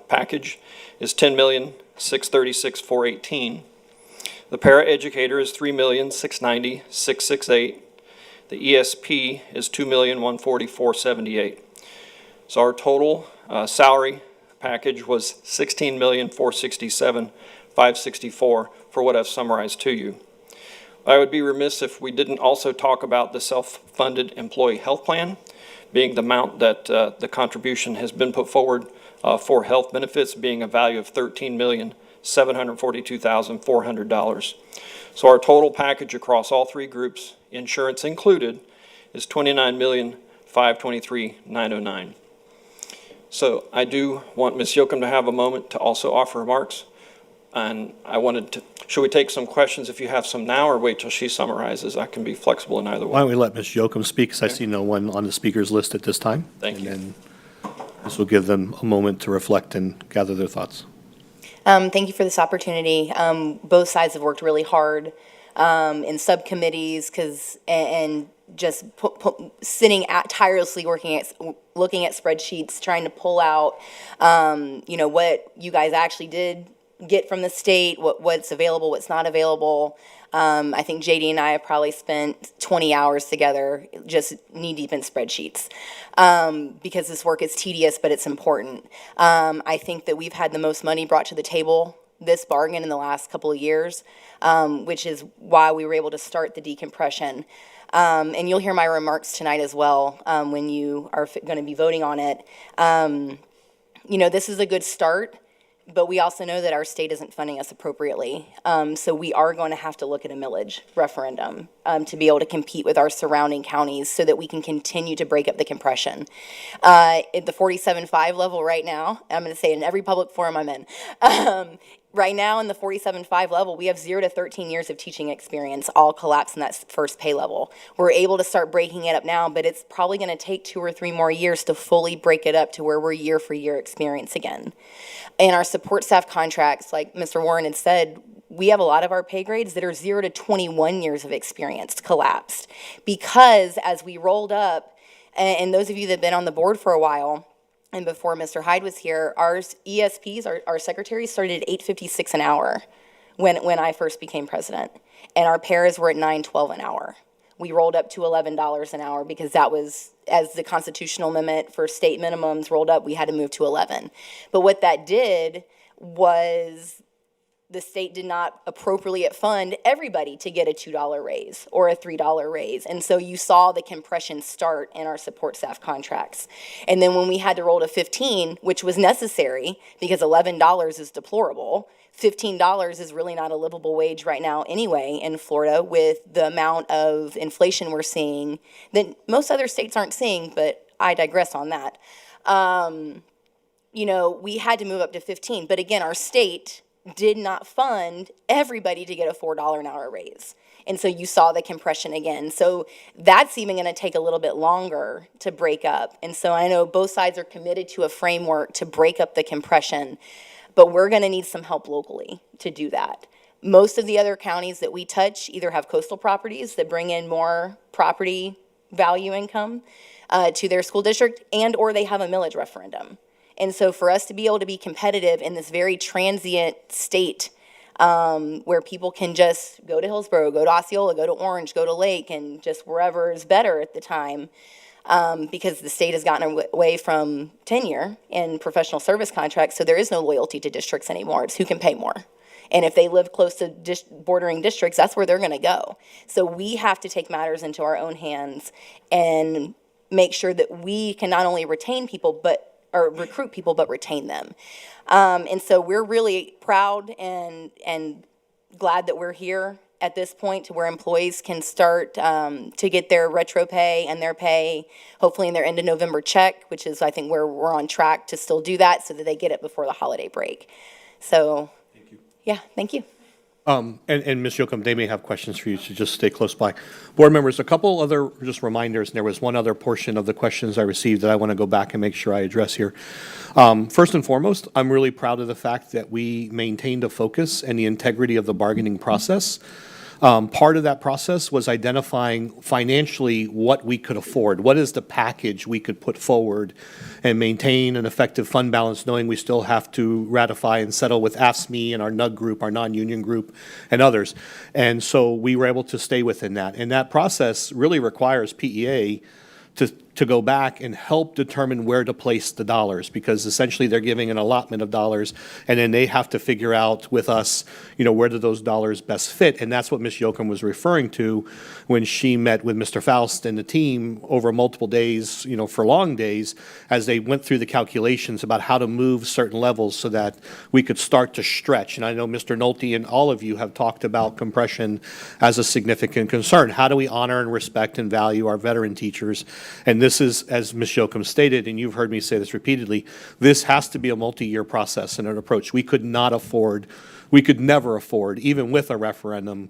package is $10,636,418. The paraeducator is $3,690,668. The ESP is $2,140,478. So our total salary package was $16,467,564 for what I've summarized to you. I would be remiss if we didn't also talk about the self-funded employee health plan, being the amount that the contribution has been put forward for health benefits, being a value of $13,742,400. So our total package across all three groups, insurance included, is $29,523,909. So I do want Ms. Yocum to have a moment to also offer remarks. And I wanted to, should we take some questions if you have some now, or wait till she summarizes? I can be flexible in either Why way. don't we let Ms. Yocum speak, because I see no one on the speakers list at this time. Thank you. And then this will give them a moment to reflect and gather their thoughts. Thank you for this opportunity. Both sides have worked really hard in subcommittees and just sitting tirelessly looking at spreadsheets, trying to pull out, what you guys actually did get from the state, what's available, what's not available. I think JD and I have probably spent 20 hours together just knee-deep in spreadsheets because this work is tedious, but it's important. I think that we've had the most money brought to the table this bargain in the last couple of years, which is why we were able to start the decompression. And you'll hear my remarks tonight as well when you are going to be voting on it. This is a good start. But we also know that our state isn't funding us appropriately. So we are going to have to look at a millage referendum to be able to compete with our surrounding counties so that we can continue to break up the compression. At the 47.5 level right now, I'm going to say it in every public forum I'm in, right now in the 47.5 level, we have 0 to 13 years of teaching experience all collapsed in that first pay level. We're able to start breaking it up now, but it's probably going to take 2 or 3 more years to fully break it up to where we're year for year experience again. In our support staff contracts, like Mr. Warren had said, we have a lot of our pay grades that are 0 to 21 years of experience collapsed because as we rolled up, and those of you that have been on the board for a while, and before Mr. Hyde was here, our ESPs, our secretaries, started at $8.56 an hour when I first became president. And our paras were at $9.12 an hour. We rolled up to $11 an hour because that was, as the constitutional amendment for state minimums rolled up, we had to move to 11. But what that did was the state did not appropriately fund everybody to get a $2 raise or a $3 raise. And so you saw the compression start in our support staff contracts. And then when we had to roll to 15, which was necessary because $11 is deplorable, $15 is really not a livable wage right now anyway in Florida with the amount of inflation we're seeing that most other states aren't seeing, but I digress on that. We had to move up to 15. But again, our state did not fund everybody to get a $4 an hour raise. And so you saw the compression again. So that's even going to take a little bit longer to break up. And so I know both sides are committed to a framework to break up the compression, but we're going to need some help locally to do that. Most of the other counties that we touch either have coastal properties that bring in more property value income to their school district, and or they have a millage referendum. And so for us to be able to be competitive in this very transient state where people can just go to Hillsborough, go to Osceola, go to Orange, go to Lake, and just wherever is better at the time, because the state has gotten away from tenure and professional service contracts, so there is no loyalty to districts anymore. It's who can pay more. And if they live close to bordering districts, that's where they're going to go. So we have to take matters into our own hands and make sure that we can not only retain people, or recruit people, but retain them. And so we're really proud and glad that we're here at this point to where employees can start to get their retro pay and their pay, hopefully in their end of November check, which is, I think, where we're on track to still do that so that they get it before the holiday break. So, thank you. Yeah, thank you. And Ms. Yocum, they may have questions for you, so just stay close by. Board members, a couple other just reminders, and there was one other portion of the questions I received that I want to go back and make sure I address here. First and foremost, I'm really proud of the fact that we maintained a focus and the integrity of the bargaining process. Part of that process was identifying financially what we could afford. What is the package we could put forward and maintain an effective fund balance, knowing we still have to ratify and settle with AFSCME and our NUG group, our non-union group, and others. And so we were able to stay within that. And that process really requires PEA to to go back and help determine where to place the dollars, because essentially they're giving an allotment of dollars, and then they have to figure out with us, where do those dollars best fit? And that's what Ms. Yocum was referring to when she met with Mr. Faust and the team over multiple days, for long days, as they went through the calculations about how to move certain levels so that we could start to stretch. And I know Mr. Nolte and all of you have talked about compression as a significant concern. How do we honor and respect and value our veteran teachers? And this is, as Ms. Yocum stated, and you've heard me say this repeatedly, this has to be a multi-year process and an approach. We could never afford, even with a referendum,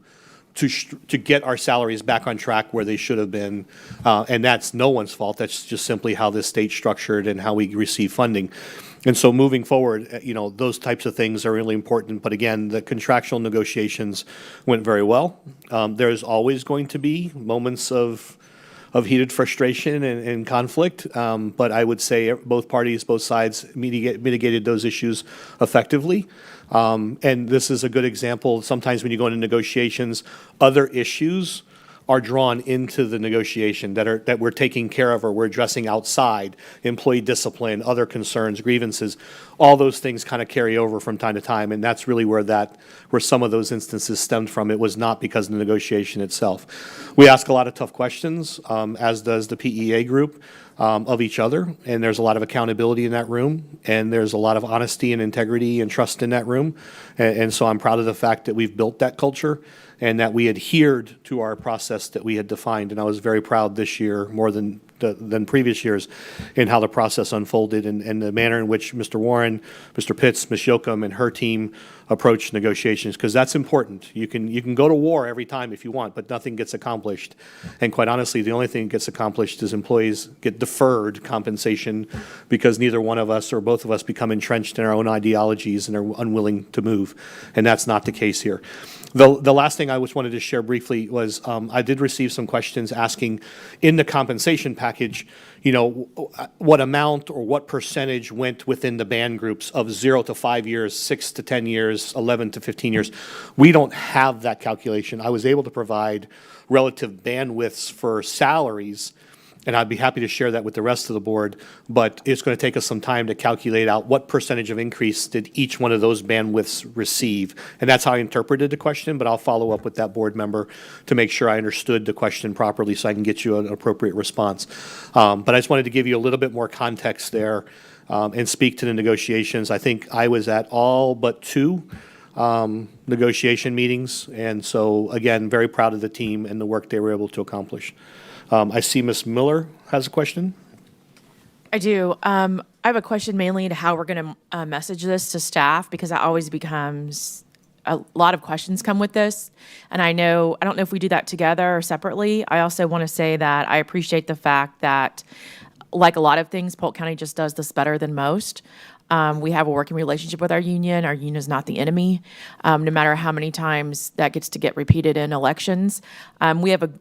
to get our salaries back on track where they should have been. And that's no one's fault. That's just simply how this state's structured and how we receive funding. And so moving forward, those types of things are really important. But again, the contractual negotiations went very well. There's always going to be moments of heated frustration and conflict, but I would say both parties, both sides mitigated those issues effectively. And this is a good example. Sometimes when you go into negotiations, other issues are drawn into the negotiation that we're taking care of or we're addressing outside, employee discipline, other concerns, grievances. All those things kind of carry over from time to time, and that's really where some of those instances stemmed from. It was not because of the negotiation itself. We ask a lot of tough questions, as does the PEA group, of each other, and there's a lot of accountability in that room, and there's a lot of honesty and integrity and trust in that room. And so I'm proud of the fact that we've built that culture and that we adhered to our process that we had defined. And I was very proud this year, more than previous years, in how the process unfolded and the manner in which Mr. Warren, Mr. Pitts, Ms. Yocum, and her team approached negotiations, because that's important. You can go to war every time if you want, but nothing gets accomplished. And quite honestly, the only thing that gets accomplished is employees get deferred compensation because neither one of us or both of us become entrenched in our own ideologies and are unwilling to move. And that's not the case here. The last thing I just wanted to share briefly was I did receive some questions asking in the compensation package, what amount or what percentage went within the band groups of 0 to 5 years, 6 to 10 years, 11 to 15 years. We don't have that calculation. I was able to provide relative bandwidths for salaries, and I'd be happy to share that with the rest of the board, but it's going to take us some time to calculate out what percentage of increase did each one of those bandwidths receive. And that's how I interpreted the question, but I'll follow up with that board member to make sure I understood the question properly so I can get you an appropriate response. But I just wanted to give you a little bit more context there and speak to the negotiations. I think I was at all but 2 negotiation meetings, and so again, very proud of the team and the work they were able to accomplish. I see Ms. Miller has a question. I do. I have a question mainly into how we're going to message this to staff, because that always becomes a lot of questions come with this. And I don't know if we do that together or separately. I also want to say that I appreciate the fact that, like a lot of things, Polk County just does this better than most. We have a working relationship with our union. Our union is not the enemy, no matter how many times that gets to get repeated in elections. We have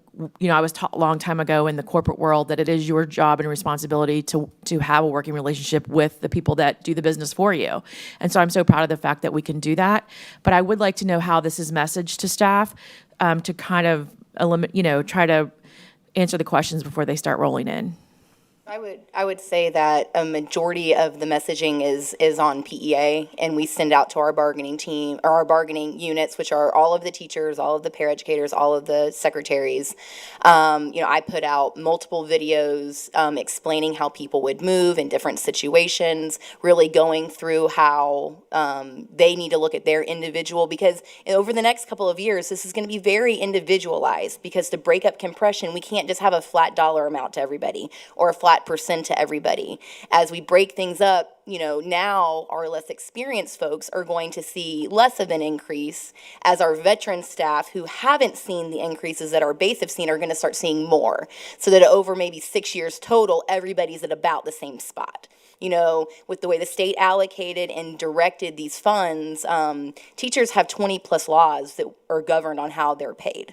I was taught a long time ago in the corporate world that it is your job and responsibility to have a working relationship with the people that do the business for you. And so I'm so proud of the fact that we can do that. But I would like to know how this is messaged to staff to kind of try to answer the questions before they start rolling in. I would say that a majority of the messaging is on PEA, and we send out to our bargaining team, or our bargaining units, which are all of the teachers, all of the paraeducators, all of the secretaries. I put out multiple videos explaining how people would move in different situations, really going through how they need to look at their individual, because over the next couple of years, this is going to be very individualized, because to break up compression, we can't just have a flat dollar amount to everybody or a flat percent to everybody. As we break things up, now our less experienced folks are going to see less of an increase, as our veteran staff who haven't seen the increases that our base have seen are going to start seeing more, so that over maybe 6 years total, everybody's at about the same spot. With the way the state allocated and directed these funds, teachers have 20 plus laws that are governed on how they're paid.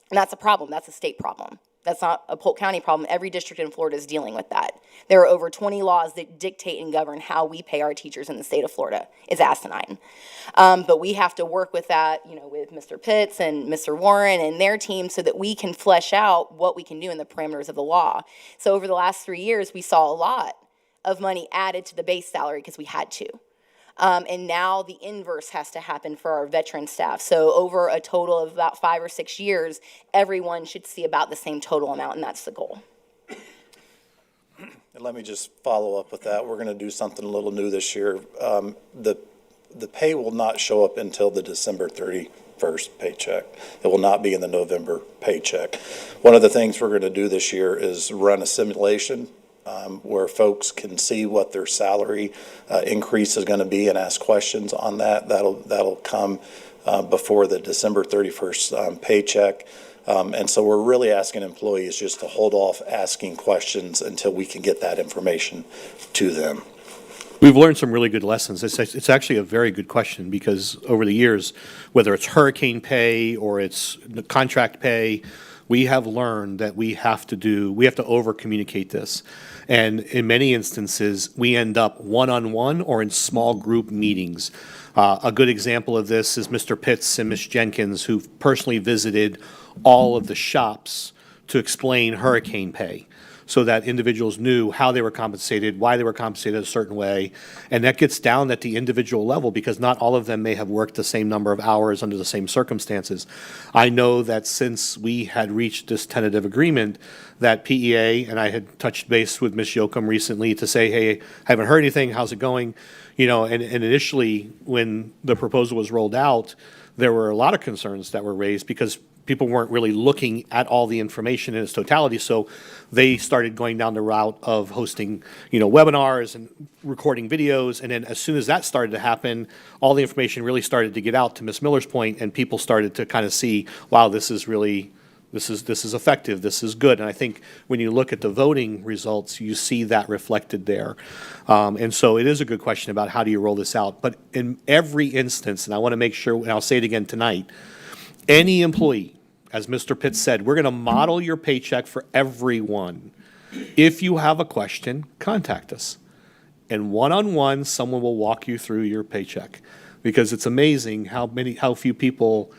And that's a problem. That's a state problem. That's not a Polk County problem. Every district in Florida is dealing with that. There are over 20 laws that dictate and govern how we pay our teachers in the state of Florida. It's asinine. But we have to work with that, with Mr. Pitts and Mr. Warren and their team so that we can flesh out what we can do in the parameters of the law. So over the last 3 years, we saw a lot of money added to the base salary because we had to. And now the inverse has to happen for our veteran staff. So over a total of about 5 or 6 years, everyone should see about the same total amount, and that's the goal. And let me just follow up with that. We're going to do something a little new this year. The pay will not show up until the December 31st paycheck. It will not be in the November paycheck. One of the things we're going to do this year is run a simulation where folks can see what their salary increase is going to be and ask questions on that. That'll come before the December 31st paycheck. And so we're really asking employees just to hold off asking questions until we can get that information to them. We've learned some really good lessons. It's actually a very good question because over the years, whether it's hurricane pay or it's contract pay, we have learned that we have to over-communicate this. And in many instances, we end up one-on-one or in small group meetings. A good example of this is Mr. Pitts and Ms. Jenkins, who personally visited all of the shops to explain hurricane pay so that individuals knew how they were compensated, why they were compensated a certain way. And that gets down at the individual level because not all of them may have worked the same number of hours under the same circumstances. I know that since we had reached this tentative agreement, that PEA, and I had touched base with Ms. Yoakum recently to say, hey, I haven't heard anything, how's it going? And initially when the proposal was rolled out, there were a lot of concerns that were raised because people weren't really looking at all the information in its totality, so they started going down the route of hosting, webinars and recording videos, and then as soon as that started to happen, all the information really started to get out, to Ms. Miller's point, and people started to kind of see, wow, this is effective, this is good, and I think when you look at the voting results, you see that reflected there. And so it is a good question about how do you roll this out, but in every instance, and I want to make sure, and I'll say it again tonight, any employee, as Mr. Pitts said, we're going to model your paycheck for everyone. If you have a question, contact us. And one-on-one, someone will walk you through your paycheck. Because it's amazing how few people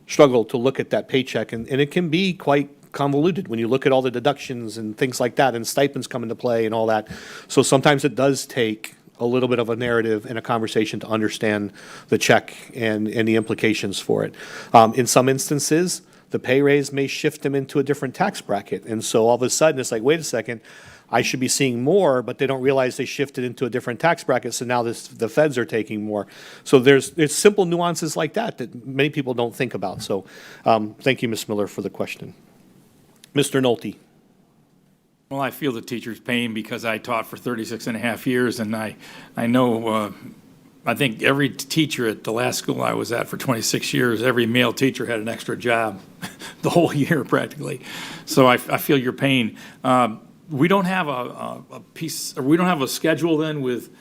struggle to look at that paycheck. And it can be quite convoluted when you look at all the deductions and things like that, and stipends come into play and all that. So sometimes it does take a little bit of a narrative and a conversation to understand the check and the implications for it. In some instances, the pay raise may shift them into a different tax bracket. And so all of a sudden, it's like, wait a second, I should be seeing more, but they don't realize they shifted into a different tax bracket, so now the feds are taking more. So there's simple nuances like that many people don't think about. So thank you, Ms. Miller, for the question. Mr. Nolte. Well, I feel the teacher's pain because I taught for 36 and a half years, and I know, I think every teacher at the last school I was at for 26 years, every male teacher had an extra job the whole year practically. So I feel your pain. We don't have we don't have a schedule then with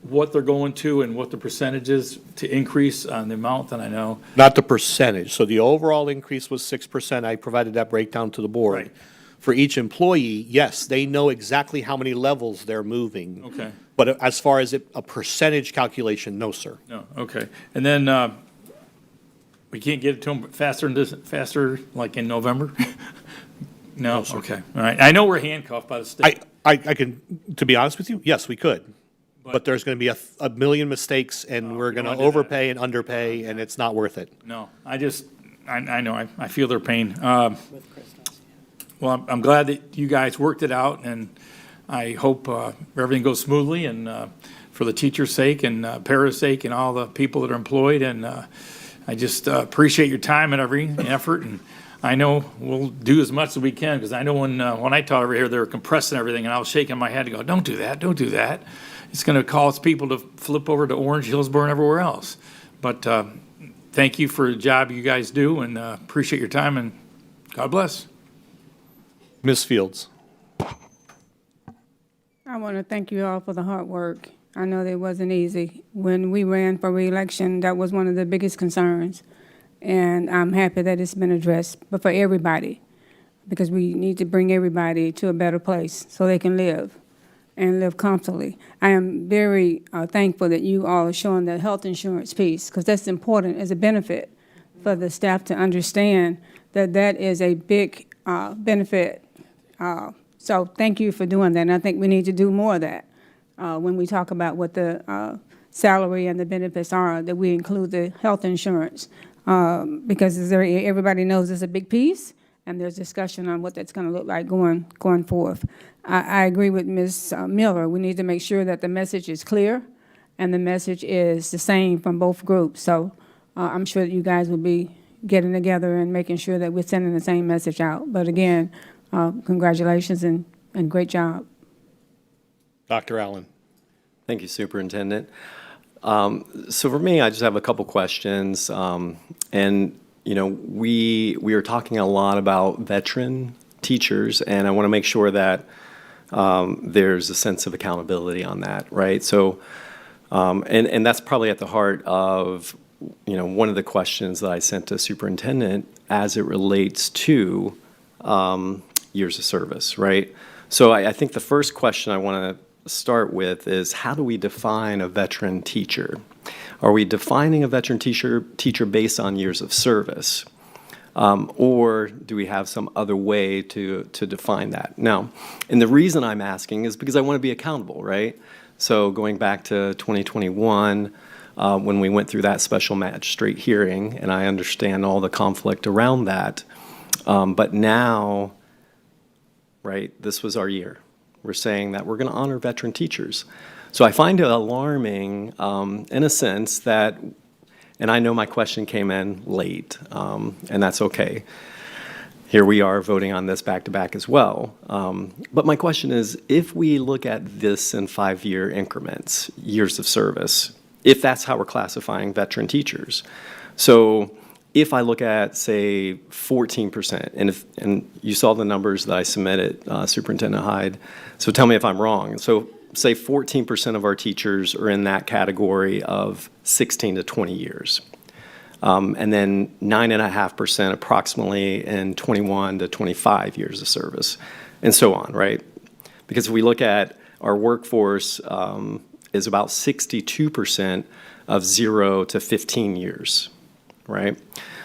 what they're going to and what the percentage is to increase on the amount that I know. Not the percentage. So the overall increase was 6%. I provided that breakdown to the board. Right. For each employee, yes, they know exactly how many levels they're moving. Okay. But as far as a percentage calculation, no, sir. No, okay. And then we can't get it to them faster like in November? No, okay, all right. I know we're handcuffed by the state. I can, to be honest with you, yes, we could. But there's going to be a million mistakes, and we're going to overpay and underpay, and it's not worth it. No, I know, I feel their pain. Well, I'm glad that you guys worked it out, and I hope everything goes smoothly, and for the teacher's sake and para's sake and all the people that are employed, and I just appreciate your time and every effort, and I know we'll do as much as we can, because I know when I taught over here, they were compressing everything, and I was shaking my head to go, don't do that, don't do that. It's going to cause people to flip over to Orange, Hillsborough, and everywhere else. But thank you for the job you guys do, and appreciate your time, and God bless. Ms. Fields. I want to thank you all for the hard work. I know that it wasn't easy. When we ran for re-election, that was one of the biggest concerns, and I'm happy that it's been addressed, but for everybody. because we need to bring everybody to a better place so they can live and live comfortably. I am very thankful that you all are showing the health insurance piece, because that's important as a benefit for the staff to understand that that is a big benefit. So thank you for doing that, and I think we need to do more of that when we talk about what the salary and the benefits are, that we include the health insurance, because everybody knows it's a big piece, and there's discussion on what that's going to look like going forth. I agree with Ms. Miller. We need to make sure that the message is clear and the message is the same from both groups. So I'm sure that you guys will be getting together and making sure that we're sending the same message out. But again, congratulations and great job. Dr. Allen. Thank you, Superintendent. So for me, I just have a couple questions. And, you know, we are talking a lot about veteran teachers, and I want to make sure that there's a sense of accountability on that, right? So, and that's probably at the heart of, you know, one of the questions that I sent to Superintendent as it relates to years of service, right? So I think the first question I want to start with is, how do we define a veteran teacher? Are we defining a veteran teacher based on years of service? Or do we have some other way to define that? Now, and the reason I'm asking is because I want to be accountable, right? So going back to 2021, when we went through that special magistrate hearing, and I understand all the conflict around that, but now, right, this was our year. We're saying that we're going to honor veteran teachers. So I find it alarming, in a sense, that, and I know my question came in late, and that's okay. Here we are voting on this back-to-back as well. But my question is, if we look at this in 5-year increments, years of service, if that's how we're classifying veteran teachers. So if I look at, say, 14%, and you saw the numbers that I submitted, Superintendent Hyde, so tell me if I'm wrong. So say 14% of our teachers are in that category of 16 to 20 years. And then 9.5% approximately in 21 to 25 years of service, and so on, right? Because if we look at our workforce, is about 62% of 0 to 15 years, right?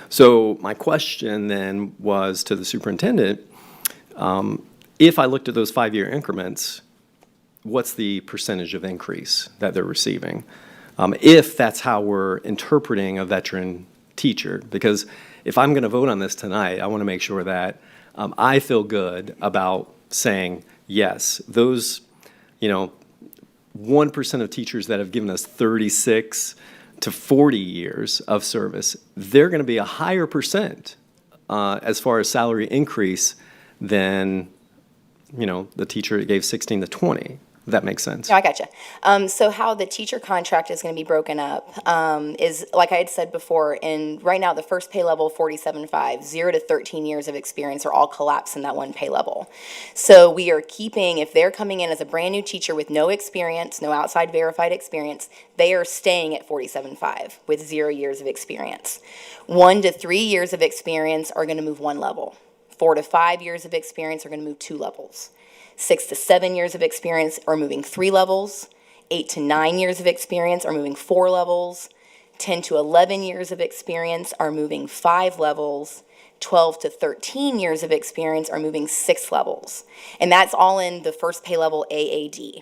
So my question then was to the superintendent, if I looked at those 5-year increments, what's the percentage of increase that they're receiving? If that's how we're interpreting a veteran teacher, because if I'm going to vote on this tonight, I want to make sure that I feel good about saying, yes, those, 1% of teachers that have given us 36 to 40 years of service, they're going to be a higher percent as far as salary increase than, the teacher that gave 16 to 20. If that makes sense. No, I gotcha. So how the teacher contract is going to be broken up is, like I had said before, and right now the first pay level, 47.5, 0 to 13 years of experience are all collapsed in that one pay level. So we are keeping, if they're coming in as a brand new teacher with no experience, no outside verified experience, they are staying at 47.5 with 0 years of experience. 1 to 3 years of experience are going to move 1 level. 4 to 5 years of experience are going to move 2 levels. 6 to 7 years of experience are moving 3 levels. 8 to 9 years of experience are moving 4 levels. 10 to 11 years of experience are moving 5 levels. 12 to 13 years of experience are moving 6 levels. And that's all in the first pay level, AAD.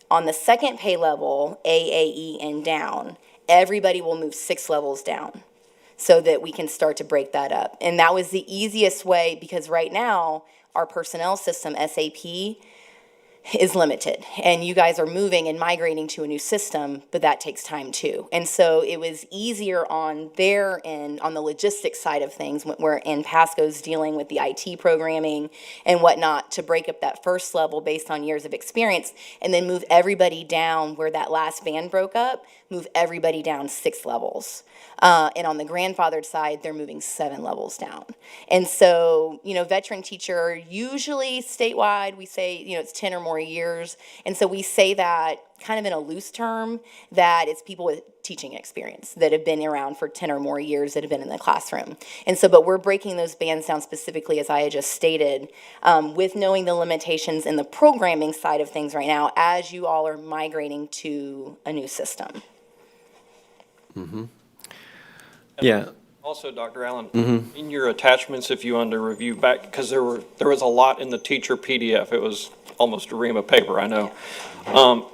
On the second pay level, AAE and down, everybody will move 6 levels down so that we can start to break that up. And that was the easiest way, because right now, our personnel system, SAP, is limited. And you guys are moving and migrating to a new system, but that takes time too. And so it was easier on their end, on the logistics side of things, where Pasco's dealing with the IT programming and whatnot, to break up that first level based on years of experience, and then move everybody down where that last band broke up, move everybody down 6 levels. And on the grandfathered side, they're moving 7 levels down. And so, veteran teacher, usually statewide, we say, it's 10 or more years. And so we say that kind of in a loose term, that it's people with teaching experience that have been around for 10 or more years that have been in the classroom. And so, but we're breaking those bands down specifically, as I had just stated, with knowing the limitations in the programming side of things right now as you all are migrating to a new system. Yeah. Also, Dr. Allen, in your attachments, if you want to review back, because there was a lot in the teacher PDF. It was almost a ream of paper, I know.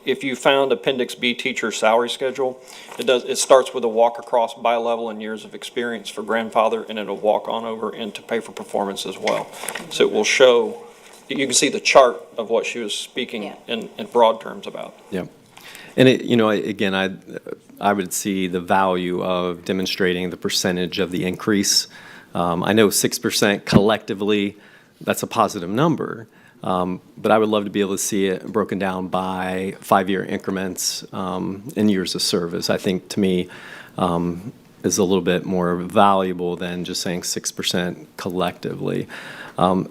If you found Appendix B teacher salary schedule, it starts with a walk across by level and years of experience for grandfather, and it'll walk on over into pay for performance as well. So it will show, you can see the chart of what she was speaking in broad terms about. Yeah. And again, I would see the value of demonstrating the percentage of the increase. I know 6% collectively, that's a positive number. But I would love to be able to see it broken down by 5-year increments in years of service. I think, to me, is a little bit more valuable than just saying 6% collectively. And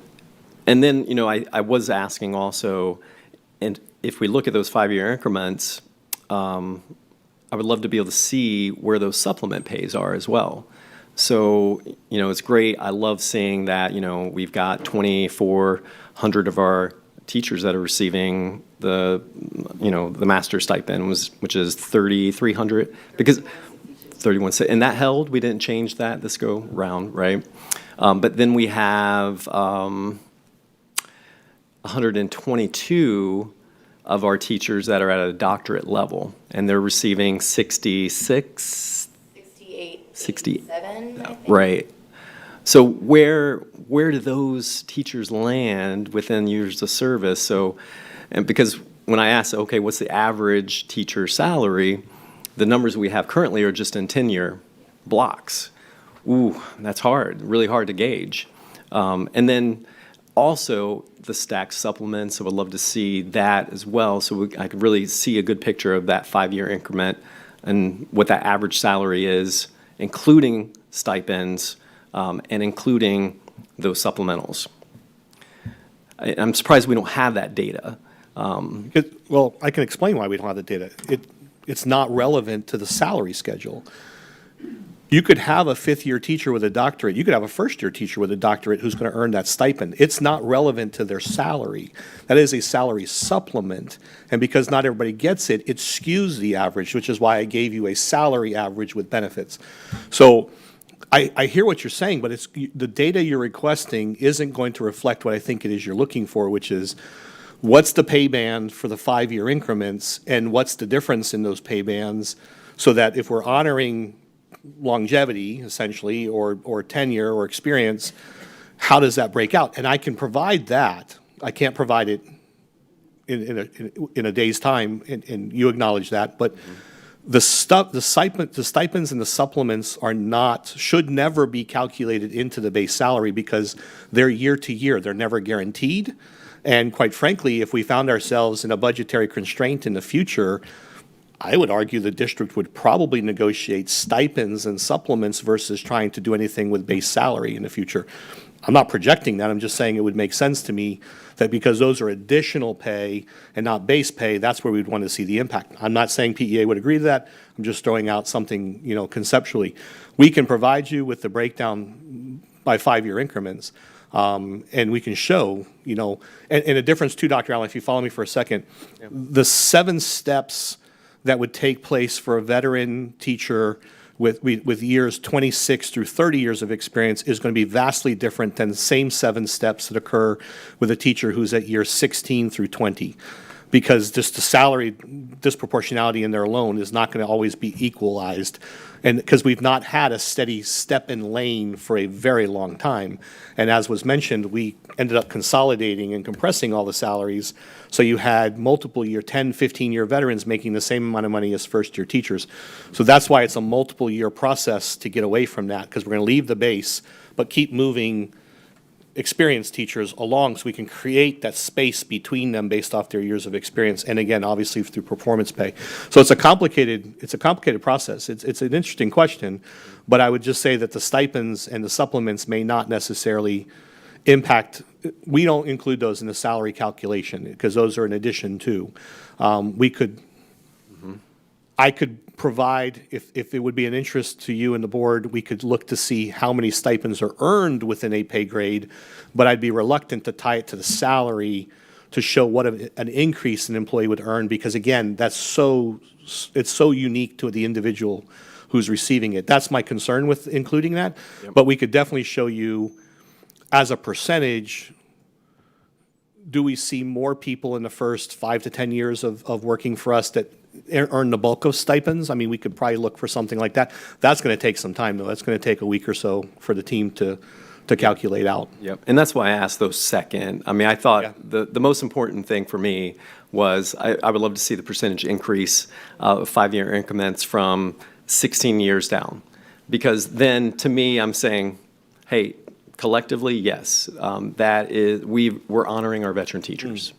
then, I was asking also, and if we look at those 5-year increments, I would love to be able to see where those supplement pays are as well. So, it's great. I love seeing that, we've got 2,400 of our teachers that are receiving the master stipend, which is 3,300, because 31, and that held. We didn't change that this go round, right? But then we have 122 of our teachers that are at a doctorate level, and they're receiving 68, 67, right. So where do those teachers land within years of service? So, and because when I ask, okay, what's the average teacher salary, the numbers we have currently are just in 10-year blocks. Ooh, that's hard, really hard to gauge. And then also the stacked supplements, I would love to see that as well, so I could really see a good picture of that 5-year increment and what that average salary is, including stipends, and including those supplementals. I'm surprised we don't have that data. Well, I can explain why we don't have the data. It's not relevant to the salary schedule. You could have a 5th-year teacher with a doctorate. You could have a 1st-year teacher with a doctorate who's going to earn that stipend. It's not relevant to their salary. That is a salary supplement. And because not everybody gets it, it skews the average, which is why I gave you a salary average with benefits. So I hear what you're saying, but the data you're requesting isn't going to reflect what I think it is you're looking for, which is what's the pay band for the 5-year increments and what's the difference in those pay bands, so that if we're honoring longevity, essentially, or tenure or experience, how does that break out? And I can provide that. I can't provide it in a day's time, and you acknowledge that, but the stipends and the supplements should never be calculated into the base salary because they're year to year. They're never guaranteed. And quite frankly, if we found ourselves in a budgetary constraint in the future, I would argue the district would probably negotiate stipends and supplements versus trying to do anything with base salary in the future. I'm not projecting that. I'm just saying it would make sense to me that because those are additional pay and not base pay, that's where we'd want to see the impact. I'm not saying PEA would agree to that. I'm just throwing out something, conceptually. We can provide you with the breakdown by 5-year increments, and we can show, and a difference too, Dr. Allen, if you follow me for a second, the 7 steps that would take place for a veteran teacher with years 26 through 30 years of experience is going to be vastly different than the same 7 steps that occur with a teacher who's at year 16 through 20. Because just the salary disproportionality in there alone is not going to always be equalized. And because we've not had a steady step in lane for a very long time. And as was mentioned, we ended up consolidating and compressing all the salaries. So you had multiple year, 10, 15-year veterans making the same amount of money as first-year teachers. So that's why it's a multiple-year process to get away from that, because we're going to leave the base, but keep moving experienced teachers along so we can create that space between them based off their years of experience, and again, obviously through performance pay. So it's a complicated process. It's an interesting question, but I would just say that the stipends and the supplements may not necessarily impact. We don't include those in the salary calculation because those are in addition to. I could provide, if it would be an interest to you and the board, we could look to see how many stipends are earned within a pay grade, but I'd be reluctant to tie it to the salary to show what an increase an employee would earn, because again, it's so unique to the individual who's receiving it. That's my concern with including that. But we could definitely show you as a percentage, do we see more people in the first 5 to 10 years of working for us that earn the bulk of stipends? I mean, we could probably look for something like that. That's going to take some time, though. That's going to take a week or so for the team to calculate out. Yep, and that's why I asked those second. I mean, I thought the most important thing for me was I would love to see the percentage increase of 5-year increments from 16 years down. Because then, to me, I'm saying, hey, collectively, yes, we're honoring our veteran teachers.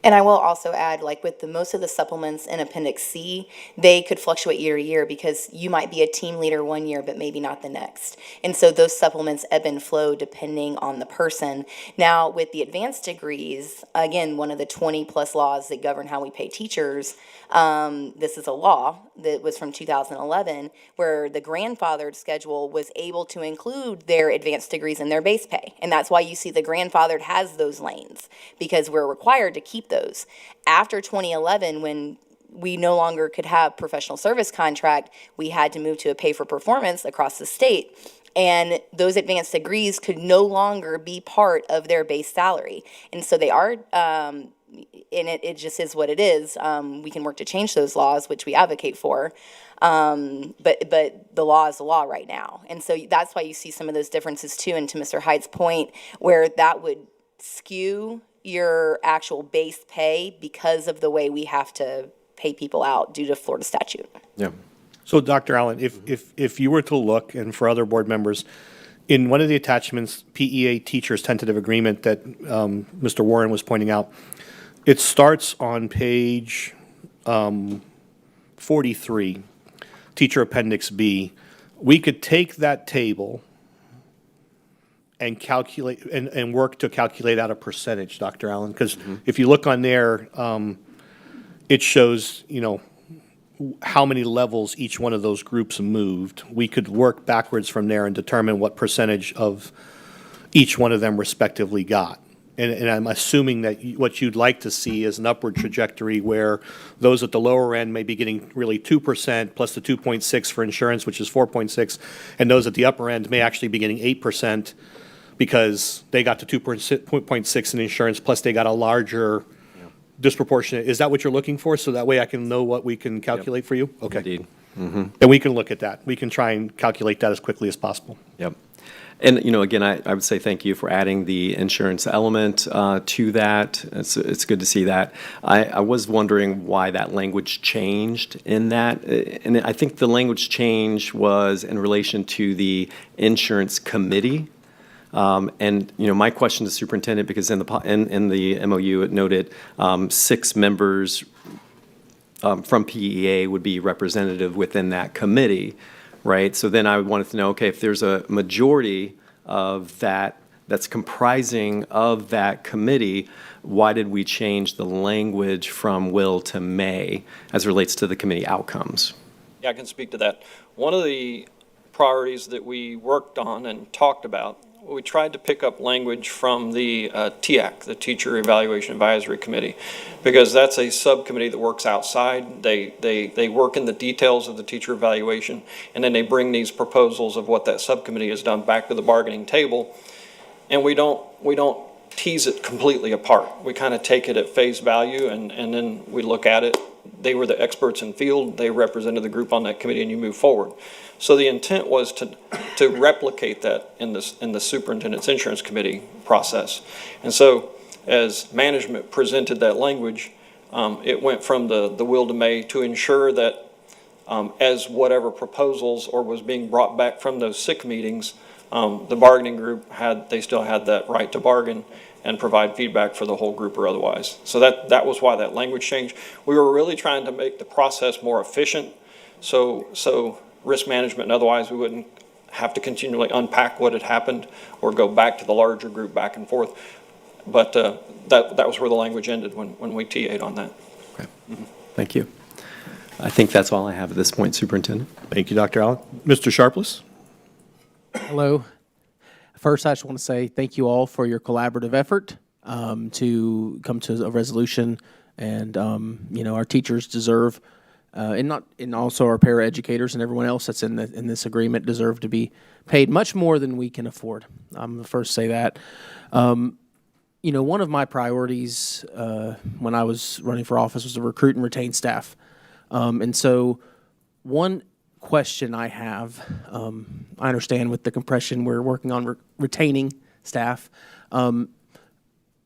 And I will also add, like with most of the supplements in Appendix C, they could fluctuate year to year because you might be a team leader one year, but maybe not the next. And so those supplements ebb and flow depending on the person. Now, with the advanced degrees, again, one of the 20 plus laws that govern how we pay teachers, this is a law that was from 2011 where the grandfathered schedule was able to include their advanced degrees in their base pay. And that's why you see the grandfathered has those lanes, because we're required to keep those. After 2011, when we no longer could have professional service contract, we had to move to a pay for performance across the state. And those advanced degrees could no longer be part of their base salary. And so they are, and it just is what it is. We can work to change those laws, which we advocate for. But the law is the law right now. And so that's why you see some of those differences too. And to Mr. Hyde's point, where that would skew your actual base pay because of the way we have to pay people out due to Florida statute. Yeah. So, Dr. Allen, if you were to look, and for other board members, in one of the attachments, PEA teachers tentative agreement that Mr. Warren was pointing out, it starts on page 43, Teacher Appendix B. We could take that table and calculate and work to calculate out a percentage, Dr. Allen, because if you look on there, it shows, how many levels each one of those groups moved. We could work backwards from there and determine what percentage of each one of them respectively got. And I'm assuming that what you'd like to see is an upward trajectory where those at the lower end may be getting really 2% plus the 2.6 for insurance, which is 4.6, and those at the upper end may actually be getting 8% because they got the 2.6 in insurance plus they got a larger disproportionate. Is that what you're looking for? So that way I can know what we can calculate for you? Okay. Indeed. And we can look at that. We can try and calculate that as quickly as possible. Yep. And, again, I would say thank you for adding the insurance element to that. It's good to see that. I was wondering why that language changed in that. And I think the language change was in relation to the insurance committee. And, my question to the superintendent, because in the MOU, it noted 6 members from PEA would be representative within that committee, right? So then I wanted to know, okay, if there's a majority of that's comprising of that committee, why did we change the language from will to may as it relates to the committee outcomes? Yeah, I can speak to that. One of the priorities that we worked on and talked about, we tried to pick up language from the TEAC, the Teacher Evaluation Advisory Committee, because that's a subcommittee that works outside. They work in the details of the teacher evaluation, and then they bring these proposals of what that subcommittee has done back to the bargaining table, and we don't tease it completely apart. We kind of take it at face value, and then we look at it. They were the experts in field. They represented the group on that committee, and you move forward. So the intent was to replicate that in the superintendent's insurance committee process. And so as management presented that language, it went from the will to may to ensure that as whatever proposals or was being brought back from those SIC meetings, The bargaining group they still had that right to bargain and provide feedback for the whole group or otherwise. So that was why that language changed. We were really trying to make the process more efficient, so risk management and otherwise, we wouldn't have to continually unpack what had happened or go back to the larger group back and forth. But that was where the language ended when we TA'd on that. Okay. Thank you. I think that's all I have at this point, Superintendent. Thank you, Dr. Allen. Mr. Sharpless? Hello. First, I just want to say thank you all for your collaborative effort to come to a resolution, and our teachers deserve, and also our paraeducators and everyone else that's in this agreement deserve to be paid much more than we can afford. I'm the first to say that. One of my priorities when I was running for office was to recruit and retain staff, and so one question I have, I understand with the compression we're working on retaining staff. When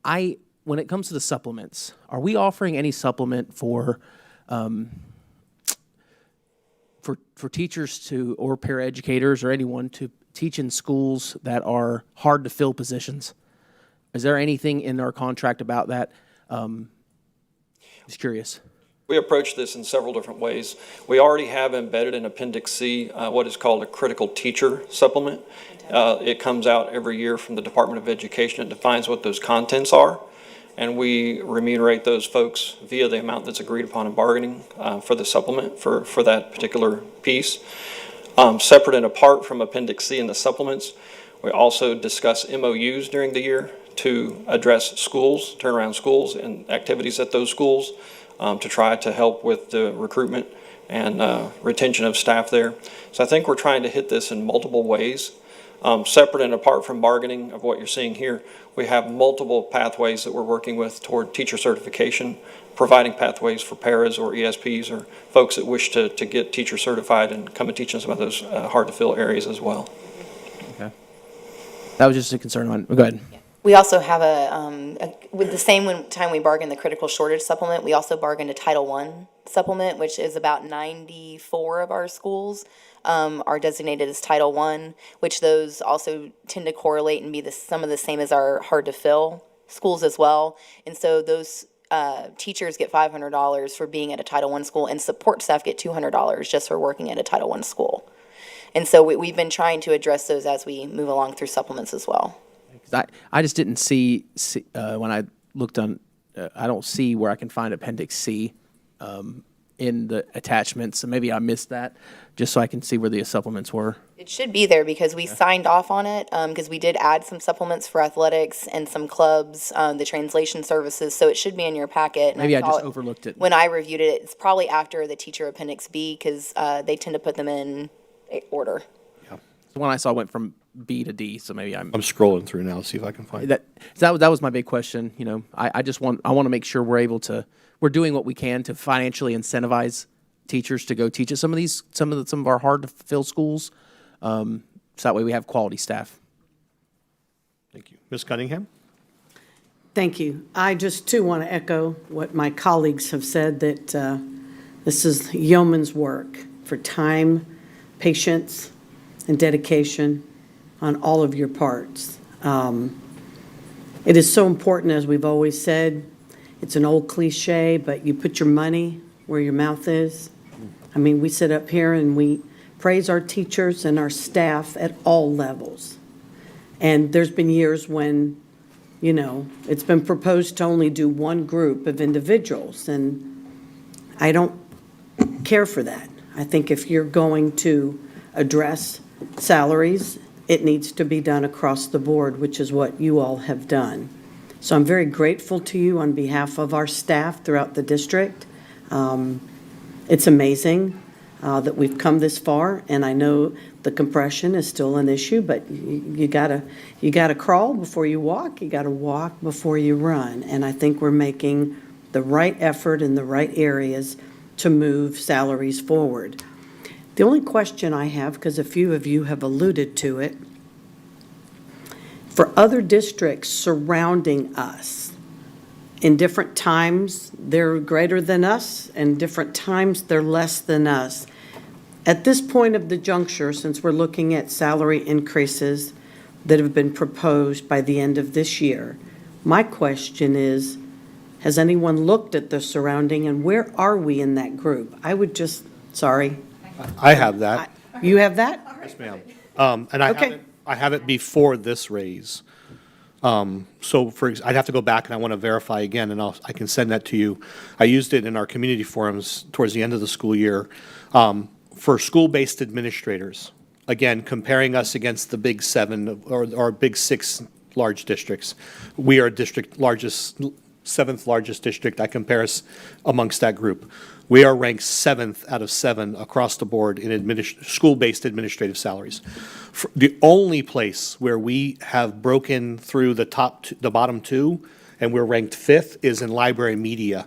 it comes to the supplements, are we offering any supplement for teachers or paraeducators or anyone to teach in schools that are hard to fill positions? Is there anything in our contract about that? Just curious. We approach this in several different ways. We already have embedded in Appendix C what is called a critical teacher supplement. It comes out every year from the Department of Education. It defines what those contents are, and we remunerate those folks via the amount that's agreed upon in bargaining for the supplement for that particular piece. Separate and apart from Appendix C and the supplements, we also discuss MOUs during the year to address schools, turnaround schools, and activities at those schools. To try to help with the recruitment and retention of staff there. So I think we're trying to hit this in multiple ways. Separate and apart from bargaining of what you're seeing here, we have multiple pathways that we're working with toward teacher certification, providing pathways for paras or ESPs or folks that wish to get teacher certified and come and teach in some of those hard to fill areas as well. Okay. That was just a concern on, go ahead. We also have with the same time we bargained the critical shortage supplement, we also bargained a Title I supplement, which is about 94 of our schools are designated as Title I, which those also tend to correlate and be some of the same as our hard to fill schools as well. And so those teachers get $500 for being at a Title I school, and support staff get $200 just for working at a Title I school. And so we've been trying to address those as we move along through supplements as well. I just didn't see when I looked on, I don't see where I can find Appendix C in the attachments, so maybe I missed that, just so I can see where the supplements were. It should be there because we signed off on it, because we did add some supplements for athletics and some clubs, the translation services, so it should be in your packet. And Maybe I just saw overlooked it. When I reviewed it, it's probably after the teacher Appendix B, because they tend to put them in order. The one I saw went from B to D, so maybe I'm scrolling through now to see if I can find that. That was my big question. I want to make sure we're doing what we can to financially incentivize teachers to go teach at some of our hard to fill schools, so that way we have quality staff. Thank you. Ms. Cunningham? Thank you. I just too want to echo what my colleagues have said, that this is yeoman's work for time, patience, and dedication on all of your parts. It is so important, as we've always said, it's an old cliche, but you put your money where your mouth is. I mean, we sit up here and we praise our teachers and our staff at all levels. And there's been years when, it's been proposed to only do one group of individuals, and I don't care for that. I think if you're going to address salaries, it needs to be done across the board, which is what you all have done. So I'm very grateful to you on behalf of our staff throughout the district. It's amazing that we've come this far, and I know the compression is still an issue, but you gotta crawl before you walk. You gotta walk before you run, and I think we're making the right effort in the right areas to move salaries forward. The only question I have, because a few of you have alluded to it, for other districts surrounding us, in different times they're greater than us, and different times they're less than us. At this point of the juncture, since we're looking at salary increases, that have been proposed by the end of this year. My question is, has anyone looked at the surrounding, and where are we in that group? I would just, sorry. I have that. You have that? Yes, ma'am. And Okay. I have it before this raise. So I'd have to go back and I want to verify again, and I can send that to you. I used it in our community forums towards the end of the school year, for school-based administrators. Again, comparing us against the big seven or big six large districts. We are seventh largest district. I compare us amongst that group. We are ranked 7th out of 7 across the board in school-based administrative salaries. The only place where we have broken through the bottom two, and we're ranked 5th, is in library media,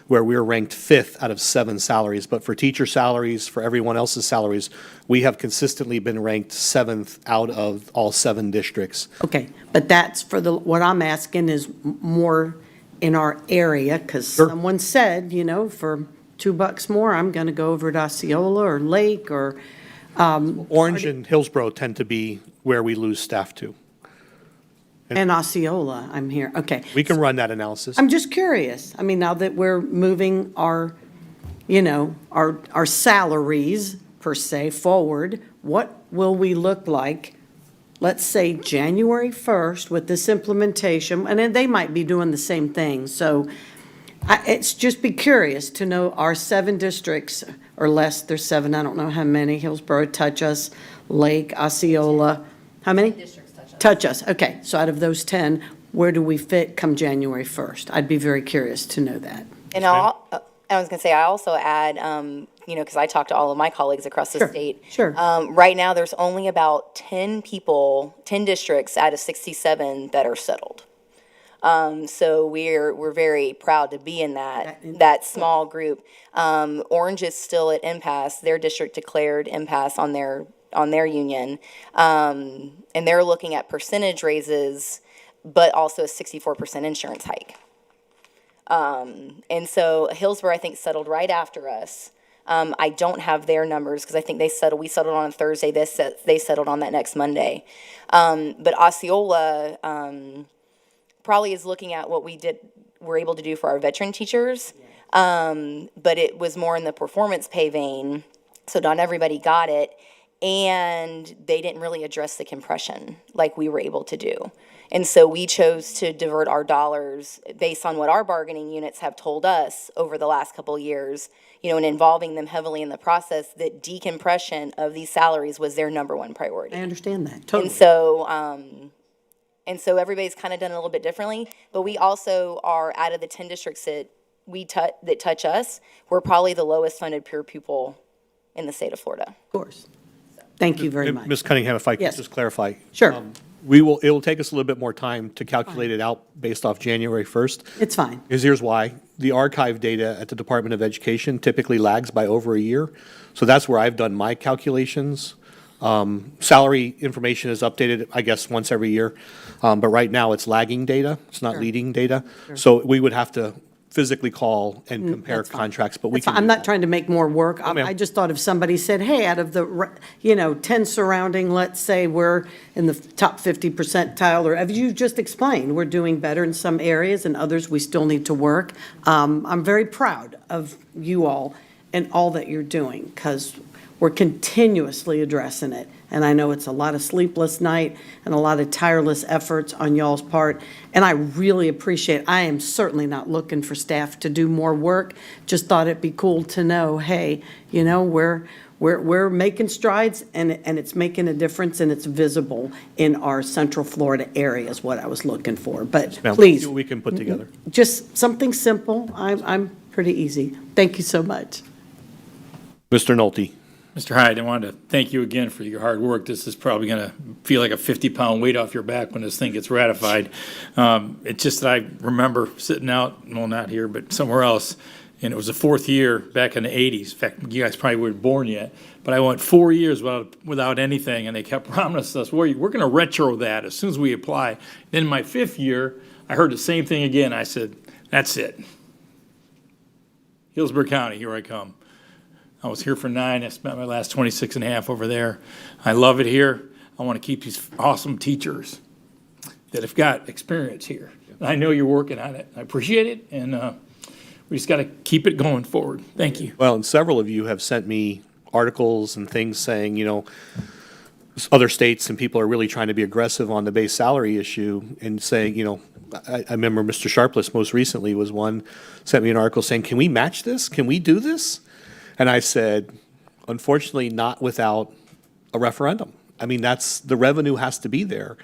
where we're ranked 5th out of 7 salaries. But for teacher salaries, for everyone else's salaries, we have consistently been ranked 7th out of all 7 districts. Okay, but that's for what I'm asking is more in our area, because someone said, for $2 more, I'm going to go over to Osceola or Lake or. Orange and Hillsborough tend to be where we lose staff to. And Osceola, I'm here, okay. We can run that analysis. I'm just curious. I mean, now that we're moving our salaries, per se, forward, what will we look like, let's say, January 1st with this implementation? And then they might be doing the same thing. So it's just be curious to know our 7 districts or less, there's 7, I don't know how many, Hillsborough, Touch Us, Lake, Osceola, how many? Touch Us, okay. So out of those 10, where do we fit come January 1st? I'd be very curious to know that. And I was going to say, I also add, because I talk to all of my colleagues across the state. Sure. Right now, there's only about 10 districts out of 67 that are settled. So we're very proud to be in that small group. Orange is still at impasse. Their district declared impasse on their union. And they're looking at percentage raises, but also a 64% insurance hike. And so Hillsborough, I think, settled right after us. I don't have their numbers because I think we settled on a Thursday. They settled on that next Monday. But Osceola probably is looking at what we're able to do for our veteran teachers. But it was more in the performance pay vein, so not everybody got it. And they didn't really address the compression like we were able to do. And so we chose to divert our dollars based on what our bargaining units have told us over the last couple of years, and involving them heavily in the process, that decompression of these salaries was their number one priority. I understand that, totally. And so everybody's kind of done it a little bit differently, but we also are, out of the 10 districts that touch us, we're probably the lowest funded per pupil in the state of Florida. Of course. Thank you very much. Ms. Cunningham, if I could Yes. just clarify. Sure. It will take us a little bit more time to calculate it out based off January 1st. It's fine. Because here's why. The archive data at the Department of Education typically lags by over a year. So that's where I've done my calculations. Salary information is updated, I guess, once every year. But right now, it's lagging data. It's not leading data. So we would have to physically call and compare that's fine. contracts, but we That's fine. can I'm do not that. trying to make more work. ma'am. I just thought if somebody said, hey, out of the, 10 surrounding, let's say we're in the top 50 percentile, or as you just explained, we're doing better in some areas and others we still need to work. I'm very proud of you all and all that you're doing, because we're continuously addressing it. And I know it's a lot of sleepless night and a lot of tireless efforts on y'all's part. And I really appreciate it. I am certainly not looking for staff to do more work. Just thought it'd be cool to know, hey, we're making strides, and it's making a difference, and it's visible in our Central Florida area is what I was looking for. But Ma'am, please, see what we can put together. just something simple. I'm pretty easy. Thank you so much. Mr. Nolte. Mr. Hyde, I wanted to thank you again for your hard work. This is probably going to feel like a 50-pound weight off your back when this thing gets ratified. It's just that I remember sitting out, well, not here, but somewhere else, and it was the 4th year back in the 80s. In fact, you guys probably weren't born yet, but I went 4 years without anything, and they kept promising us, well, we're going to retro that as soon as we apply. Then my 5th year, I heard the same thing again. I said, that's it. Hillsborough County, here I come. I was here for 9. I spent my last 26 and a half over there. I love it here. I want to keep these awesome teachers that have got experience here. And I know you're working on it. I appreciate it, and we just got to keep it going forward. Thank you. Well, and several of you have sent me articles and things saying, other states and people are really trying to be aggressive on the base salary issue and saying, I remember Mr. Sharpless most recently was one, sent me an article saying, can we match this? Can we do this? And I said, unfortunately, not without a referendum. I mean, the revenue has to be there.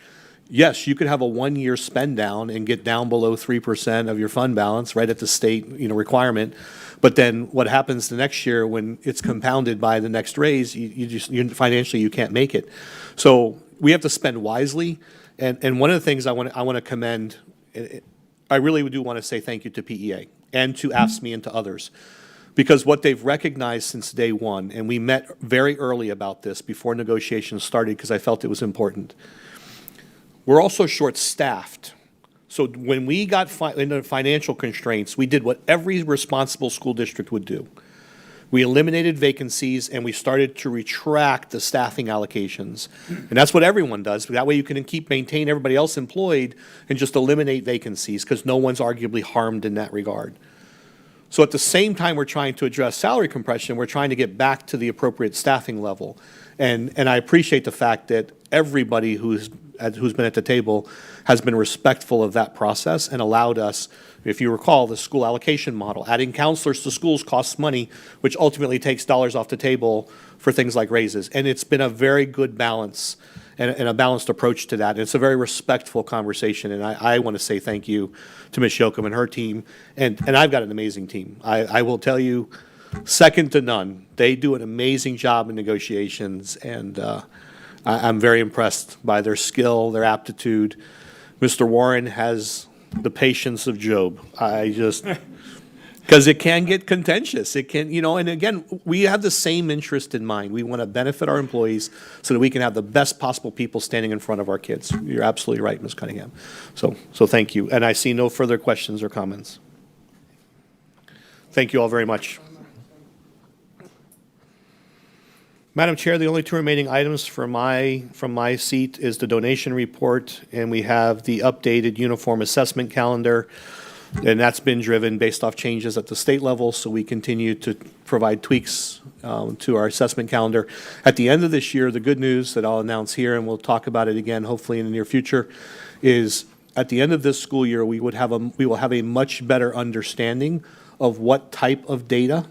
Yes, you could have a 1-year spend down and get down below 3% of your fund balance right at the state, requirement. But then what happens the next year when it's compounded by the next raise, you financially you can't make it. So we have to spend wisely. And one of the things I want to commend, I really do want to say thank you to PEA and to AFSCME and to others. Because what they've recognized since day one, and we met very early about this before negotiations started because I felt it was important. We're also short-staffed. So when we got into financial constraints, we did what every responsible school district would do. We eliminated vacancies and we started to retract the staffing allocations. And that's what everyone does. That way you can maintain everybody else employed and just eliminate vacancies because no one's arguably harmed in that regard. So at the same time we're trying to address salary compression, we're trying to get back to the appropriate staffing level. And I appreciate the fact that everybody who's been at the table has been respectful of that process and allowed us, if you recall, the school allocation model. Adding counselors to schools costs money, which ultimately takes dollars off the table for things like raises. And it's been a very good balance and a balanced approach to that. And it's a very respectful conversation. And I want to say thank you to Ms. Yoakum and her team. And I've got an amazing team. I will tell you, second to none. They do an amazing job in negotiations, and I'm very impressed by their skill, their aptitude. Mr. Warren has the patience of Job. Because it can get contentious. It can, and again, we have the same interest in mind. We want to benefit our employees so that we can have the best possible people standing in front of our kids. You're absolutely right, Ms. Cunningham. So thank you. And I see no further questions or comments. Thank you all very much. Madam Chair, the only two remaining items from my seat is the donation report, and we have the updated uniform assessment calendar, and that's been driven based off changes at the state level, so we continue to provide tweaks to our assessment calendar. At the end of this year, the good news that I'll announce here, and we'll talk about it again hopefully in the near future, is at the end of this school year, we will have a much better understanding of what type of data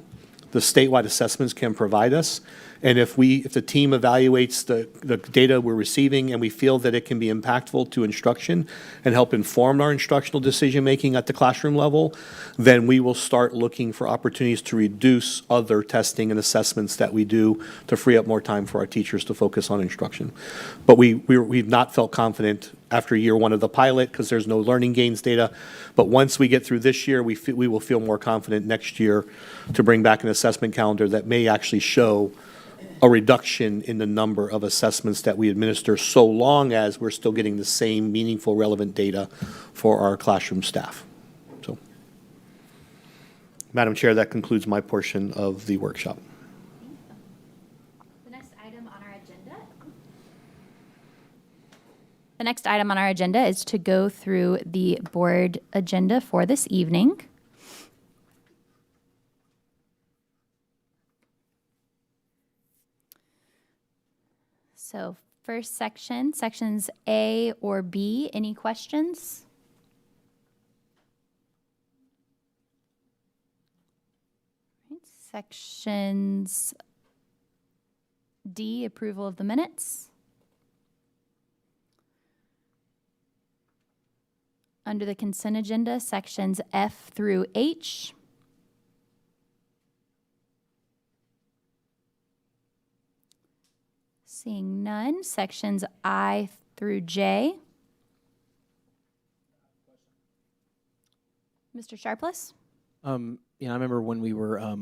the statewide assessments can provide us. And if the team evaluates the data we're receiving and we feel that it can be impactful to instruction and help inform our instructional decision-making at the classroom level, then we will start looking for opportunities to reduce other testing and assessments that we do to free up more time for our teachers to focus on instruction. But we've not felt confident after year one of the pilot because there's no learning gains data. But once we get through this year, we will feel more confident next year to bring back an assessment calendar that may actually show a reduction in the number of assessments that we administer, so long as we're still getting the same meaningful, relevant data for our classroom staff. So, Madam Chair, that concludes my portion of the workshop. The next item on our agenda is to go through the board agenda for this evening. So first section, sections A or B, any questions? Sections D, approval of the minutes. Under the consent agenda, sections F through H. Seeing none, sections I through J. Mr. Sharpless? I remember when we were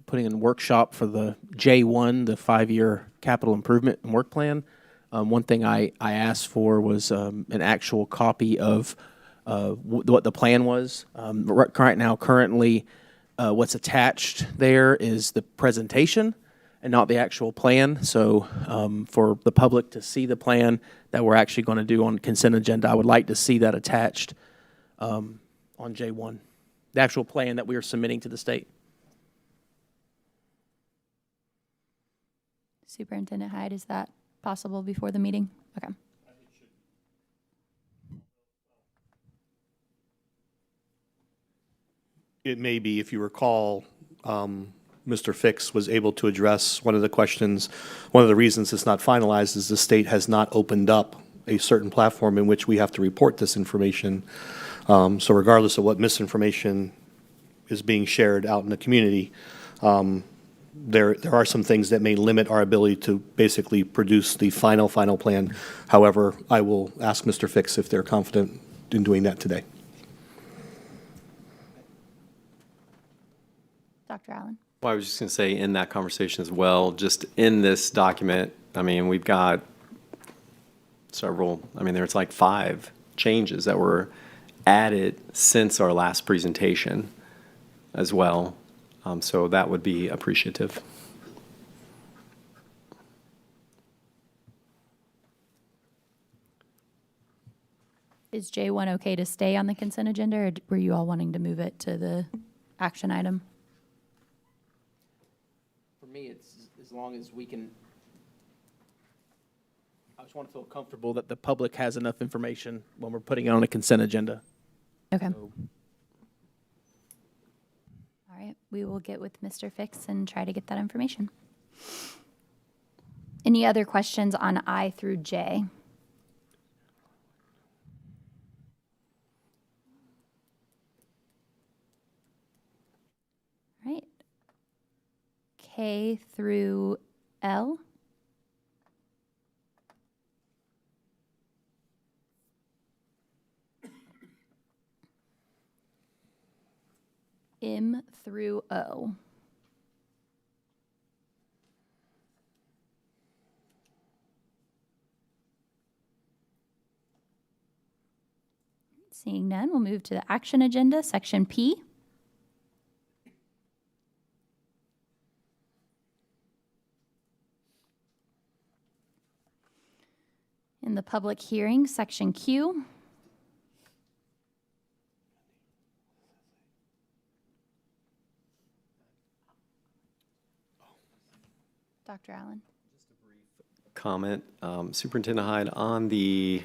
putting in a workshop for the J1, the 5-year capital improvement and work plan. One thing I asked for was an actual copy of what the plan was. Right now, currently, what's attached there is the presentation, and not the actual plan. So for the public to see the plan that we're actually going to do on consent agenda, I would like to see that attached on J1, the actual plan that we are submitting to the state. Superintendent Hyde, is that possible before the meeting? Okay. It may be, if you recall, Mr. Fix was able to address one of the questions. One of the reasons it's not finalized is the state has not opened up a certain platform in which we have to report this information. So regardless of what misinformation is being shared out in the community, there are some things that may limit our ability to basically produce the final plan. However, I will ask Mr. Fix if they're confident in doing that today. Dr. Allen? Well, I was just going to say in that conversation as well, just in this document, I mean, we've got several, I mean, there's like 5 changes that were added since our last presentation as well. So that would be appreciative. Is J1 okay to stay on the consent agenda, or were you all wanting to move it to the action item? For me, it's as long as we can, I just want to feel comfortable that the public has enough information when we're putting it on a consent agenda. Okay. All right, we will get with Mr. Fix and try to get that information. Any other questions on I through J? All right. K through L? M through O. Seeing none, we'll move to the action agenda, section P. In the public hearing, section Q. Dr. Allen. Comment, Superintendent Hyde, on the,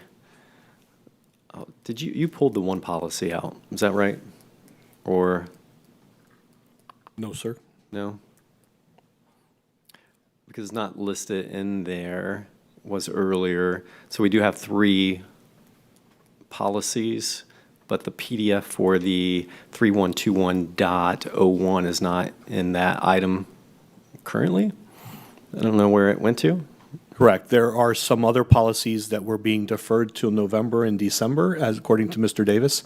did you pulled the one policy out? Is that right? Or? No, sir. No? Because it's not listed in there, was earlier. So we do have 3 policies, but the PDF for the 3121.01 is not in that item currently? I don't know where it went to. Correct. There are some other policies that were being deferred till November and December, as according to Mr. Davis.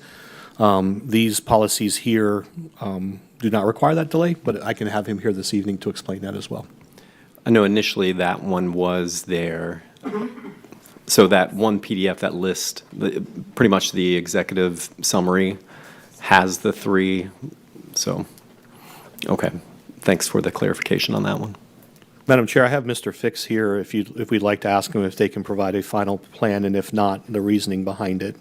These policies here do not require that delay, but I can have him here this evening to explain that as well. I know initially that one was there. So that one PDF that lists pretty much the executive summary has the 3. So, okay. Thanks for the clarification on that one. Madam Chair, I have Mr. Fix here if we'd like to ask him if they can provide a final plan, and if not, the reasoning behind it.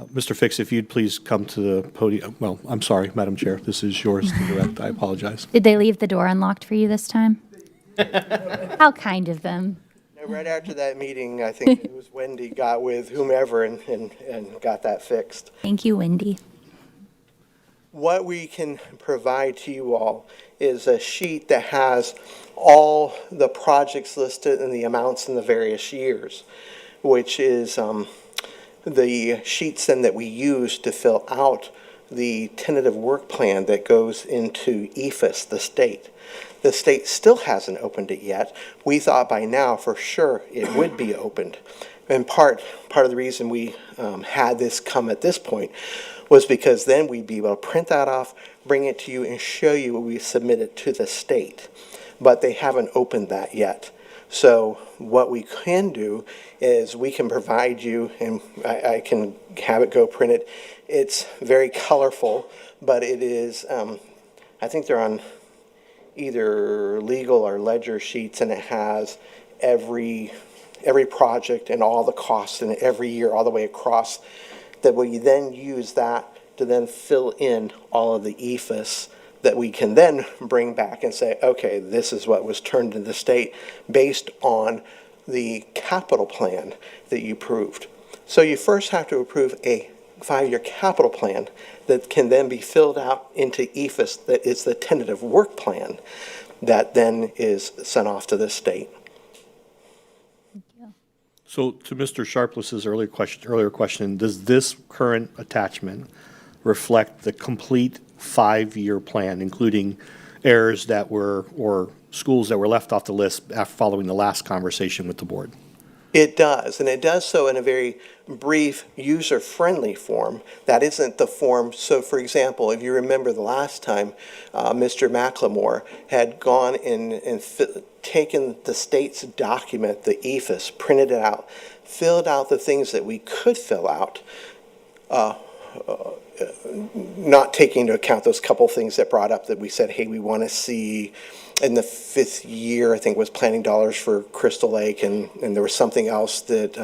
Mr. Fix, if you'd please come to the podium. Well, I'm sorry, Madam Chair, this is yours to direct. I apologize. Did they leave the door unlocked for you this time? How kind of them. Right after that meeting, I think it was Wendy got with whomever and got that fixed. Thank you, Wendy. What we can provide to you all is a sheet that has all the projects listed and the amounts in the various years, which is the sheets then that we use to fill out the tentative work plan that goes into EFS, the state. The state still hasn't opened it yet. We thought by now for sure it would be opened. And part of the reason we had this come at this point was because then we'd be able to print that off, bring it to you, and show you what we submitted to the state. But they haven't opened that yet. So what we can do is we can provide you, and I can have it go printed. It's very colorful, but it is, I think they're on either legal or ledger sheets, and it has every project and all the costs in every year all the way across, that we then use that to then fill in all of the EFS that we can then bring back and say, okay, this is what was turned to the state based on the capital plan that you approved. So you first have to approve a 5-year capital plan that can then be filled out into EFS, that is the tentative work plan that then is sent off to the state. So to Mr. Sharpless's earlier question, does this current attachment reflect the complete 5-year plan, including errors that were, or schools that were left off the list after following the last conversation with the board? It does, and it does so in a very brief, user-friendly form. That isn't the form. So, for example, if you remember the last time, Mr. McLemore had gone and taken the state's document, the EFS, printed it out, filled out the things that we could fill out, not taking into account those couple things that brought up that we said, hey, we want to see. In the 5th year, I think, was planning dollars for Crystal Lake, and there was something else that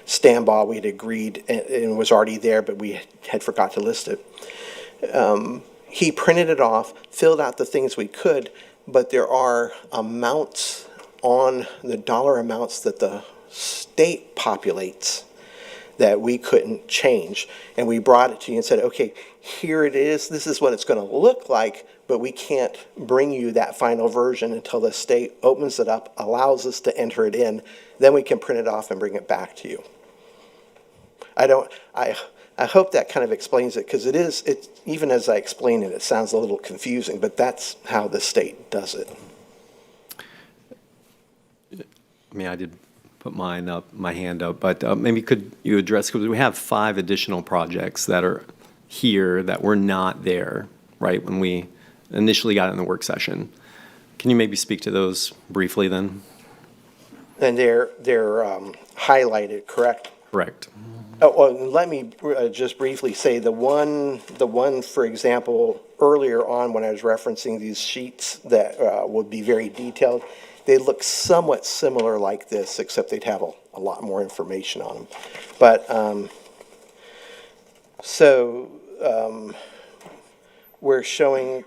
Stambaugh we had agreed and was already there, but we had forgot to list it. He printed it off, filled out the things we could, but there are amounts on the dollar amounts that the state populates that we couldn't change. And we brought it to you and said, okay, here it is. This is what it's going to look like, but we can't bring you that final version until the state opens it up, allows us to enter it in. Then we can print it off and bring it back to you. I hope that kind of explains it, because even as I explain it, it sounds a little confusing, but that's how the state does it. I mean, I did put my hand up, but maybe could you address, because we have 5 additional projects that are here that were not there, right, when we initially got in the work session. Can you maybe speak to those briefly then? And they're highlighted, correct? Correct. Oh, well, let me just briefly say the one, for example, earlier on when I was referencing these sheets that would be very detailed, they look somewhat similar like this, except they'd have a lot more information on them. But we're showing,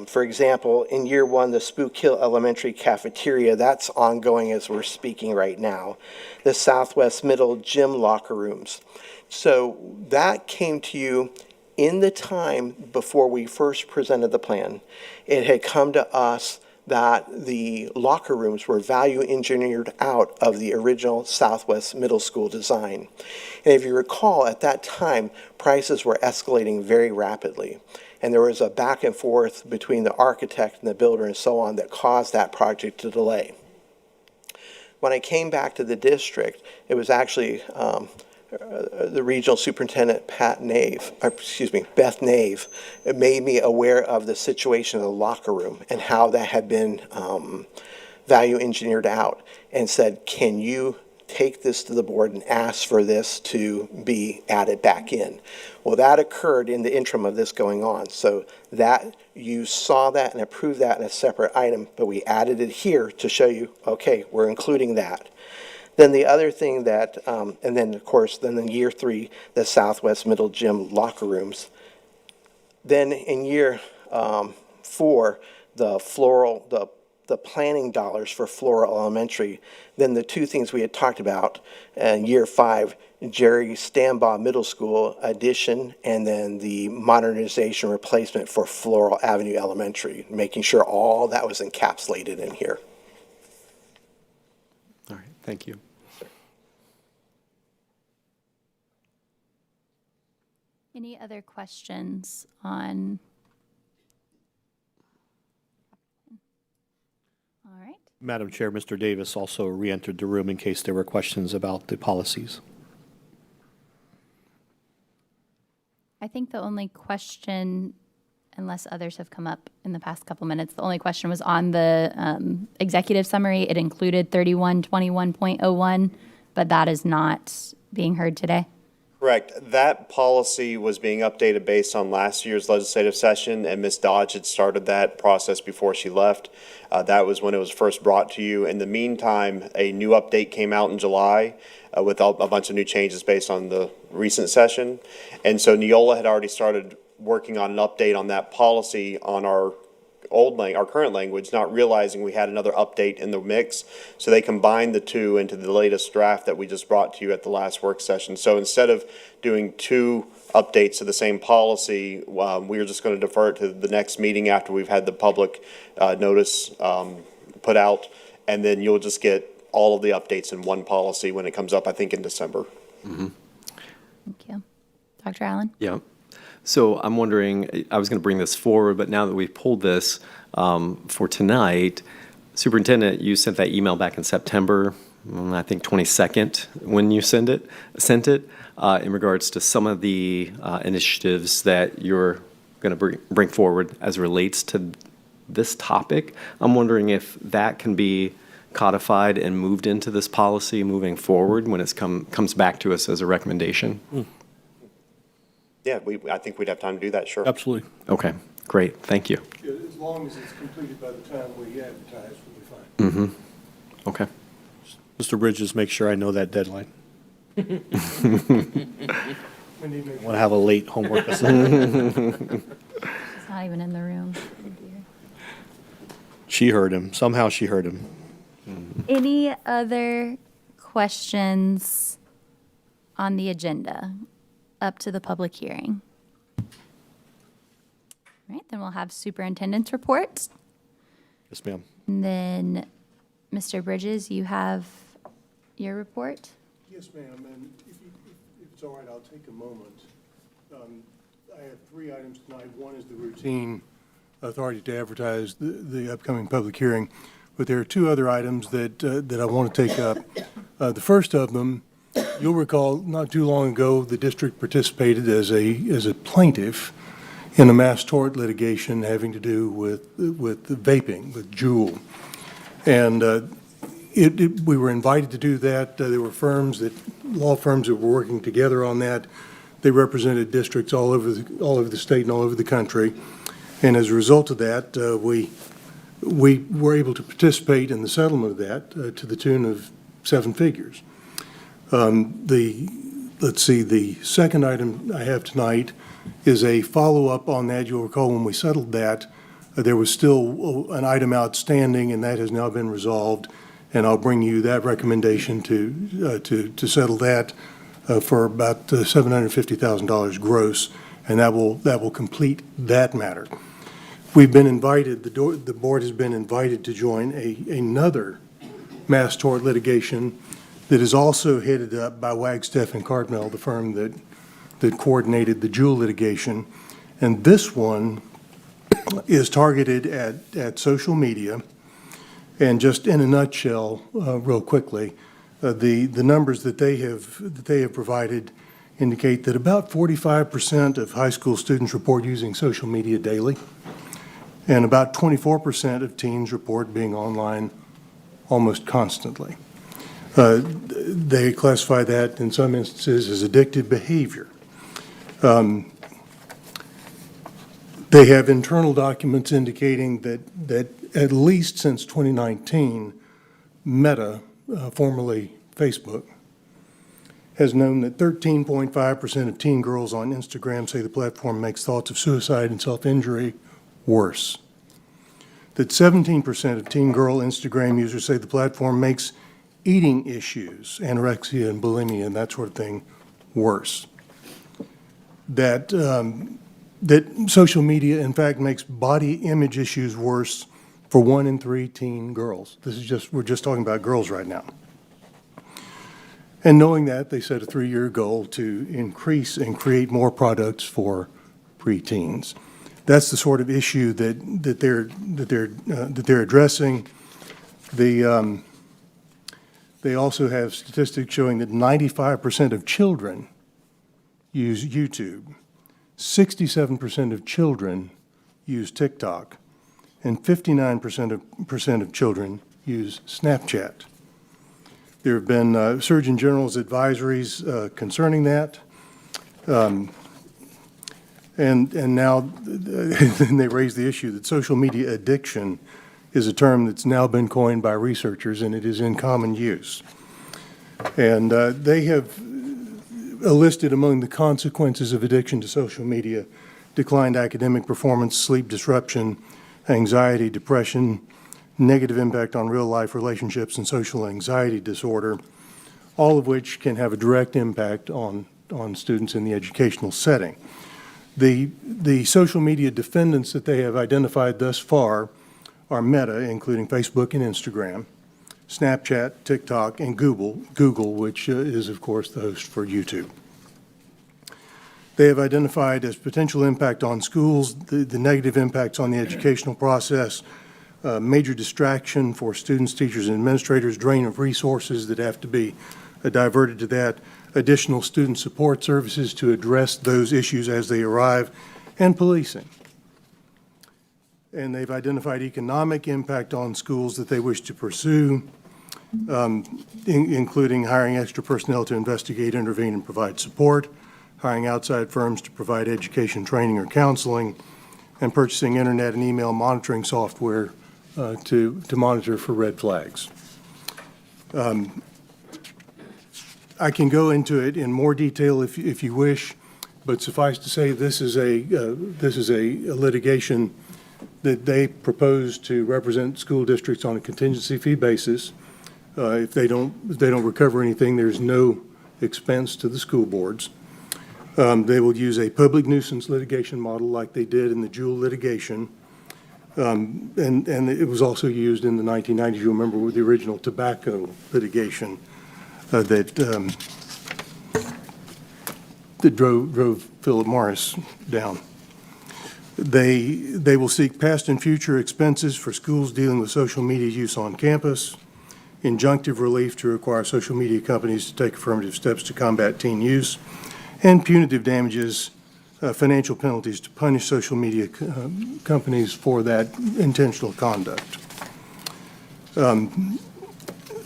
for example, in year 1, the Spook Hill Elementary cafeteria, that's ongoing as we're speaking right now. The Southwest Middle gym locker rooms. So that came to you in the time before we first presented the plan. It had come to us that the locker rooms were value engineered out of the original Southwest Middle School design. And if you recall, at that time, prices were escalating very rapidly. And there was a back and forth between the architect and the builder and so on that caused that project to delay. When I came back to the district, it was actually the regional superintendent, Beth Nave, made me aware of the situation in the locker room and how that had been value engineered out, and said, can you take this to the board and ask for this to be added back in? Well, that occurred in the interim of this going on. So that you saw that and approved that in a separate item, but we added it here to show you, okay, we're including that. Then the other thing that, and then of course, then in year 3, the Southwest Middle Gym locker rooms. Then in year 4, the planning dollars for Floral Elementary. Then the 2 things we had talked about in year 5, Jerry Stambaugh Middle School addition, and then the modernization replacement for Floral Avenue Elementary, making sure all that was encapsulated in here. All right, thank you. Any other questions on? All right. Madam Chair, Mr. Davis also re-entered the room in case there were questions about the policies. I think the only question, unless others have come up in the past couple minutes, the only question was on the executive summary. It included 3121.01, but that is not being heard today. Correct. That policy was being updated based on last year's legislative session, and Ms. Dodge had started that process before she left. That was when it was first brought to you. In the meantime, a new update came out in July with a bunch of new changes based on the recent session. And so Neola had already started working on an update on that policy on our current language, not realizing we had another update in the mix. So they combined the two into the latest draft that we just brought to you at the last work session. So instead of doing two updates to the same policy, we are just going to defer it to the next meeting after we've had the public notice put out, and then you'll just get all of the updates in one policy when it comes up, I think, in December. Thank you. Dr. Allen? Yeah. So I'm wondering, I was going to bring this forward, but now that we've pulled this for tonight, Superintendent, you sent that email back in September, I think 22nd, when you sent it, in regards to some of the initiatives that you're going to bring forward as it relates to this topic. I'm wondering if that can be codified and moved into this policy moving forward when it comes back to us as a recommendation. Yeah, I think we'd have time to do that, sure. Absolutely. Okay, great, thank you. As long as it's completed by the time we advertise, we'll be fine. Okay. Mr. Bridges, make sure I know that deadline. We need to make I want to have a late homework assignment. He's not even in the room. She heard him. Somehow she heard him. Any other questions on the agenda up to the public hearing? All right, then we'll have superintendent's reports. Yes, ma'am. And then, Mr. Bridges, you have your report? Yes, ma'am, and if it's all right, I'll take a moment. I have 3 items tonight. One is the routine authority to advertise the upcoming public hearing, but there are 2 other items that I want to take up. The first of them, you'll recall, not too long ago, the district participated as a plaintiff in a mass tort litigation having to do with vaping, with Juul. And we were invited to do that. There were law firms that were working together on that. They represented districts all over the state and all over the country. And as a result of that, we were able to participate in the settlement of that to the tune of 7 figures. The second item I have tonight is a follow-up on that. You'll recall when we settled that, there was still an item outstanding, and that has now been resolved. And I'll bring you that recommendation to settle that for about $750,000 gross, and that will complete that matter. We've been invited, the board has been invited to join another mass tort litigation that is also headed up by Wagstaff and Cartmel, the firm that coordinated the Juul litigation. And this one is targeted at social media. And just in a nutshell, real quickly, the numbers that they have provided indicate that about 45% of high school students report using social media daily, and about 24% of teens report being online almost constantly. They classify that in some instances as addictive behavior. They have internal documents indicating that at least since 2019, Meta, formerly Facebook, has known that 13.5% of teen girls on Instagram say the platform makes thoughts of suicide and self-injury worse. That 17% of teen girl Instagram users say the platform makes eating issues, anorexia and bulimia and that sort of thing, worse. That social media, in fact, makes body image issues worse for 1 in 3 teen girls. We're just talking about girls right now. And knowing that, they set a 3-year goal to increase and create more products for preteens. That's the sort of issue that they're addressing. They also have statistics showing that 95% of children use YouTube, 67% of children use TikTok, and 59% of children use Snapchat. There have been Surgeon General's advisories concerning that. And now, then they raise the issue that social media addiction is a term that's now been coined by researchers, and it is in common use. And they have listed among the consequences of addiction to social media: declined academic performance, sleep disruption, anxiety, depression, negative impact on real-life relationships, and social anxiety disorder, all of which can have a direct impact on students in the educational setting. The social media defendants that they have identified thus far are Meta, including Facebook and Instagram, Snapchat, TikTok, and Google, which is, of course, the host for YouTube. They have identified as potential impact on schools the negative impacts on the educational process, major distraction for students, teachers, and administrators, drain of resources that have to be diverted to that, additional student support services to address those issues as they arrive, and policing. And they've identified economic impact on schools that they wish to pursue, including hiring extra personnel to investigate, intervene, and provide support, hiring outside firms to provide education, training, or counseling, and purchasing internet and email monitoring software to monitor for red flags. I can go into it in more detail if you wish, but suffice to say, this is a litigation that they propose to represent school districts on a contingency fee basis. If they don't recover anything, there's no expense to the school boards. They will use a public nuisance litigation model like they did in the Jewel litigation. And it was also used in the 1990s, you remember, with the original tobacco litigation that drove Philip Morris down. They will seek past and future expenses for schools dealing with social media use on campus, injunctive relief to require social media companies to take affirmative steps to combat teen use, and punitive damages, financial penalties to punish social media companies for that intentional conduct.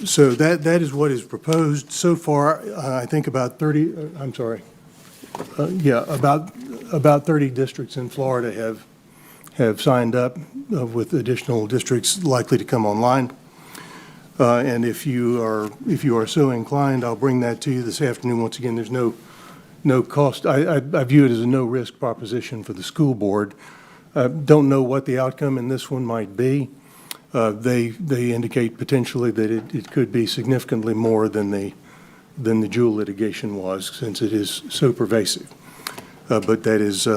So that is what is proposed. So far, I think about 30, about 30 districts in Florida have signed up with additional districts likely to come online. And if you are so inclined, I'll bring that to you this afternoon. Once again, there's no cost. I view it as a no-risk proposition for the school board. Don't know what the outcome in this one might be. They indicate potentially that it could be significantly more than the Jewel litigation was, since it is so pervasive. But that is,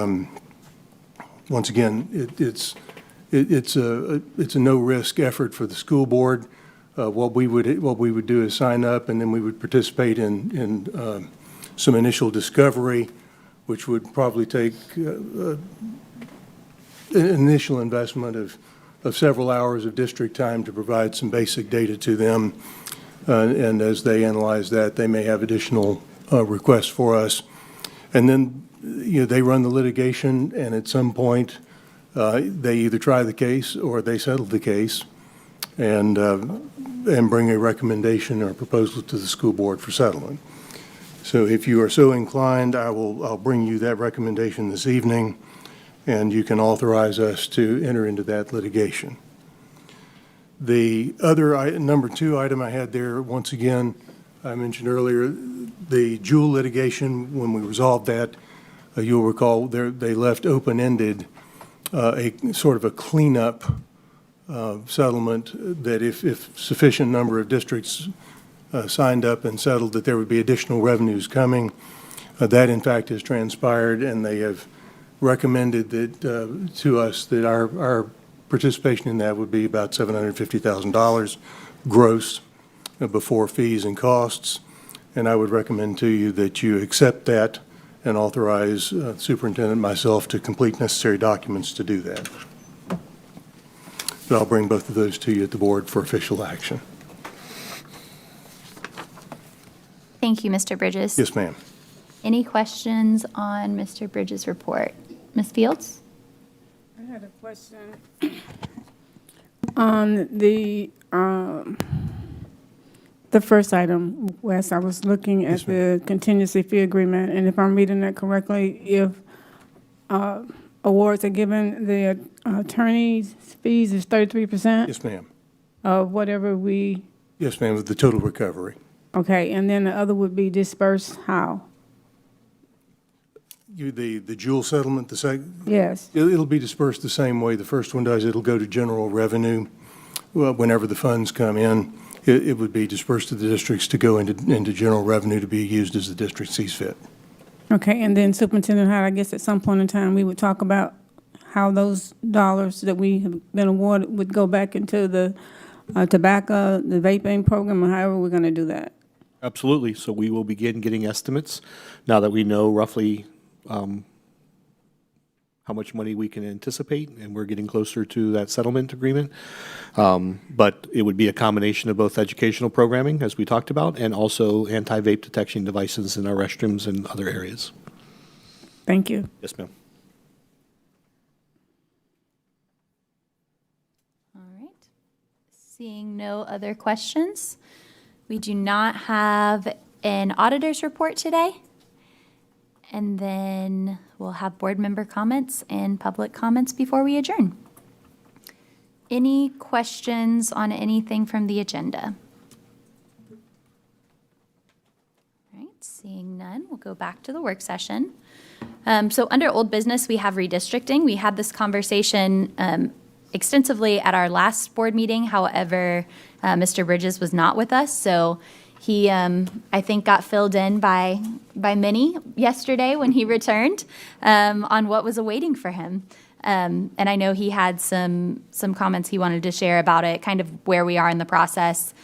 once again, it's a no-risk effort for the school board. What we would do is sign up, and then we would participate in some initial discovery, which would probably take an initial investment of several hours of district time to provide some basic data to them. And as they analyze that, they may have additional requests for us. And then, they run the litigation, and at some point, they either try the case or they settle the case and bring a recommendation or proposal to the school board for settlement. So if you are so inclined, I'll bring you that recommendation this evening, and you can authorize us to enter into that litigation. The other number 2 item I had there, once again, I mentioned earlier, the Jewel litigation. When we resolved that, you'll recall they left open-ended a sort of a cleanup settlement that if sufficient number of districts signed up and settled, that there would be additional revenues coming. That, in fact, has transpired, and they have recommended that to us that our participation in that would be about $750,000 gross before fees and costs. And I would recommend to you that you accept that and authorize the superintendent and myself to complete necessary documents to do that. But I'll bring both of those to you at the board for official action. Thank you, Mr. Bridges. Yes, ma'am. Any questions on Mr. Bridges' report? Ms. Fields? I had a question on the The first item, Wes, I was looking at the contingency fee agreement, and if I'm reading that correctly, if awards are given, the attorney's fees is 33% Yes, ma'am. of whatever we, Yes, ma'am, with the total recovery. okay, and then the other would be dispersed how? The Jewel settlement, Yes. it'll be dispersed the same way the first one does. It'll go to general revenue. Well, whenever the funds come in, it would be dispersed to the districts to go into general revenue to be used as the district sees fit. Okay, and then Superintendent Howard, I guess at some point in time, we would talk about how those dollars that we have been awarded would go back into the tobacco, the vaping program, or however we're going to do that. Absolutely. So we will begin getting estimates now that we know roughly how much money we can anticipate, and we're getting closer to that settlement agreement. But it would be a combination of both educational programming, as we talked about, and also anti-vape detection devices in our restrooms and other areas. Thank you. Yes, ma'am. All right. Seeing no other questions, we do not have an auditor's report today. And then we'll have board member comments and public comments before we adjourn. Any questions on anything from the agenda? All right, seeing none, we'll go back to the work session. So under old business, we have redistricting. We had this conversation extensively at our last board meeting. However, Mr. Bridges was not with us, so he, I think, got filled in by many yesterday when he returned on what was awaiting for him. And I know he had some comments he wanted to share about it, kind of where we are in the process.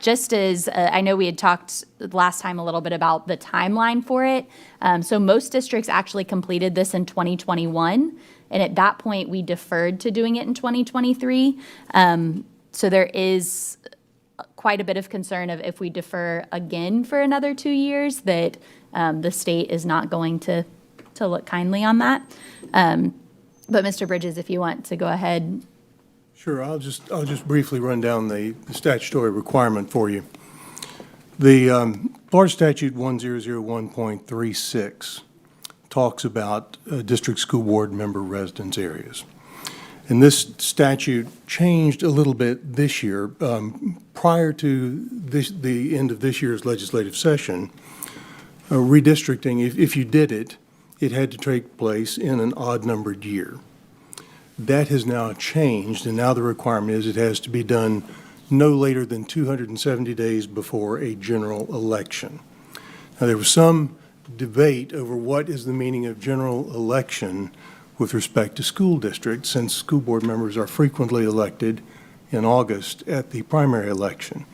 Just as I know we had talked last time a little bit about the timeline for it. So most districts actually completed this in 2021. And at that point, we deferred to doing it in 2023. So there is quite a bit of concern of if we defer again for another 2 years, that the state is not going to look kindly on that. But Mr. Bridges, if you want to go ahead. Sure, I'll just briefly run down the statutory requirement for you. The Florida Statute 1001.36 talks about district school board member residence areas. And this statute changed a little bit this year. Prior to the end of this year's legislative session, redistricting, if you did it, it had to take place in an odd-numbered year. That has now changed, and now the requirement is it has to be done no later than 270 days before a general election. Now, there was some debate over what is the meaning of general election with respect to school districts, since school board members are frequently elected in August at the primary election.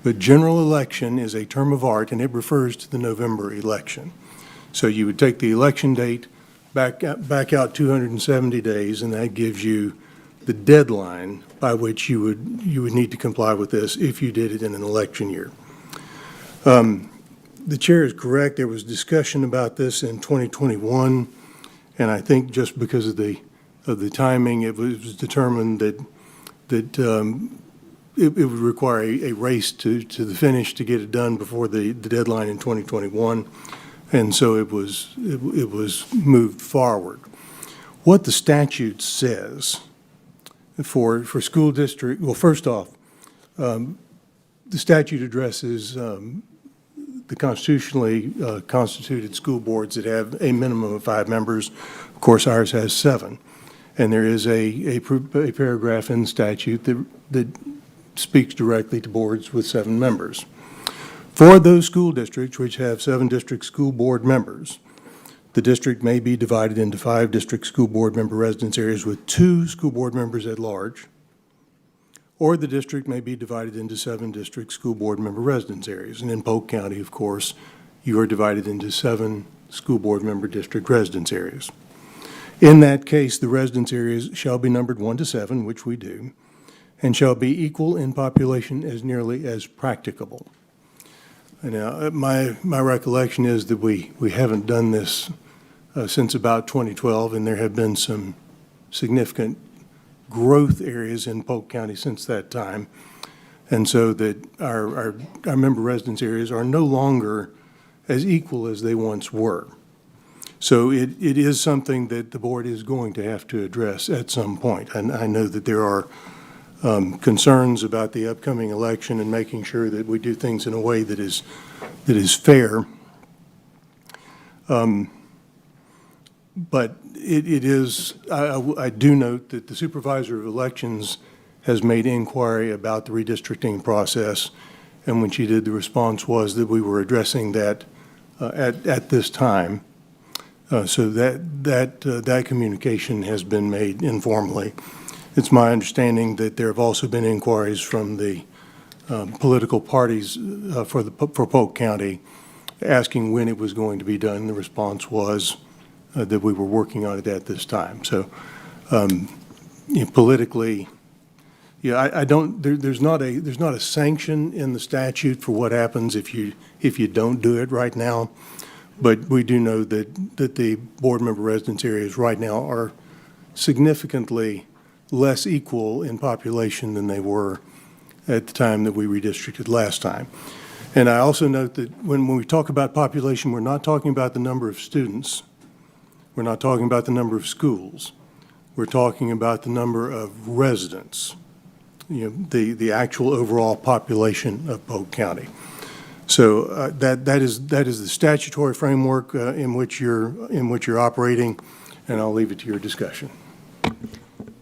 But general election is a term of art, and it refers to the November election. So you would take the election date, back out 270 days, and that gives you the deadline by which you would need to comply with this if you did it in an election year. The chair is correct. There was discussion about this in 2021, and I think just because of the timing, it was determined that it would require a race to the finish to get it done before the deadline in 2021. And so it was moved forward. What the statute says for school district, well, first off, the statute addresses the constitutionally constituted school boards that have a minimum of 5 members. Of course, ours has 7. And there is a paragraph in the statute that speaks directly to boards with 7 members. For those school districts which have 7 district school board members, the district may be divided into 5 district school board member residence areas with 2 school board members at large, or the district may be divided into 7 district school board member residence areas. And in Polk County, of course, you are divided into 7 school board member district residence areas. In that case, the residence areas shall be numbered 1 to 7, which we do, and shall be equal in population as nearly as practicable. Now, my recollection is that we haven't done this since about 2012, and there have been some significant growth areas in Polk County since that time. And so that our member residence areas are no longer as equal as they once were. So it is something that the board is going to have to address at some point. And I know that there are concerns about the upcoming election and making sure that we do things in a way that is fair. But it is, I do note that the supervisor of elections has made inquiry about the redistricting process, and when she did, the response was that we were addressing that at this time. So that communication has been made informally. It's my understanding that there have also been inquiries from the political parties for Polk County asking when it was going to be done. The response was that we were working on it at this time. So politically, I don't. There's not a sanction in the statute for what happens if you don't do it right now. But we do know that the board member residence areas right now are significantly less equal in population than they were at the time that we redistricted last time. And I also note that when we talk about population, we're not talking about the number of students. We're not talking about the number of schools. We're talking about the number of residents, the actual overall population of Polk County. So that is the statutory framework in which you're operating, and I'll leave it to your discussion.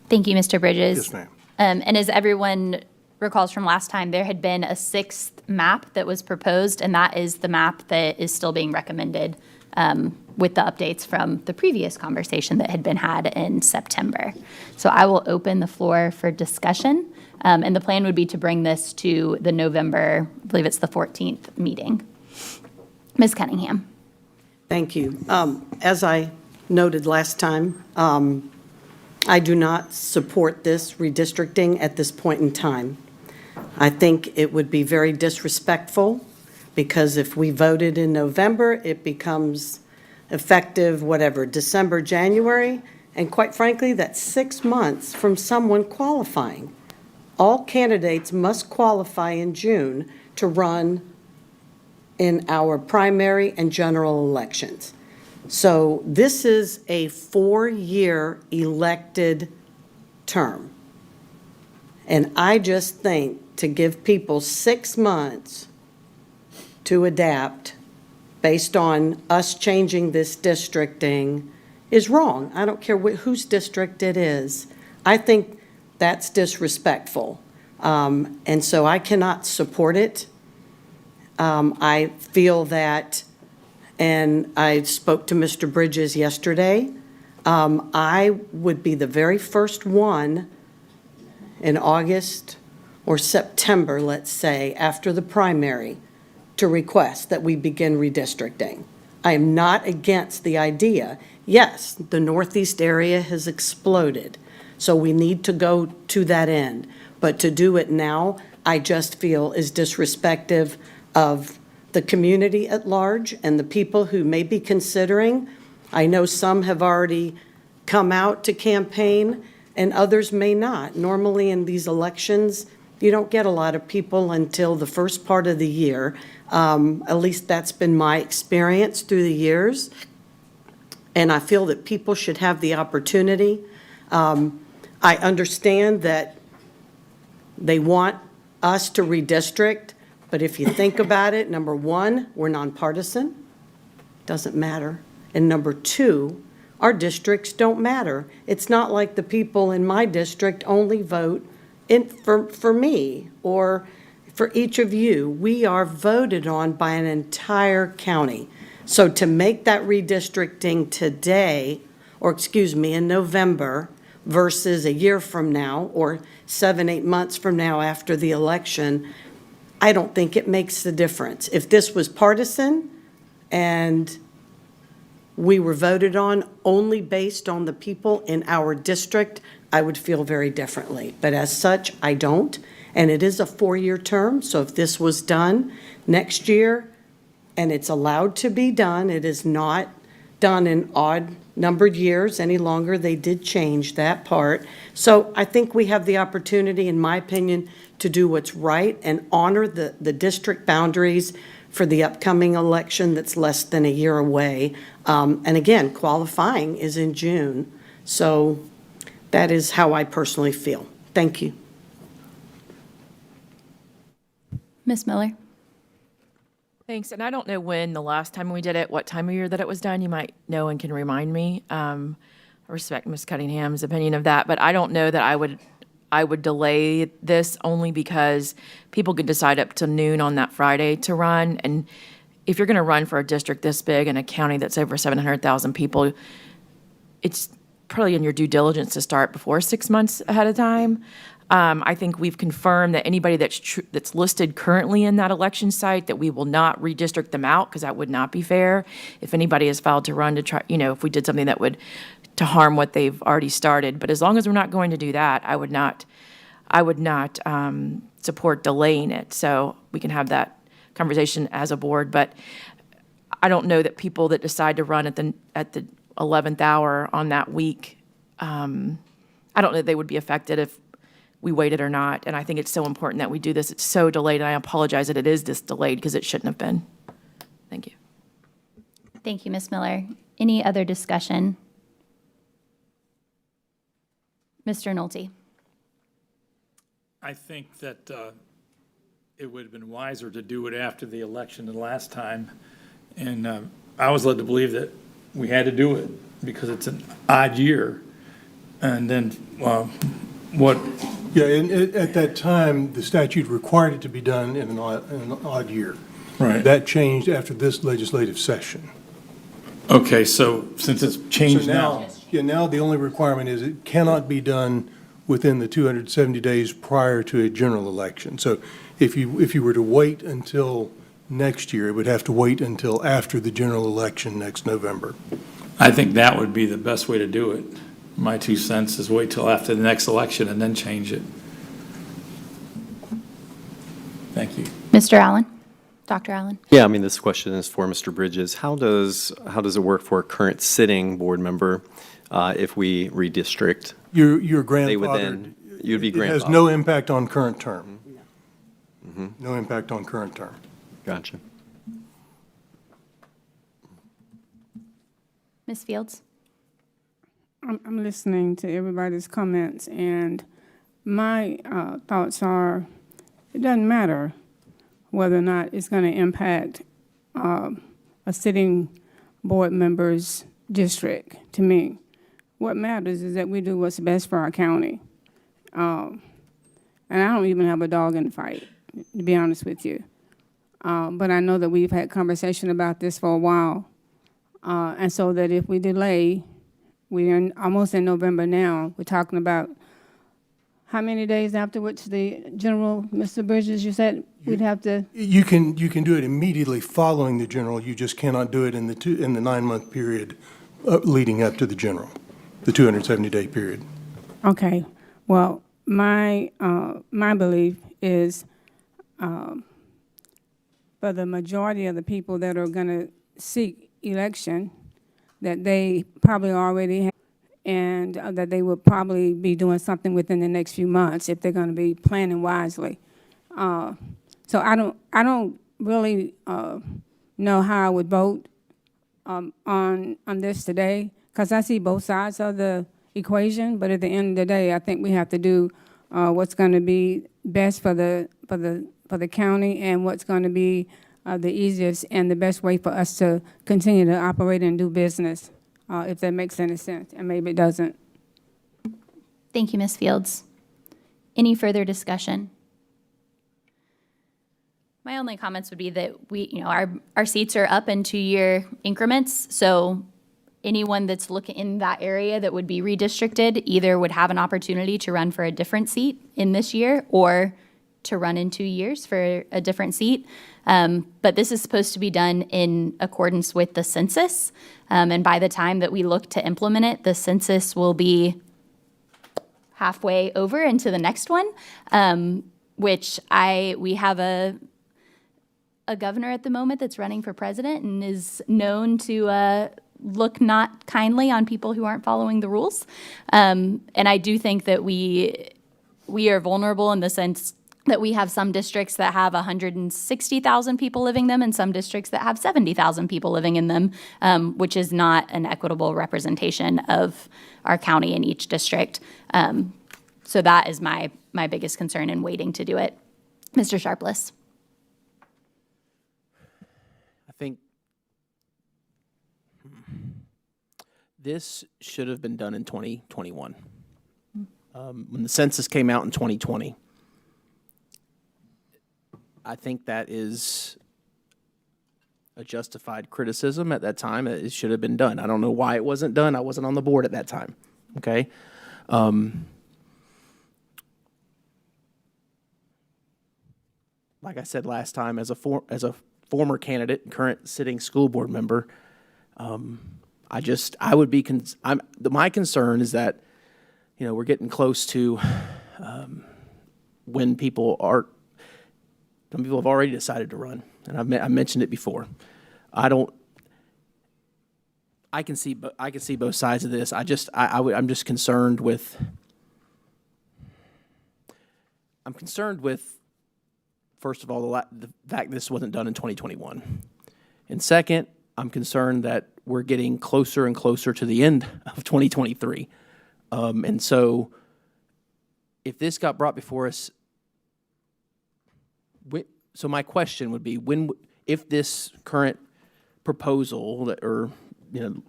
Thank you, Mr. Bridges. Yes, ma'am. And as everyone recalls from last time, there had been a sixth map that was proposed, and that is the map that is still being recommended with the updates from the previous conversation that had been had in September. So I will open the floor for discussion. And the plan would be to bring this to the November, I believe it's the 14th meeting. Ms. Cunningham. Thank you. As I noted last time, I do not support this redistricting at this point in time. I think it would be very disrespectful because if we voted in November, it becomes effective, December, January, and quite frankly, that's 6 months from someone qualifying. All candidates must qualify in June to run in our primary and general elections. So this is a 4-year elected term. And I just think to give people 6 months to adapt based on us changing this districting is wrong. I don't care whose district it is. I think that's disrespectful. And so I cannot support it. I feel that, and I spoke to Mr. Bridges yesterday, I would be the very first one in August or September, let's say, after the primary, to request that we begin redistricting. I am not against the idea. Yes, the Northeast area has exploded. So we need to go to that end. But to do it now, I just feel is disrespectful of the community at large and the people who may be considering. I know some have already come out to campaign and others may not. Normally in these elections, you don't get a lot of people until the first part of the year. At least that's been my experience through the years. And I feel that people should have the opportunity. I understand that they want us to redistrict, but if you think about it, number one, we're nonpartisan, doesn't matter. And number two, our districts don't matter. It's not like the people in my district only vote for me or for each of you. We are voted on by an entire county. So to make that redistricting today, in November, versus a year from now or 7-8 months from now after the election, I don't think it makes the difference. If this was partisan and we were voted on only based on the people in our district, I would feel very differently. But as such, I don't. And it is a 4-year term, so if this was done next year and it's allowed to be done, it is not done in odd numbered years any longer. They did change that part. So I think we have the opportunity, in my opinion, to do what's right and honor the district boundaries for the upcoming election that's less than a year away. And again, qualifying is in June. So that is how I personally feel. Thank you. Ms. Miller? Thanks, and I don't know when the last time we did it, what time of year that it was done. You might know and can remind me. I respect Ms. Cunningham's opinion of that, but I don't know that I would delay this only because people could decide up to noon on that Friday to run. And if you're going to run for a district this big in a county that's over 700,000 people, it's probably in your due diligence to start before 6 months ahead of time. I think we've confirmed that anybody that's listed currently in that election site, that we will not redistrict them out, because that would not be fair. If anybody has filed to run to try, if we did something that would to harm what they've already started. But as long as we're not going to do that, I would not support delaying it. So we can have that conversation as a board. But I don't know that people that decide to run at the 11th hour on that week, I don't know that they would be affected if we waited or not. And I think it's so important that we do this. It's so delayed, and I apologize that it is this delayed because it shouldn't have been. Thank you. Thank you, Ms. Miller. Any other discussion? Mr. Nolte? I think that it would have been wiser to do it after the election the last time. And I was led to believe that we had to do it because it's an odd year. And then what? Yeah, and at that time, the statute required it to be done in an odd year. Right. That changed after this legislative session. Okay, so since it's changed So now. Yeah, now the only requirement is it cannot be done within the 270 days prior to a general election. So if you were to wait until next year, it would have to wait until after the general election next November. I think that would be the best way to do it. My 2 cents is wait till after the next election and then change it. Thank you. Mr. Allen? Dr. Allen? Yeah, I mean, this question is for Mr. Bridges. How does it work for a current sitting board member if we redistrict? You're Stay grandfathered. within, you'd be grandfathered. It has no impact on current term. Mm-hmm. No impact on current term. Gotcha. Ms. Fields? I'm listening to everybody's comments, and my thoughts are, it doesn't matter whether or not it's going to impact a sitting board member's district, to me. What matters is that we do what's best for our county. And I don't even have a dog in the fight, to be honest with you. But I know that we've had conversation about this for a while. And so that if we delay, we're almost in November now. We're talking about how many days after which the general, Mr. Bridges, you said we'd have to? You can do it immediately following the general. You just cannot do it in the 9-month period leading up to the general, the 270-day period. Okay. Well, my belief is for the majority of the people that are going to seek election, that they probably already have, and that they will probably be doing something within the next few months if they're going to be planning wisely. So I don't really know how I would vote on this today, because I see both sides of the equation. But at the end of the day, I think we have to do what's going to be best for the county, and what's going to be the easiest and the best way for us to continue to operate and do business, if that makes any sense, and maybe it doesn't. Thank you, Ms. Fields. Any further discussion? My only comments would be that our seats are up in 2-year increments, so anyone that's looking in that area that would be redistricted either would have an opportunity to run for a different seat in this year or to run in 2 years for a different seat. But this is supposed to be done in accordance with the census. And by the time that we look to implement it, the census will be halfway over into the next one, which we have a governor at the moment that's running for president and is known to look not kindly on people who aren't following the rules. And I do think that we are vulnerable in the sense that we have some districts that have 160,000 people living in them and some districts that have 70,000 people living in them, which is not an equitable representation of our county in each district. So that is my biggest concern in waiting to do it. Mr. Sharpless. I think this should have been done in 2021. When the census came out in 2020, I think that is a justified criticism at that time. It should have been done. I don't know why it wasn't done. I wasn't on the board at that time, okay? Like I said last time, as a former candidate and current sitting school board member, my concern is that, we're getting close to when some people have already decided to run, and I mentioned it before. I can see both sides of this. I'm just concerned with. I'm concerned with, first of all, the fact this wasn't done in 2021, and second, I'm concerned that we're getting closer and closer to the end of 2023, and so if this got brought before us. So my question would be, if this current proposal or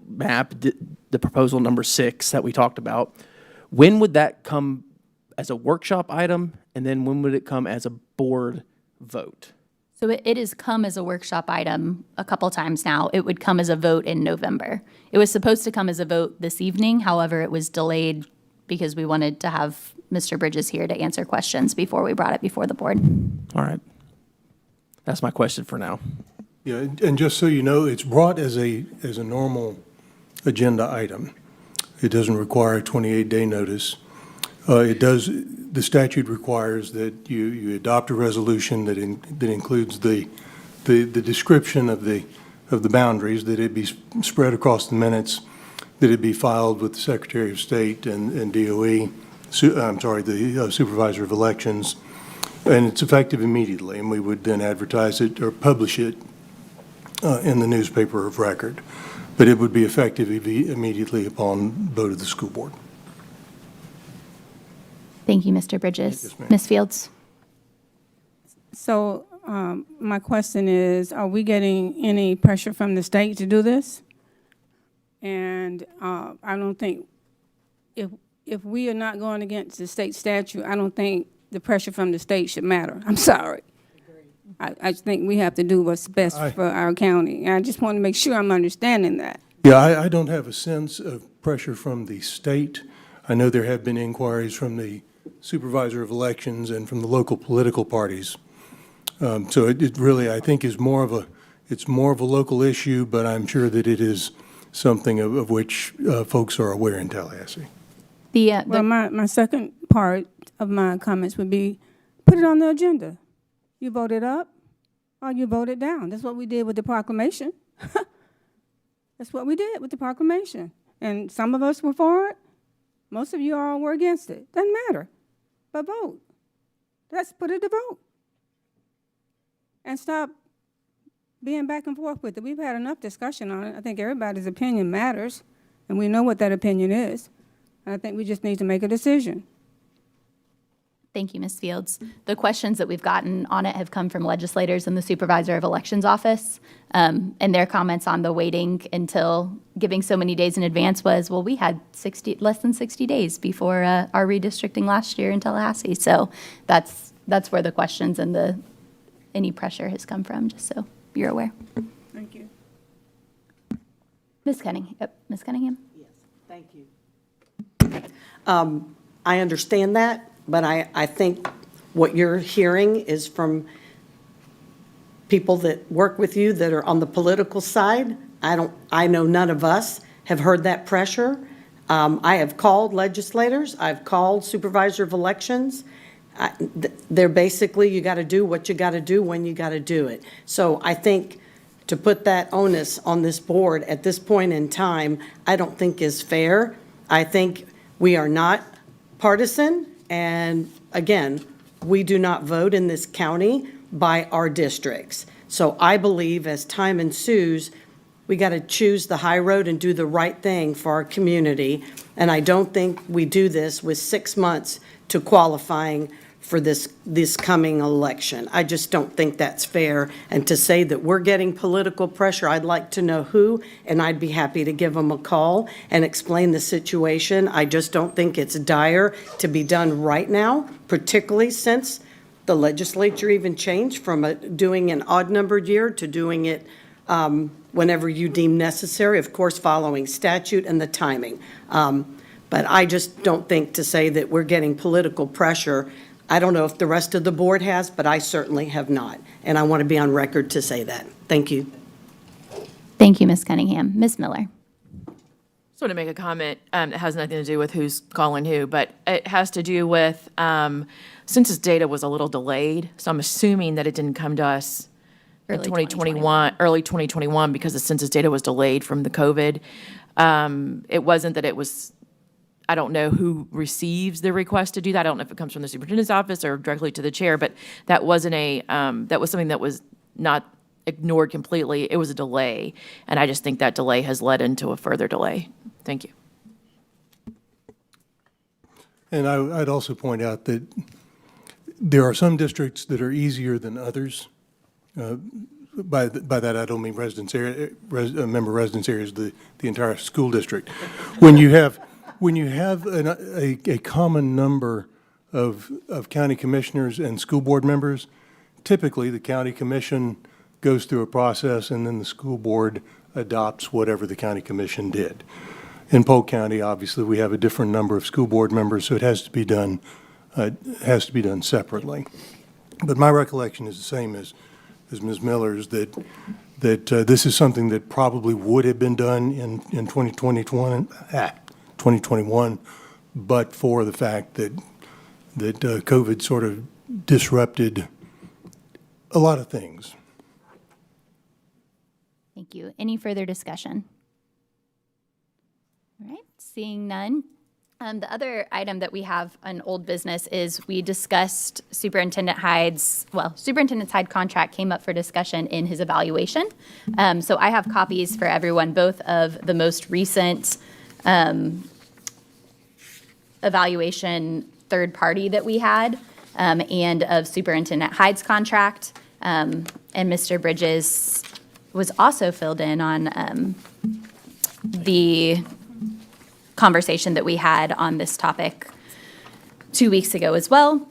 map, the proposal number 6 that we talked about, when would that come as a workshop item, and then when would it come as a board vote? So it has come as a workshop item a couple times now. It would come as a vote in November. It was supposed to come as a vote this evening. However, it was delayed because we wanted to have Mr. Bridges here to answer questions before we brought it before the board. All right. That's my question for now. Yeah, and just so you know, it's brought as a normal agenda item. It doesn't require a 28-day notice. The statute requires that you adopt a resolution that includes the description of the boundaries, that it be spread across the minutes, that it be filed with the Secretary of State and DOE, the Supervisor of Elections, and it's effective immediately, and we would then advertise it or publish it in the newspaper of record. But it would be effective immediately upon vote of the school board. Thank you, Mr. Bridges. Yes, ma'am. Ms. Fields? So my question is, are we getting any pressure from the state to do this? And I don't think, if we are not going against the state statute, I don't think the pressure from the state should matter. I'm sorry. I just think we have to do what's best for our county. And I just want to make sure I'm understanding that. Yeah, I don't have a sense of pressure from the state. I know there have been inquiries from the Supervisor of Elections and from the local political parties. So it really, I think, is more of a local issue, but I'm sure that it is something of which folks are aware in Tallahassee. Well, my second part of my comments would be, put it on the agenda. You vote it up or you vote it down. That's what we did with the proclamation. That's what we did with the proclamation. And some of us were for it. Most of you all were against it. Doesn't matter. But vote. Let's put it to vote. And stop being back and forth with it. We've had enough discussion on it. I think everybody's opinion matters, and we know what that opinion is. And I think we just need to make a decision. Thank you, Ms. Fields. The questions that we've gotten on it have come from legislators in the Supervisor of Elections office, and their comments on the waiting until giving so many days in advance was, well, we had less than 60 days before our redistricting last year in Tallahassee. So that's where the questions and any pressure has come from, just so you're aware. Thank you. Ms. Cunningham? Yes, thank you. I understand that. But I think what you're hearing is from people that work with you that are on the political side. I know none of us have heard that pressure. I have called legislators. I've called Supervisor of Elections. They're basically, you got to do what you got to do when you got to do it. So I think to put that onus on this board at this point in time, I don't think is fair. I think we are not partisan, and again, we do not vote in this county by our districts. So I believe as time ensues, we got to choose the high road and do the right thing for our community. And I don't think we do this with 6 months to qualifying for this coming election. I just don't think that's fair. And to say that we're getting political pressure, I'd like to know who, and I'd be happy to give them a call and explain the situation. I just don't think it's dire to be done right now, particularly since the legislature even changed from doing an odd-numbered year to doing it whenever you deem necessary, of course, following statute and the timing. But I just don't think to say that we're getting political pressure. I don't know if the rest of the board has, but I certainly have not. And I want to be on record to say that. Thank you. Thank you, Ms. Cunningham. Ms. Miller. Just want to make a comment that has nothing to do with who's calling who, but it has to do with census data was a little delayed, so I'm assuming that it didn't come to us in Early 2021 because the census data was delayed from the COVID. It wasn't that it was, I don't know who receives the request to do that. I don't know if it comes from the superintendent's office or directly to the chair, but that wasn't that was something that was not ignored completely. It was a delay, and I just think that delay has led into a further delay. Thank you. And I'd also point out that there are some districts that are easier than others. By that, I don't mean residence area, member residence areas, the entire school district. When you have a common number of county commissioners and school board members, typically the county commission goes through a process and then the school board adopts whatever the county commission did. In Polk County, obviously, we have a different number of school board members, so it has to be done separately. But my recollection is the same as Ms. Miller's, that this is something that probably would have been done in 2021, but for the fact that COVID sort of disrupted a lot of things. Thank you. Any further discussion? All right, seeing none. The other item that we have on old business is we discussed Superintendent Hyde's contract came up for discussion in his evaluation. So I have copies for everyone, both of the most recent evaluation third party that we had and of Superintendent Hyde's contract. And Mr. Bridges was also filled in on the conversation that we had on this topic 2 weeks ago as well.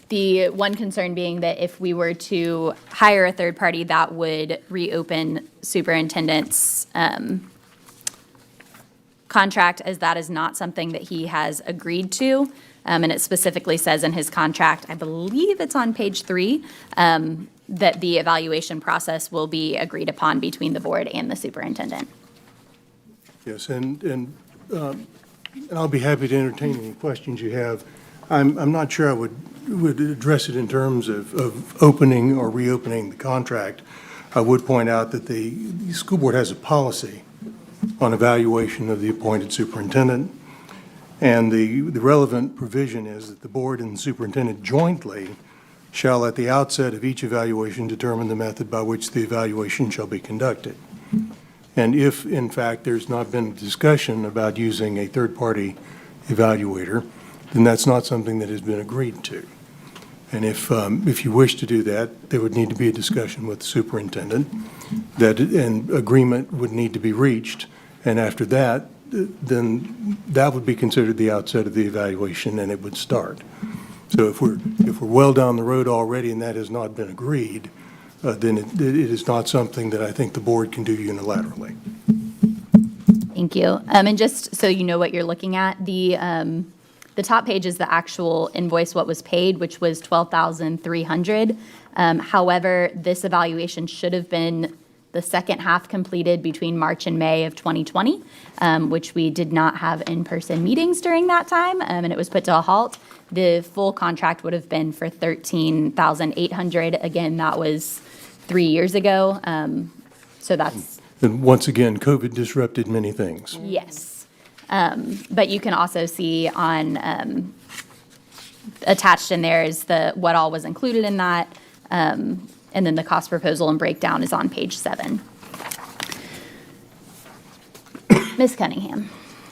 The one concern being that if we were to hire a third party, that would reopen superintendent's contract, as that is not something that he has agreed to. And it specifically says in his contract, I believe it's on page 3, that the evaluation process will be agreed upon between the board and the superintendent. Yes, and I'll be happy to entertain any questions you have. I'm not sure I would address it in terms of opening or reopening the contract. I would point out that the school board has a policy on evaluation of the appointed superintendent, and the relevant provision is that the board and the superintendent jointly shall at the outset of each evaluation determine the method by which the evaluation shall be conducted. And if, in fact, there's not been a discussion about using a third-party evaluator, then that's not something that has been agreed to. And if you wish to do that, there would need to be a discussion with the superintendent, that an agreement would need to be reached, and after that, then that would be considered the outset of the evaluation, and it would start. So if we're well down the road already and that has not been agreed, then it is not something that I think the board can do unilaterally. Thank you. And just so you know what you're looking at, the top page is the actual invoice, what was paid, which was $12,300. However, this evaluation should have been the second half completed between March and May of 2020, which we did not have in-person meetings during that time, and it was put to a halt. The full contract would have been for $13,800. Again, that was 3 years ago. So that's, And once again, COVID disrupted many things. yes. But you can also see on, attached in there is what all was included in that. And then the cost proposal and breakdown is on page 7. Ms. Cunningham.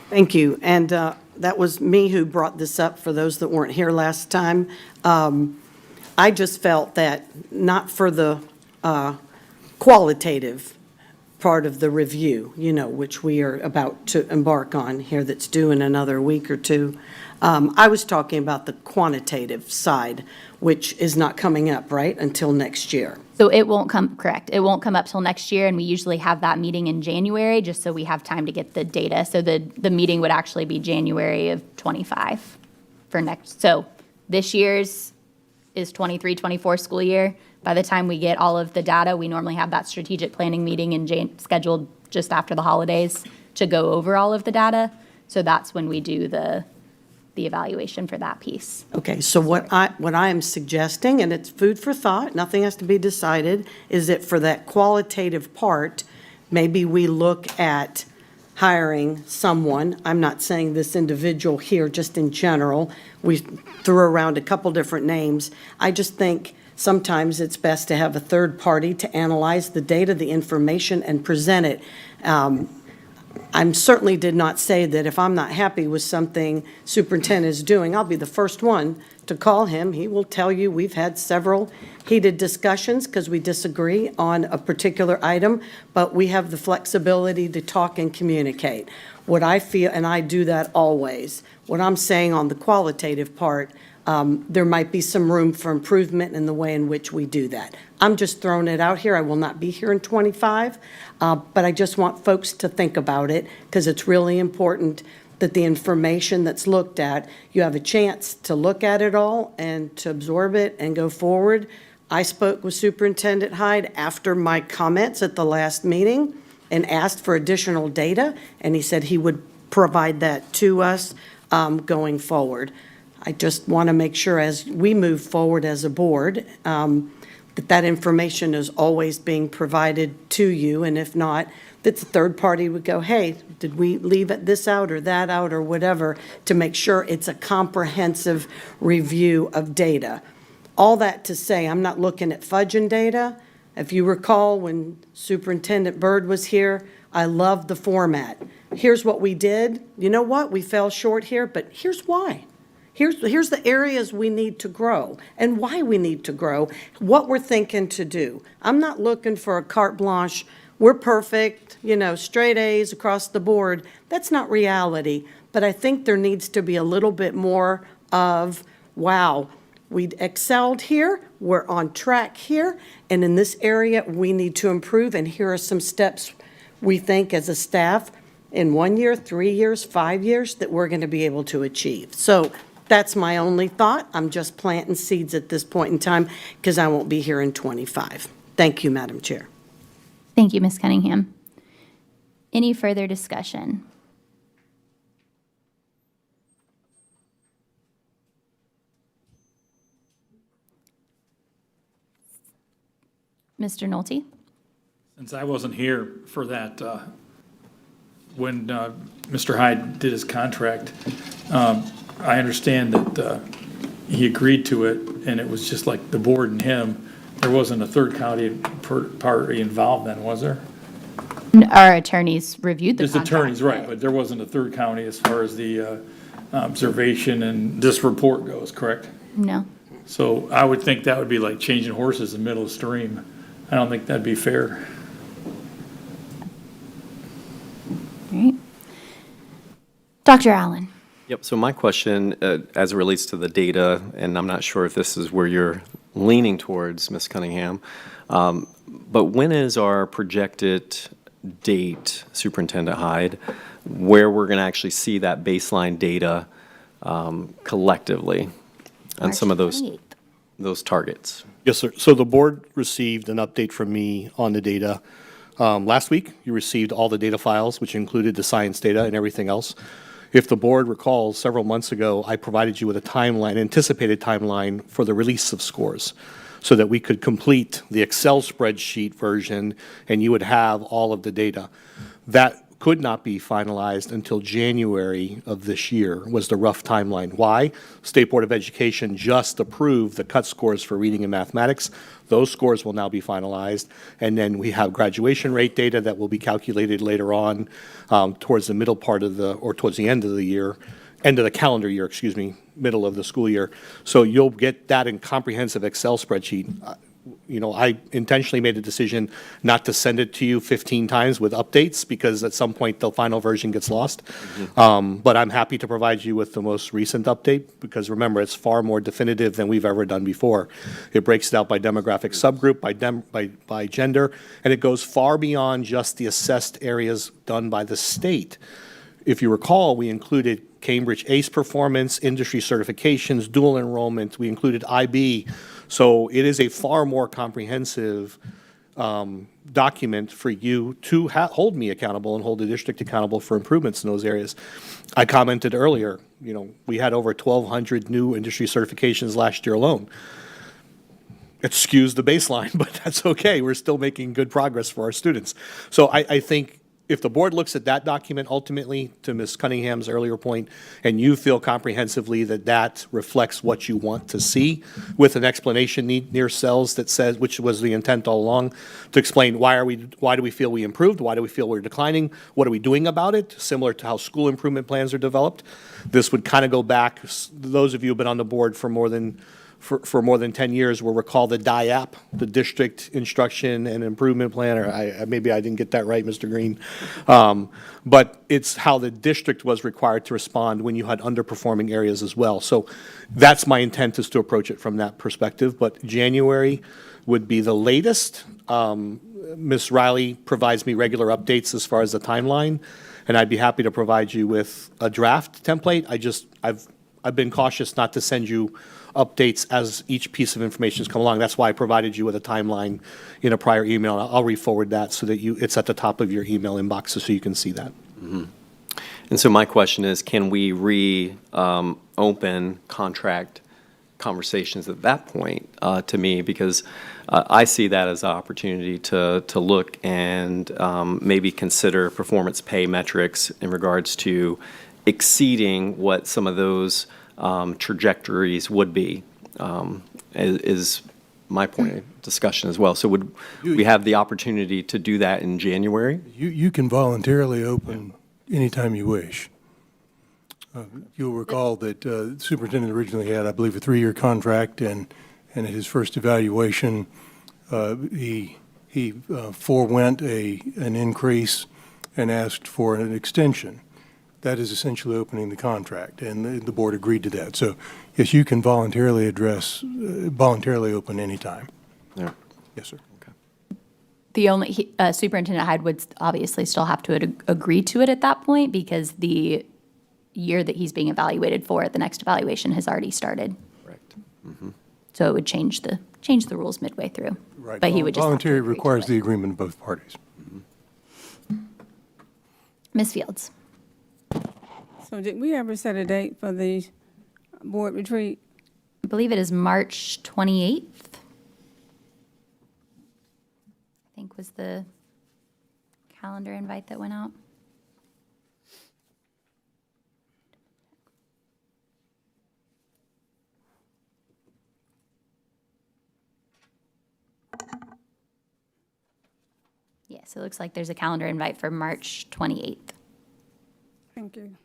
Thank you. And that was me who brought this up for those that weren't here last time. I just felt that not for the qualitative part of the review, which we are about to embark on here that's due in another week or two. I was talking about the quantitative side, which is not coming up, right, until next year. So it won't come, correct, it won't come up till next year, and we usually have that meeting in January, just so we have time to get the data. So the meeting would actually be January of '25 for next, so this year's is 23-24 school year. By the time we get all of the data, we normally have that strategic planning meeting scheduled just after the holidays to go over all of the data. So that's when we do the evaluation for that piece. Okay, so what I am suggesting, and it's food for thought, nothing has to be decided, is that for that qualitative part, maybe we look at hiring someone. I'm not saying this individual here, just in general. We threw around a couple different names. I just think sometimes it's best to have a third party to analyze the data, the information, and present it. I certainly did not say that if I'm not happy with something superintendent is doing, I'll be the first one to call him. He will tell you we've had several heated discussions because we disagree on a particular item, but we have the flexibility to talk and communicate. What I feel, and I do that always, what I'm saying on the qualitative part, there might be some room for improvement in the way in which we do that. I'm just throwing it out here. I will not be here in '25, but I just want folks to think about it because it's really important that the information that's looked at, you have a chance to look at it all and to absorb it and go forward. I spoke with Superintendent Hyde after my comments at the last meeting and asked for additional data, and he said he would provide that to us going forward. I just want to make sure as we move forward as a board, that information is always being provided to you, and if not, that the third party would go, hey, did we leave this out or that out or whatever, to make sure it's a comprehensive review of data. All that to say, I'm not looking at fudging data. If you recall, when Superintendent Byrd was here, I loved the format. Here's what we did. You know what? We fell short here, but here's why. Here's the areas we need to grow and why we need to grow, what we're thinking to do. I'm not looking for a carte blanche, we're perfect, straight A's across the board. That's not reality, but I think there needs to be a little bit more of, wow, we excelled here, we're on track here, and in this area we need to improve, and here are some steps we think as a staff in 1 year, 3 years, 5 years that we're going to be able to achieve. So that's my only thought. I'm just planting seeds at this point in time because I won't be here in '25. Thank you, Madam Chair. Thank you, Ms. Cunningham. Any further discussion? Mr. Nolte? Since I wasn't here for that, when Mr. Hyde did his contract, I understand that he agreed to it, and it was just like the board and him. There wasn't a third county party involved then, was there? Our attorneys reviewed the There's contract. attorneys, right, but there wasn't a third county as far as the observation and this report goes, correct? No. So I would think that would be like changing horses in the middle of the stream. I don't think that'd be fair. All right. Dr. Allen? Yep, so my question, as it relates to the data, and I'm not sure if this is where you're leaning towards, Ms. Cunningham, but when is our projected date, Superintendent Hyde, where we're going to actually see that baseline data collectively on some of those targets? Yes, sir. So the board received an update from me on the data Last week, you received all the data files, which included the science data and everything else. If the board recalls, several months ago, I provided you with a timeline, anticipated timeline for the release of scores, so that we could complete the Excel spreadsheet version and you would have all of the data. That could not be finalized until January of this year, was the rough timeline. Why? State Board of Education just approved the cut scores for reading and mathematics. Those scores will now be finalized, and then we have graduation rate data that will be calculated later on towards the middle part of or towards the end of the year, end of the calendar year, excuse me, middle of the school year. So you'll get that in comprehensive Excel spreadsheet. I intentionally made a decision not to send it to you 15 times with updates, because at some point the final version gets lost. But I'm happy to provide you with the most recent update, because remember, it's far more definitive than we've ever done before. It breaks it out by demographic subgroup, by gender, and it goes far beyond just the assessed areas done by the state. If you recall, we included Cambridge ACE performance, industry certifications, dual enrollment. We included IB. So it is a far more comprehensive document for you to hold me accountable and hold the district accountable for improvements in those areas. I commented earlier, we had over 1,200 new industry certifications last year alone. It skews the baseline, but that's okay. We're still making good progress for our students. So I think if the board looks at that document ultimately, to Ms. Cunningham's earlier point, and you feel comprehensively that that reflects what you want to see, with an explanation near cells that says, which was the intent all along, to explain why do we feel we improved, why do we feel we're declining, what are we doing about it, similar to how school improvement plans are developed. This would kind of go back, those of you who have been on the board for more than 10 years will recall the DIAP, the District Instruction and Improvement Plan, or maybe I didn't get that right, Mr. Green. But it's how the district was required to respond when you had underperforming areas as well. So that's my intent, is to approach it from that perspective. But January would be the latest. Ms. Riley provides me regular updates as far as the timeline, and I'd be happy to provide you with a draft template. I've been cautious not to send you updates as each piece of information has come along. That's why I provided you with a timeline in a prior email. I'll re-forward that so that it's at the top of your email inbox so you can see that. Mm-hmm. And so my question is, can we open contract conversations at that point to me? Because I see that as an opportunity to look and maybe consider performance pay metrics in regards to exceeding what some of those trajectories would be, is my point of discussion as well. So would we have the opportunity to do that in January? You can voluntarily open anytime you wish. You'll recall that the superintendent originally had, I believe, a 3-year contract, and at his first evaluation, he forewent an increase and asked for an extension. That is essentially opening the contract, and the board agreed to that. So, yes, you can voluntarily open anytime. Yeah. Yes, sir. Okay. The only, Superintendent Hyde would obviously still have to agree to it at that point, because the year that he's being evaluated for, the next evaluation has already started. Correct. Mm-hmm. So it would change the rules midway through. Right. But he would just have to Voluntary agree to requires it. the agreement of both parties. Ms. Fields. So did we ever set a date for the board retreat? I believe it is March 28th. I think was the calendar invite that went out. Yes, it looks like there's a calendar invite for March 28th. Thank you.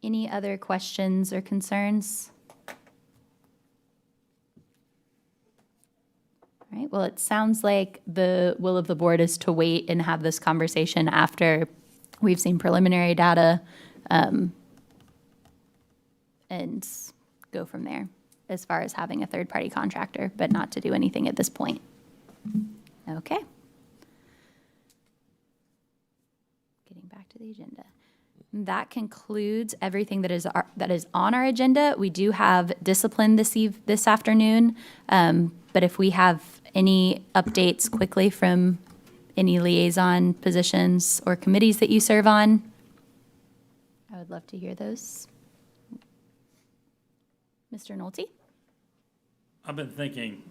Any other questions or concerns? All right, well, it sounds like the will of the board is to wait and have this conversation after we've seen preliminary data, and go from there as far as having a third-party contractor, but not to do anything at this point. Okay. Getting back to the agenda. That concludes everything that is on our agenda. We do have discipline this afternoon. But if we have any updates quickly from any liaison positions or committees that you serve on, I would love to hear those. Mr. Nolte? I've been thinking,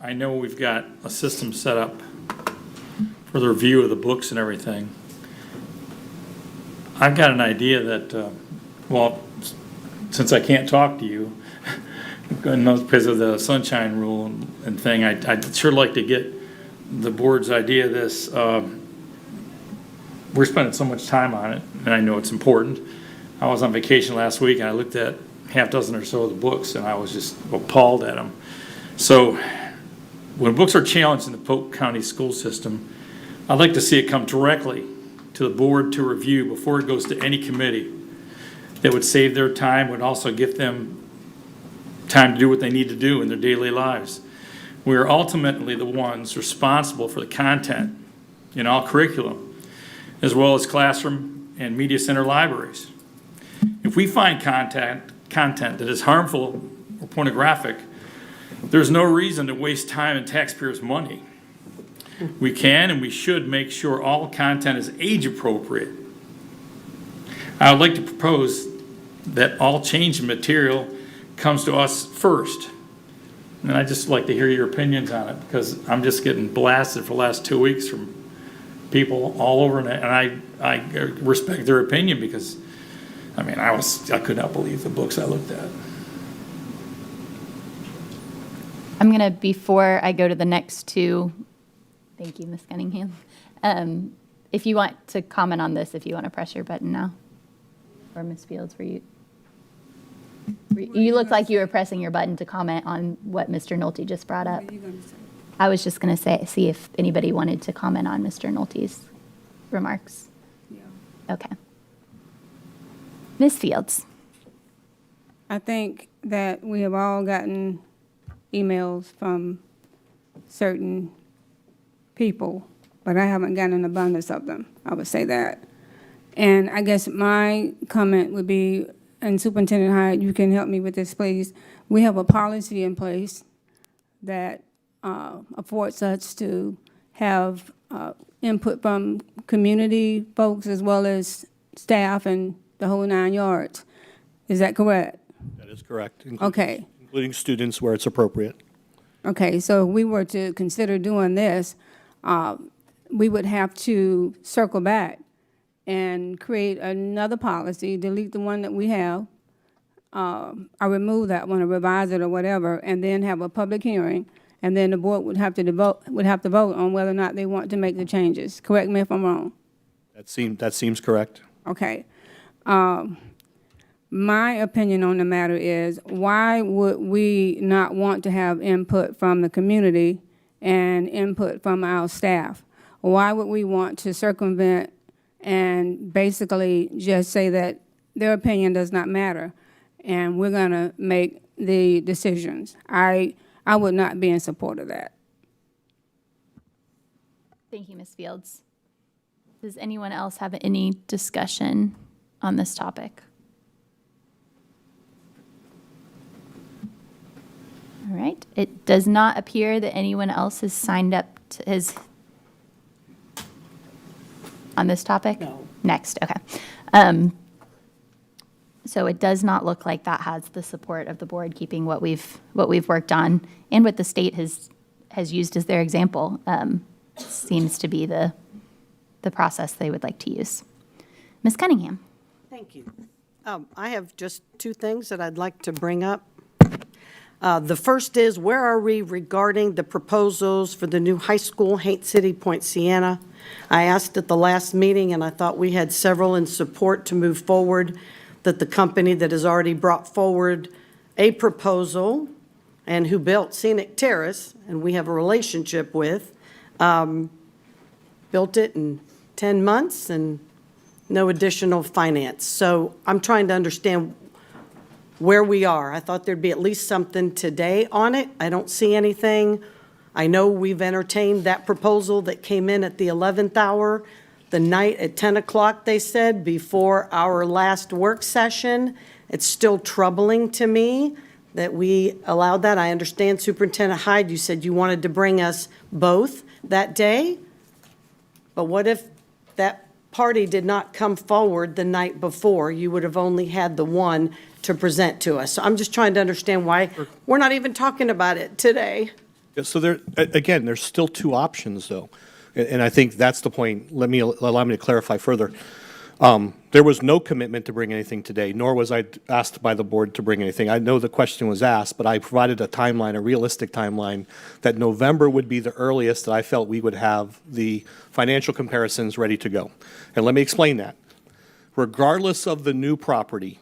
I know we've got a system set up for the review of the books and everything. I've got an idea that, well, since I can't talk to you, because of the sunshine rule and thing, I'd sure like to get the board's idea of this. We're spending so much time on it, and I know it's important. I was on vacation last week, and I looked at half dozen or so of the books, and I was just appalled at them. So when books are challenged in the Polk County school system, I'd like to see it come directly to the board to review before it goes to any committee. That would save their time, would also give them time to do what they need to do in their daily lives. We are ultimately the ones responsible for the content in all curriculum, as well as classroom and media center libraries. If we find content that is harmful or pornographic, there's no reason to waste time and taxpayers' money. We can and we should make sure all content is age appropriate. I would like to propose that all change in material comes to us first. And I'd just like to hear your opinions on it, because I'm just getting blasted for the last 2 weeks from people all over, and I respect their opinion, because I mean, I could not believe the books I looked at. I'm gonna, before I go to the next two, thank you, Ms. Cunningham. If you want to comment on this, if you want to press your button now. Or Ms. Fields, you looked like you were pressing your button to comment on what Mr. Nolte just brought up. I was just gonna see if anybody wanted to comment on Mr. Nolte's remarks. Yeah. Okay. Ms. Fields? I think that we have all gotten emails from certain people, but I haven't gotten an abundance of them, I would say that. And I guess my comment would be, and Superintendent Hyde, you can help me with this, please. We have a policy in place that affords us to have input from community folks as well as staff and the whole 9 yards. Is that correct? That is correct. Okay. Including students where it's appropriate. Okay, so if we were to consider doing this, we would have to circle back and create another policy, delete the one that we have, or remove that one, or revise it or whatever, and then have a public hearing, and then the board would have to vote on whether or not they want to make the changes. Correct me if I'm wrong. That seems correct. Okay. My opinion on the matter is, why would we not want to have input from the community and input from our staff? Why would we want to circumvent and basically just say that their opinion does not matter and we're going to make the decisions? I would not be in support of that. Thank you, Ms. Fields. Does anyone else have any discussion on this topic? All right. It does not appear that anyone else has signed up on this topic? No. Next, okay. So it does not look like that has the support of the board, keeping what we've worked on and what the state has used as their example. Seems to be the process they would like to use. Ms. Cunningham. Thank you. I have just two things that I'd like to bring up. The first is, where are we regarding the proposals for the new high school, Haines City, Point Siena? I asked at the last meeting, and I thought we had several in support to move forward, that the company that has already brought forward a proposal and who built Scenic Terrace, and we have a relationship with, built it in 10 months and no additional finance. So I'm trying to understand where we are. I thought there'd be at least something today on it. I don't see anything. I know we've entertained that proposal that came in at the 11th hour, the night at 10 o'clock, they said, before our last work session. It's still troubling to me that we allowed that. I understand Superintendent Hyde, you said you wanted to bring us both that day. But what if that party did not come forward the night before? You would have only had the one to present to us. So I'm just trying to understand why we're not even talking about it today. Yeah, so again, there's still two options, though. And I think that's the point. Allow me to clarify further. There was no commitment to bring anything today, nor was I asked by the board to bring anything. I know the question was asked, but I provided a timeline, a realistic timeline, that November would be the earliest that I felt we would have the financial comparisons ready to go. And let me explain that. Regardless of the new property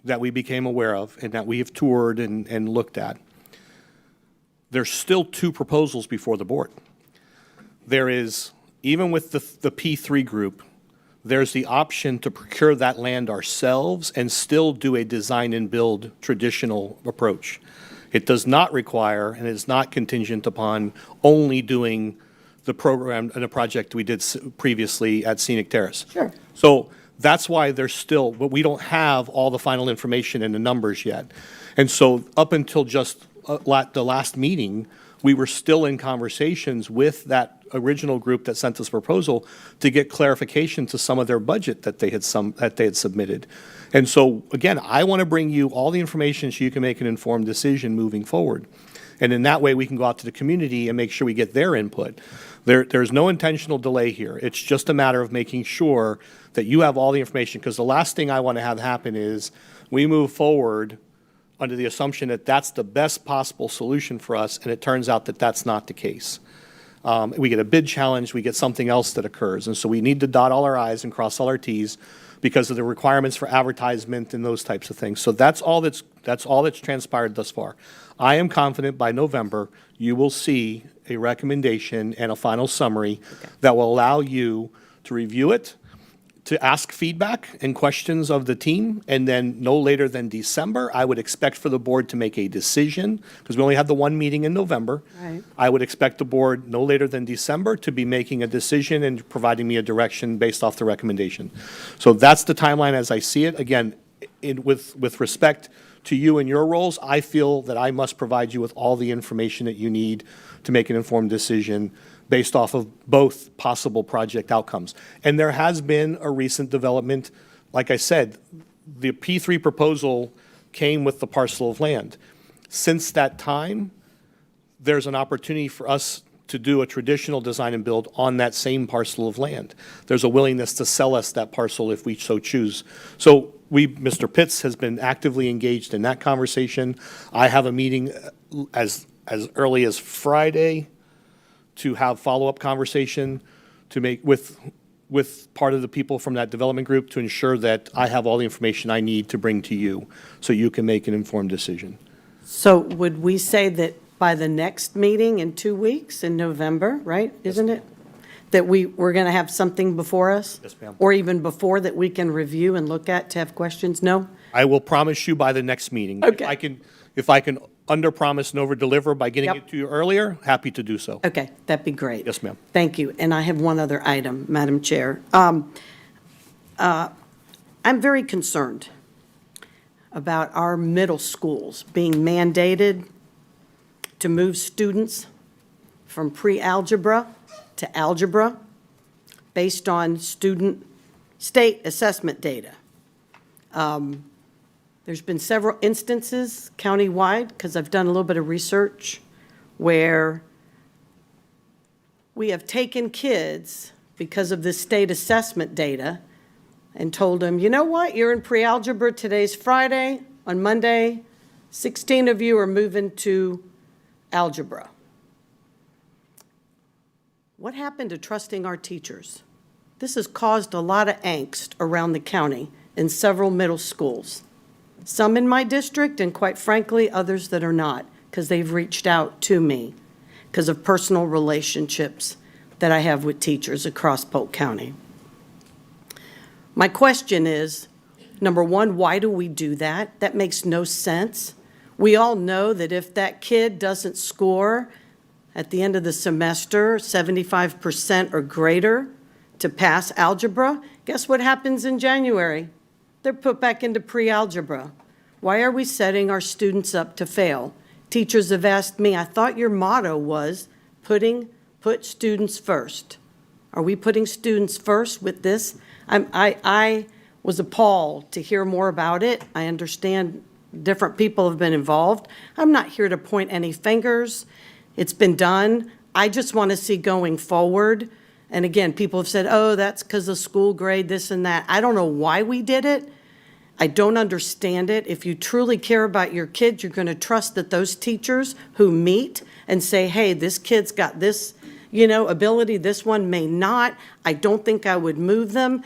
that we became aware of and that we have toured and looked at, there's still two proposals before the board. There is, even with the P3 group, there's the option to procure that land ourselves and still do a design and build traditional approach. It does not require and is not contingent upon only doing the program and a project we did previously at Scenic Terrace. Sure. So that's why there's still, but we don't have all the final information and the numbers yet. And so up until just the last meeting, we were still in conversations with that original group that sent us a proposal to get clarification to some of their budget that they had submitted. And so, again, I want to bring you all the information so you can make an informed decision moving forward. And in that way, we can go out to the community and make sure we get their input. There's no intentional delay here. It's just a matter of making sure that you have all the information, because the last thing I want to have happen is we move forward under the assumption that that's the best possible solution for us, and it turns out that that's not the case. We get a bid challenge, we get something else that occurs. And so we need to dot all our i's and cross all our t's because of the requirements for advertisement and those types of things. So that's all that's transpired thus far. I am confident by November, you will see a recommendation and a final summary that will allow you to review it, to ask feedback and questions of the team, and then no later than December, I would expect for the board to make a decision, because we only had the one meeting in November. Right. I would expect the board no later than December to be making a decision and providing me a direction based off the recommendation. So that's the timeline as I see it. Again, with respect to you and your roles, I feel that I must provide you with all the information that you need to make an informed decision based off of both possible project outcomes. And there has been a recent development. Like I said, the P3 proposal came with the parcel of land. Since that time, there's an opportunity for us to do a traditional design and build on that same parcel of land. There's a willingness to sell us that parcel if we so choose. So Mr. Pitts has been actively engaged in that conversation. I have a meeting as early as Friday to have follow-up conversation to make with part of the people from that development group to ensure that I have all the information I need to bring to you so you can make an informed decision. So would we say that by the next meeting in 2 weeks in November, right? Isn't it? That we're going to have something before us? Yes, ma'am. Or even before that we can review and look at to have questions? No? I will promise you by the next meeting. Okay. If I can under-promise and over-deliver by getting it to you earlier, happy to do so. Okay, that'd be great. Yes, ma'am. Thank you. And I have one other item, Madam Chair. I'm very concerned about our middle schools being mandated to move students from pre-algebra to algebra based on student state assessment data. There's been several instances countywide, because I've done a little bit of research, where we have taken kids because of the state assessment data and told them, you know what, you're in pre-algebra, today's Friday, on Monday, 16 of you are moving to algebra. What happened to trusting our teachers? This has caused a lot of angst around the county in several middle schools. Some in my district, and quite frankly, others that are not, because they've reached out to me because of personal relationships that I have with teachers across Polk County. My question is, number one, why do we do that? That makes no sense. We all know that if that kid doesn't score at the end of the semester 75% or greater to pass algebra, guess what happens in January? They're put back into pre-algebra. Why are we setting our students up to fail? Teachers have asked me, I thought your motto was put students first. Are we putting students first with this? I was appalled to hear more about it. I understand different people have been involved. I'm not here to point any fingers. It's been done. I just want to see going forward. And again, people have said, oh, that's because of school grade, this and that. I don't know why we did it. I don't understand it. If you truly care about your kids, you're going to trust that those teachers who meet and say, hey, this kid's got this, ability, this one may not. I don't think I would move them.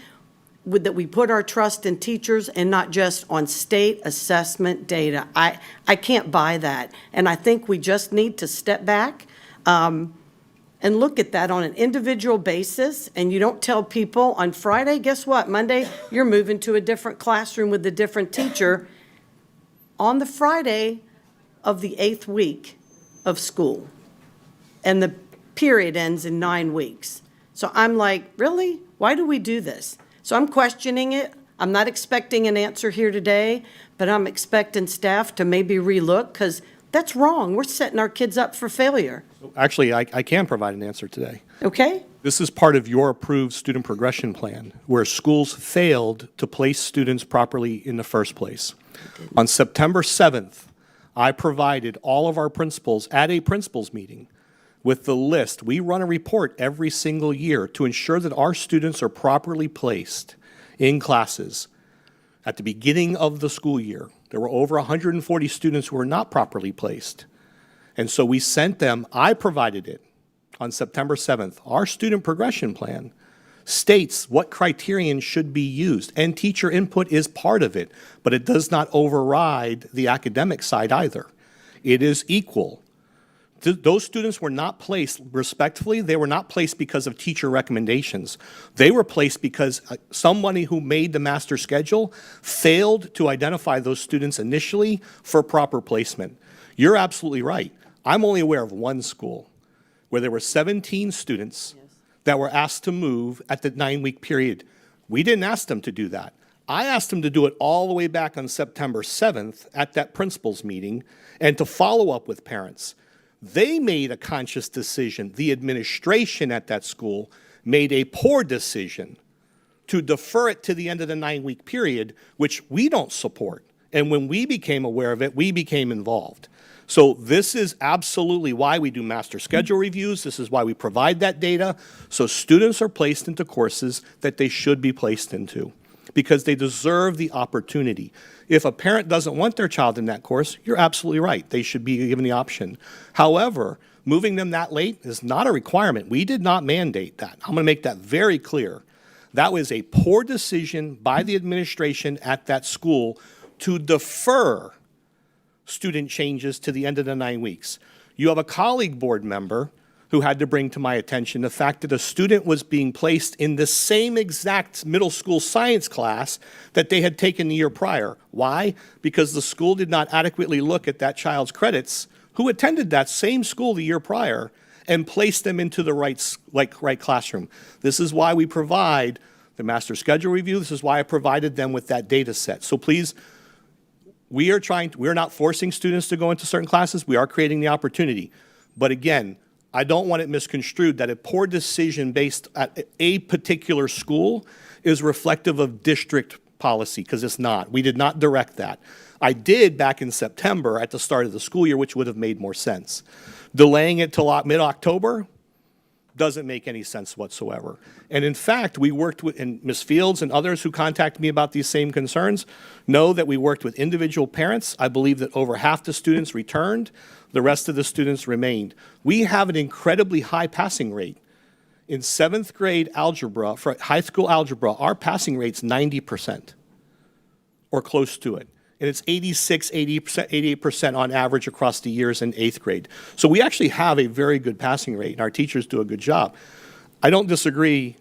That we put our trust in teachers and not just on state assessment data. I can't buy that. And I think we just need to step back and look at that on an individual basis. And you don't tell people on Friday, guess what? Monday, you're moving to a different classroom with a different teacher on the Friday of the 8th week of school. And the period ends in 9 weeks. So I'm like, really? Why do we do this? So I'm questioning it. I'm not expecting an answer here today, but I'm expecting staff to maybe relook because that's wrong. We're setting our kids up for failure. Actually, I can provide an answer today. Okay? This is part of your approved student progression plan, where schools failed to place students properly in the first place. On September 7th, I provided all of our principals at a principals meeting with the list. We run a report every single year to ensure that our students are properly placed in classes. At the beginning of the school year, there were over 140 students who were not properly placed. And so we sent them, I provided it on September 7th. Our student progression plan states what criterion should be used, and teacher input is part of it, but it does not override the academic side either. It is equal. Those students were not placed, respectfully, they were not placed because of teacher recommendations. They were placed because somebody who made the master schedule failed to identify those students initially for proper placement. You're absolutely right. I'm only aware of one school where there were 17 students that were asked to move at the 9-week period. We didn't ask them to do that. I asked them to do it all the way back on September 7th at that principals meeting and to follow up with parents. They made a conscious decision. The administration at that school made a poor decision to defer it to the end of the 9-week period, which we don't support. And when we became aware of it, we became involved. So this is absolutely why we do master schedule reviews. This is why we provide that data. So students are placed into courses that they should be placed into because they deserve the opportunity. If a parent doesn't want their child in that course, you're absolutely right. They should be given the option. However, moving them that late is not a requirement. We did not mandate that. I'm going to make that very clear. That was a poor decision by the administration at that school to defer student changes to the end of the 9 weeks. You have a colleague board member who had to bring to my attention the fact that a student was being placed in the same exact middle school science class that they had taken the year prior. Why? Because the school did not adequately look at that child's credits who attended that same school the year prior and placed them into the right classroom. This is why we provide the master schedule review. This is why I provided them with that data set. So please, we're not forcing students to go into certain classes. We are creating the opportunity. But again, I don't want it misconstrued that a poor decision based at a particular school is reflective of district policy, because it's not. We did not direct that. I did back in September at the start of the school year, which would have made more sense. Delaying it till mid-October doesn't make any sense whatsoever. And in fact, we worked with, and Ms. Fields and others who contacted me about these same concerns know that we worked with individual parents. I believe that over half the students returned. The rest of the students remained. We have an incredibly high passing rate. In 7th grade algebra, for high school algebra, our passing rate's 90% or close to it. And it's 86, 80%, 88% on average across the years in 8th grade. So we actually have a very good passing rate, and our teachers do a good job. I don't disagree,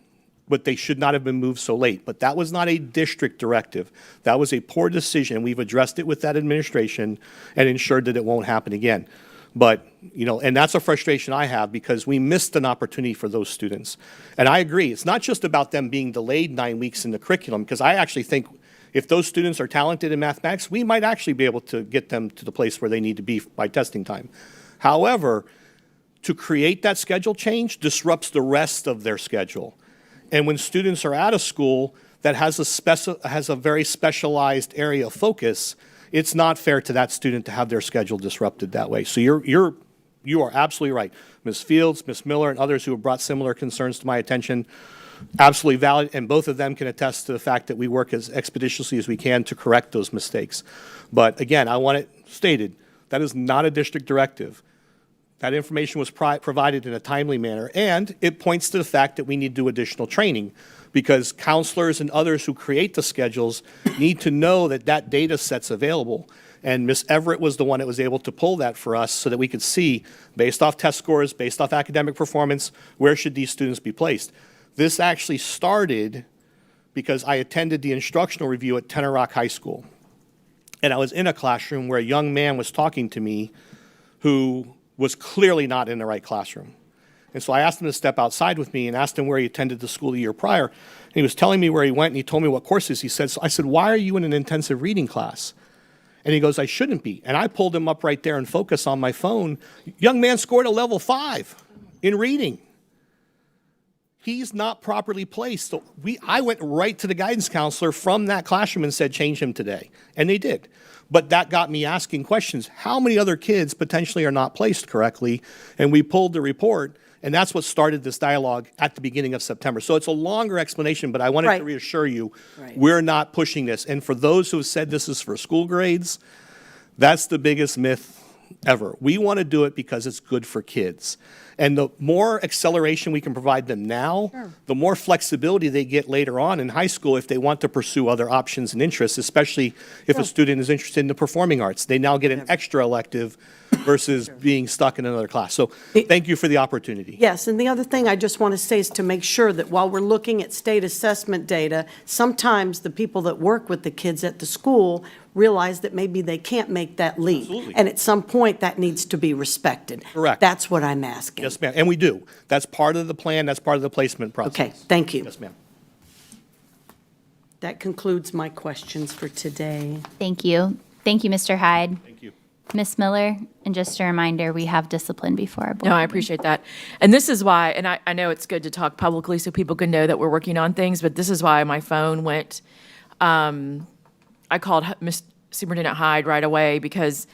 but they should not have been moved so late. But that was not a district directive. That was a poor decision. We've addressed it with that administration and ensured that it won't happen again. But, and that's a frustration I have because we missed an opportunity for those students. And I agree, it's not just about them being delayed 9 weeks in the curriculum, because I actually think If those students are talented in mathematics, we might actually be able to get them to the place where they need to be by testing time. However, to create that schedule change disrupts the rest of their schedule. And when students are at a school that has a very specialized area of focus, it's not fair to that student to have their schedule disrupted that way. So you are absolutely right. Ms. Fields, Ms. Miller, and others who have brought similar concerns to my attention, absolutely valid, and both of them can attest to the fact that we work as expeditiously as we can to correct those mistakes. But again, I want it stated, that is not a district directive. That information was provided in a timely manner, and it points to the fact that we need to do additional training because counselors and others who create the schedules need to know that that data set's available. And Ms. Everett was the one that was able to pull that for us so that we could see, based off test scores, based off academic performance, where should these students be placed. This actually started because I attended the instructional review at Tenor Rock High School. And I was in a classroom where a young man was talking to me who was clearly not in the right classroom. And so I asked him to step outside with me and asked him where he attended the school the year prior. And he was telling me where he went, and he told me what courses he said. So I said, why are you in an intensive reading class? And he goes, I shouldn't be. And I pulled him up right there in focus on my phone. Young man scored a level 5 in reading. He's not properly placed. So I went right to the guidance counselor from that classroom and said, change him today. And they did. But that got me asking questions. How many other kids potentially are not placed correctly? And we pulled the report, and that's what started this dialogue at the beginning of September. So it's a longer explanation, but I wanted to reassure you, we're not pushing this. And for those who have said this is for school grades, that's the biggest myth ever. We want to do it because it's good for kids. And the more acceleration we can provide them now, the more flexibility they get later on in high school if they want to pursue other options and interests, especially if a student is interested in the performing arts. They now get an extra elective versus being stuck in another class. So thank you for the opportunity. Yes, and the other thing I just want to say is to make sure that while we're looking at state assessment data, sometimes the people that work with the kids at the school realize that maybe they can't make that leap. Absolutely. And at some point, that needs to be respected. Correct. That's what I'm asking. Yes, ma'am. And we do. That's part of the plan. That's part of the placement process. Okay, thank you. Yes, ma'am. That concludes my questions for today. Thank you. Thank you, Mr. Hyde. Thank you. Ms. Miller, and just a reminder, we have discipline before our board. No, I meeting. appreciate that. And this is why, and I know it's good to talk publicly so people can know that we're working on things, but this is why my phone went, I called Ms. Superintendent Hyde right away because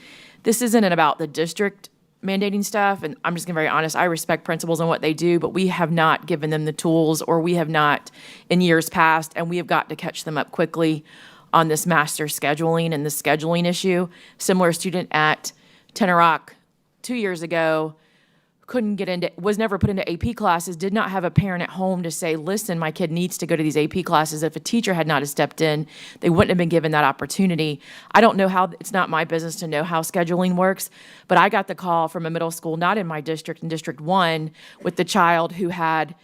this isn't about the district mandating stuff. And I'm just gonna be very honest, I respect principals and what they do, but we have not given them the tools, or we have not in years past, and we have got to catch them up quickly on this master scheduling and the scheduling issue. Similar student at Tenor Rock 2 years ago, couldn't get into, was never put into AP classes, did not have a parent at home to say, listen, my kid needs to go to these AP classes. If a teacher had not have stepped in, they wouldn't have been given that opportunity. I don't know how, it's not my business to know how scheduling works, but I got the call from a middle school, not in my district, in District 1, with the child who had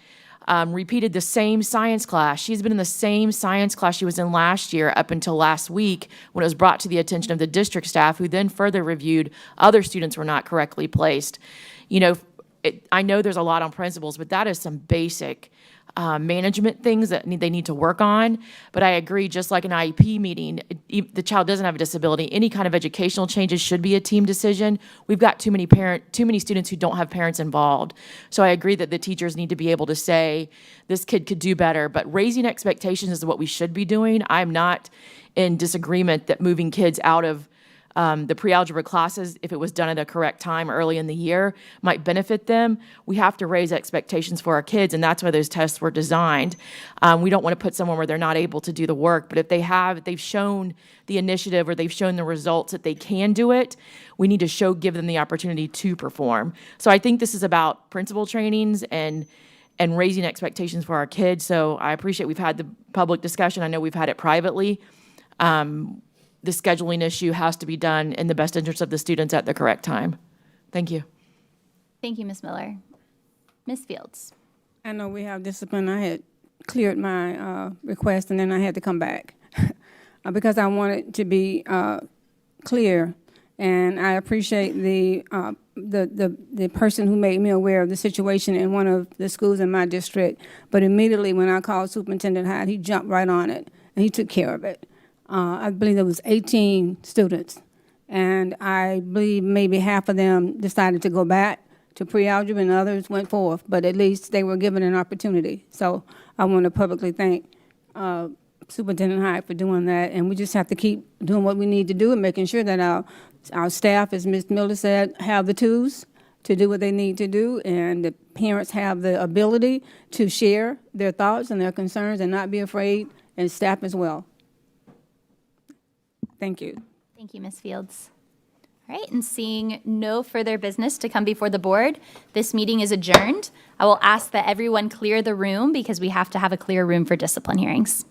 repeated the same science class. She's been in the same science class she was in last year up until last week when it was brought to the attention of the district staff, who then further reviewed other students were not correctly placed. You know, I know there's a lot on principals, but that is some basic management things that they need to work on. But I agree, just like an IEP meeting, the child doesn't have a disability. Any kind of educational changes should be a team decision. We've got too many students who don't have parents involved. So I agree that the teachers need to be able to say, this kid could do better. But raising expectations is what we should be doing. I'm not in disagreement that moving kids out of the pre-algebra classes, if it was done at a correct time early in the year, might benefit them. We have to raise expectations for our kids, and that's why those tests were designed. We don't want to put someone where they're not able to do the work, but if they've shown the initiative or they've shown the results that they can do it, we need to give them the opportunity to perform. So I think this is about principal trainings and raising expectations for our kids. So I appreciate we've had the public discussion. I know we've had it privately. The scheduling issue has to be done in the best interest of the students at the correct time. Thank you. Thank you, Ms. Miller. Ms. Fields. I know we have discipline. I had cleared my request, and then I had to come back because I wanted to be clear. And I appreciate the person who made me aware of the situation in one of the schools in my district. But immediately when I called Superintendent Hyde, he jumped right on it, and he took care of it. I believe there was 18 students. And I believe maybe half of them decided to go back to pre-algebra and others went forth, but at least they were given an opportunity. So I want to publicly thank Superintendent Hyde for doing that, and we just have to keep doing what we need to do and making sure that our staff, as Ms. Miller said, have the tools to do what they need to do, and the parents have the ability to share their thoughts and their concerns and not be afraid, and staff as well. Thank you. Thank you, Ms. Fields. All right, and seeing no further business to come before the board, this meeting is adjourned. I will ask that everyone clear the room because we have to have a clear room for discipline hearings.